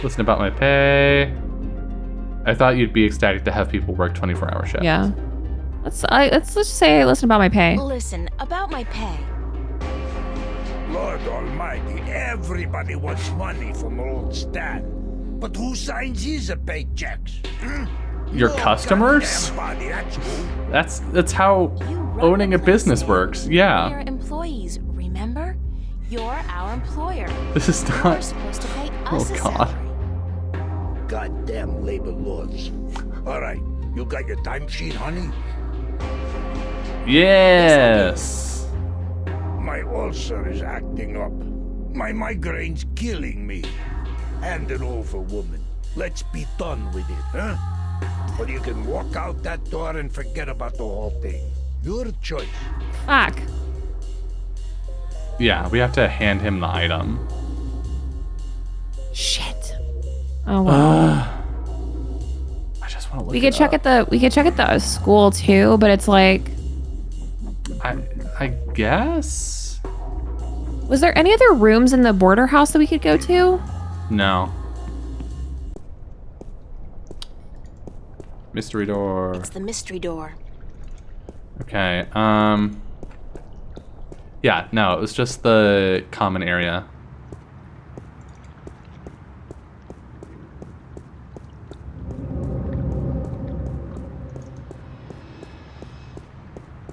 Listen about my pay. I thought you'd be ecstatic to have people work 24-hour shifts. Yeah. Let's just say listen about my pay. Listen, about my pay. Lord Almighty, everybody wants money from old Stan. But who signs his paychecks? Your customers? That's how owning a business works. Yeah. We're employees, remember? You're our employer. This is not. You're supposed to pay us a salary. Goddamn labor laws. All right, you got your timesheet, honey? Yes. My ulcer is acting up. My migraine's killing me. Hand it over, woman. Let's be done with it, huh? Or you can walk out that door and forget about the whole thing. Your choice. Fuck. Yeah, we have to hand him the item. Shit. Oh wow. I just want to look. We could check at the school too, but it's like. I guess. Was there any other rooms in the border house that we could go to? No. Mystery door. It's the mystery door. Okay. Yeah, no, it was just the common area.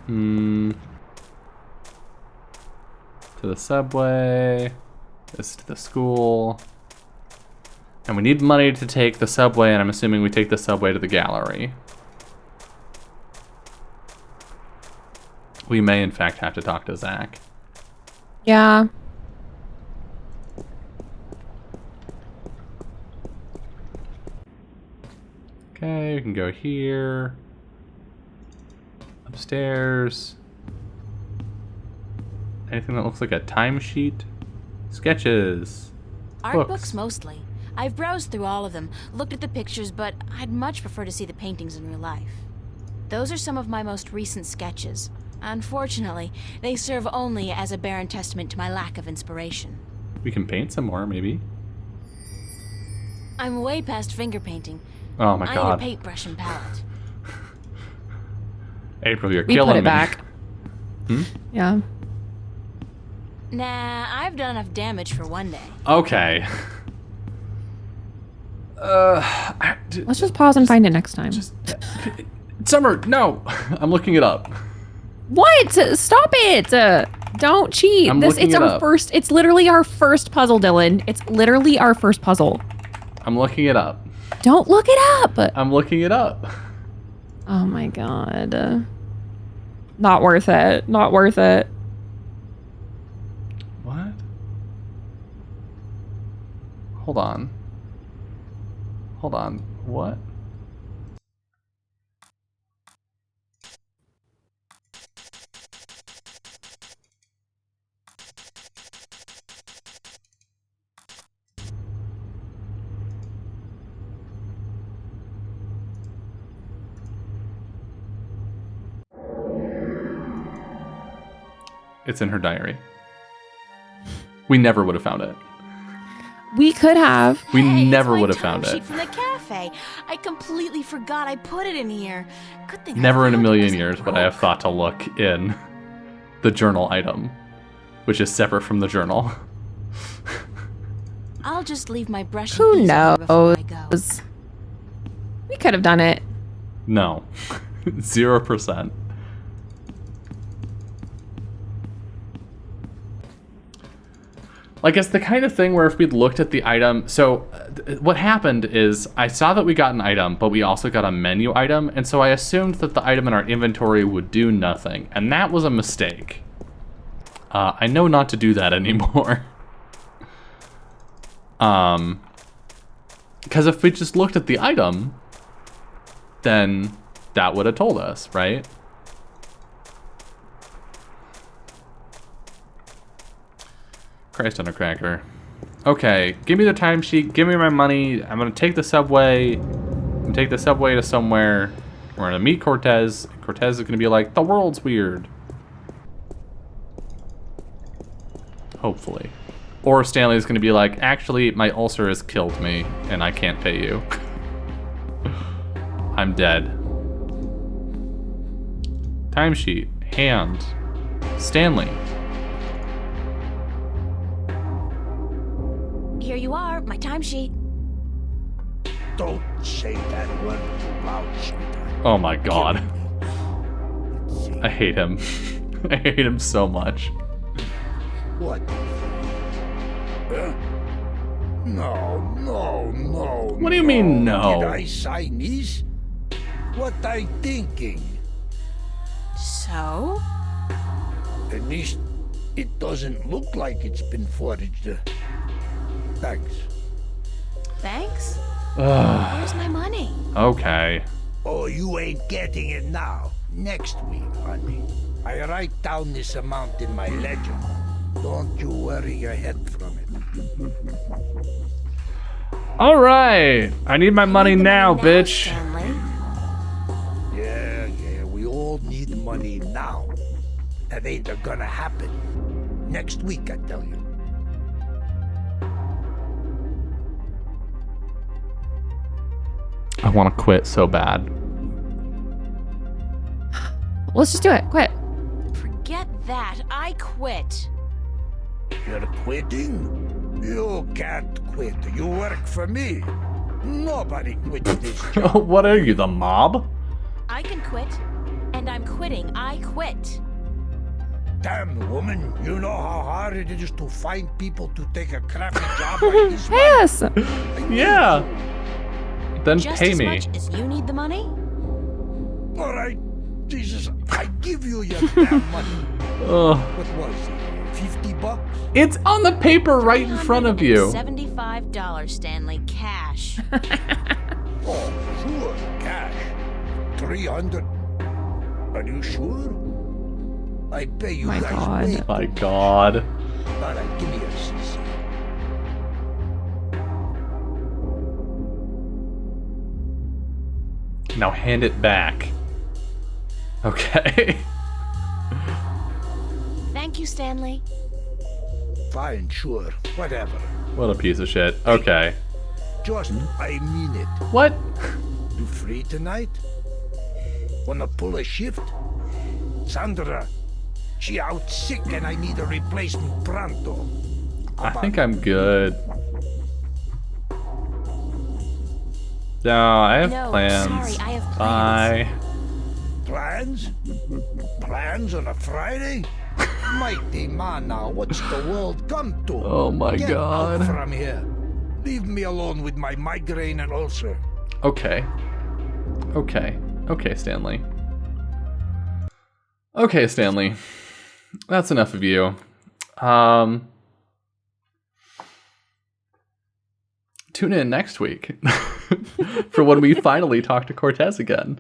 To the subway. This to the school. And we need money to take the subway, and I'm assuming we take the subway to the gallery. We may, in fact, have to talk to Zach. Yeah. Okay, we can go here. Upstairs. Anything that looks like a timesheet? Sketches. Art books mostly. I've browsed through all of them, looked at the pictures, but I'd much prefer to see the paintings in real life. Those are some of my most recent sketches. Unfortunately, they serve only as a barren testament to my lack of inspiration. We can paint some more, maybe. I'm way past finger painting. Oh my god. I need a paintbrush and palette. April, you're we killing put it me. back. Yeah. Nah, I've done enough damage for one day. Okay. Let's just pause and find it next time. Summer, no. I'm looking it up. What? Stop it! Don't cheat. It's literally our first puzzle, Dylan. It's literally our first puzzle. I'm looking it up. Don't look it up. I'm looking it up. Oh my god. Not worth it. Not worth it. What? Hold on. Hold on. What? It's in her diary. We never would have found it. We could have. We never would have found it. From the cafe. I completely forgot I put it in here. Good thing. Never in a million years would I have thought to look in the journal item, which is separate from the journal. I'll just leave my brush. Who knows? We could have done it. No. 0%. Like, it's the kind of thing where if we'd looked at the item... So, what happened is, I saw that we got an item, but we also got a menu item, and so I assumed that the item in our inventory would do nothing, and that was a mistake. I know not to do that anymore. Because if we just looked at the item, then that would have told us, right? Christ on a cracker. Okay, give me the timesheet, give me my money. I'm gonna take the subway. I'm gonna take the subway to somewhere. We're gonna meet Cortez. Cortez is gonna be like, the world's weird. Hopefully. Or Stanley's gonna be like, actually, my ulcer has killed me, and I can't pay you. I'm dead. Timesheet. Hand. Stanley. Here you are, my timesheet. Don't say that word too loud, sweetheart. Oh my god. I hate him. I hate him so much. What? No. What do you mean, no? Did I sign this? What I thinking? So? At least it doesn't look like it's been forged. Thanks. Thanks? Where's my money? Okay. Oh, you ain't getting it now. Next week, honey. I write down this amount in my ledger. Don't you worry your head from it. All right. I need my money now, bitch. Yeah. We all need money now. That ain't gonna happen. Next week, I tell you. I want to quit so bad. Let's just do it. Quit. Forget that. I quit. You're quitting? You can't quit. You work for me. Nobody quits this job. What are you, the mob? I can quit. And I'm quitting. I quit. Damn, woman. You know how hard it is to find people to take a crappy job like this one? Yes. Yeah. Then Just pay as me. much as you need the money? All right. Jesus, I give you your damn money. What was it? 50 bucks? It's on the paper right in front of you. $75, Stanley, cash. Oh, sure, cash. 300. Are you sure? I pay you My guys God. way. My God. All right, give me a CC. Now hand it back. Okay. Thank you, Stanley. Fine, sure, whatever. What a piece of shit. Okay. Just, I mean it. What? You free tonight? Wanna pull a shift? Sandra, she out sick and I need a replacement pronto. I think I'm good. No, I have plans. Sorry, I have plans. Bye. Plans? Plans on a Friday? Mighty man now, what's the world come to? Oh my Get God. out from here. Leave me alone with my migraine and ulcer. Okay. Okay, Stanley. Okay, Stanley. That's enough of you. Tune in next week for when we finally talk to Cortez again.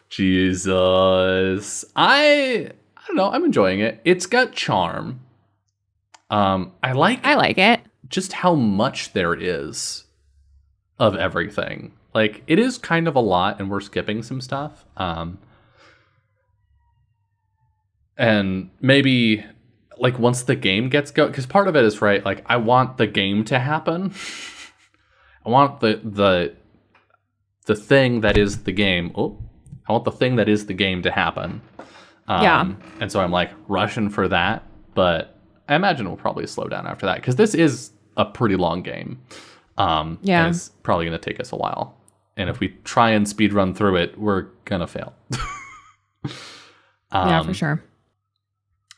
Jesus. I don't know, I'm enjoying it. It's got charm. I like it. Just how much there is of everything. Like, it is kind of a lot and we're skipping some stuff. And maybe like once the game gets going, because part of it is right. Like I want the game to happen. I want the thing that is the game. I want the thing that is the game to happen. And so I'm like rushing for that, but I imagine we'll probably slow down after that because this is a pretty long game. And it's probably going to take us a while. And if we try and speed run through it, we're gonna fail. Yeah, for sure.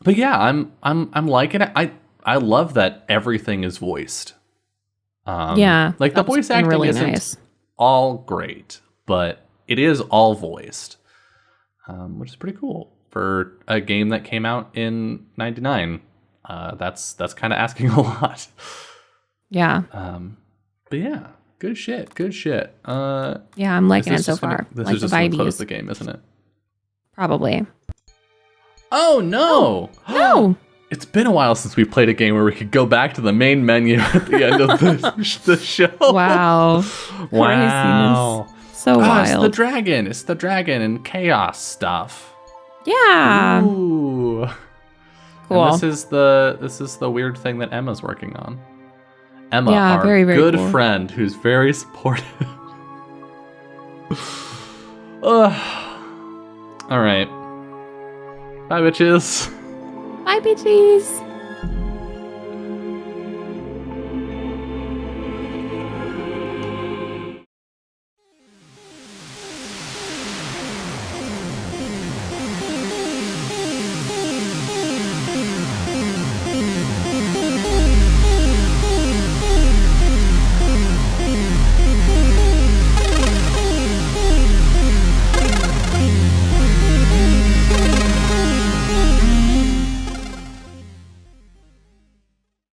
But yeah, I'm liking it. I love that everything is voiced. Like the voice acting really isn't all great, but it is all voiced, which is pretty cool for a game that came out in '99. That's kind of asking a lot. Yeah. But yeah, good shit. Yeah, I'm liking it so far. This is just gonna close the game, isn't it? Probably. Oh no! No! It's been a while since we played a game where we could go back to the main menu at the end of the show. Wow. Wow. So wild. It's the dragon and chaos stuff. Yeah. Ooh. Cool. And this is the weird thing that Emma's working on. Emma, our very, very good friend who's very supportive. All right. Bye, bitches. Bye, bitches.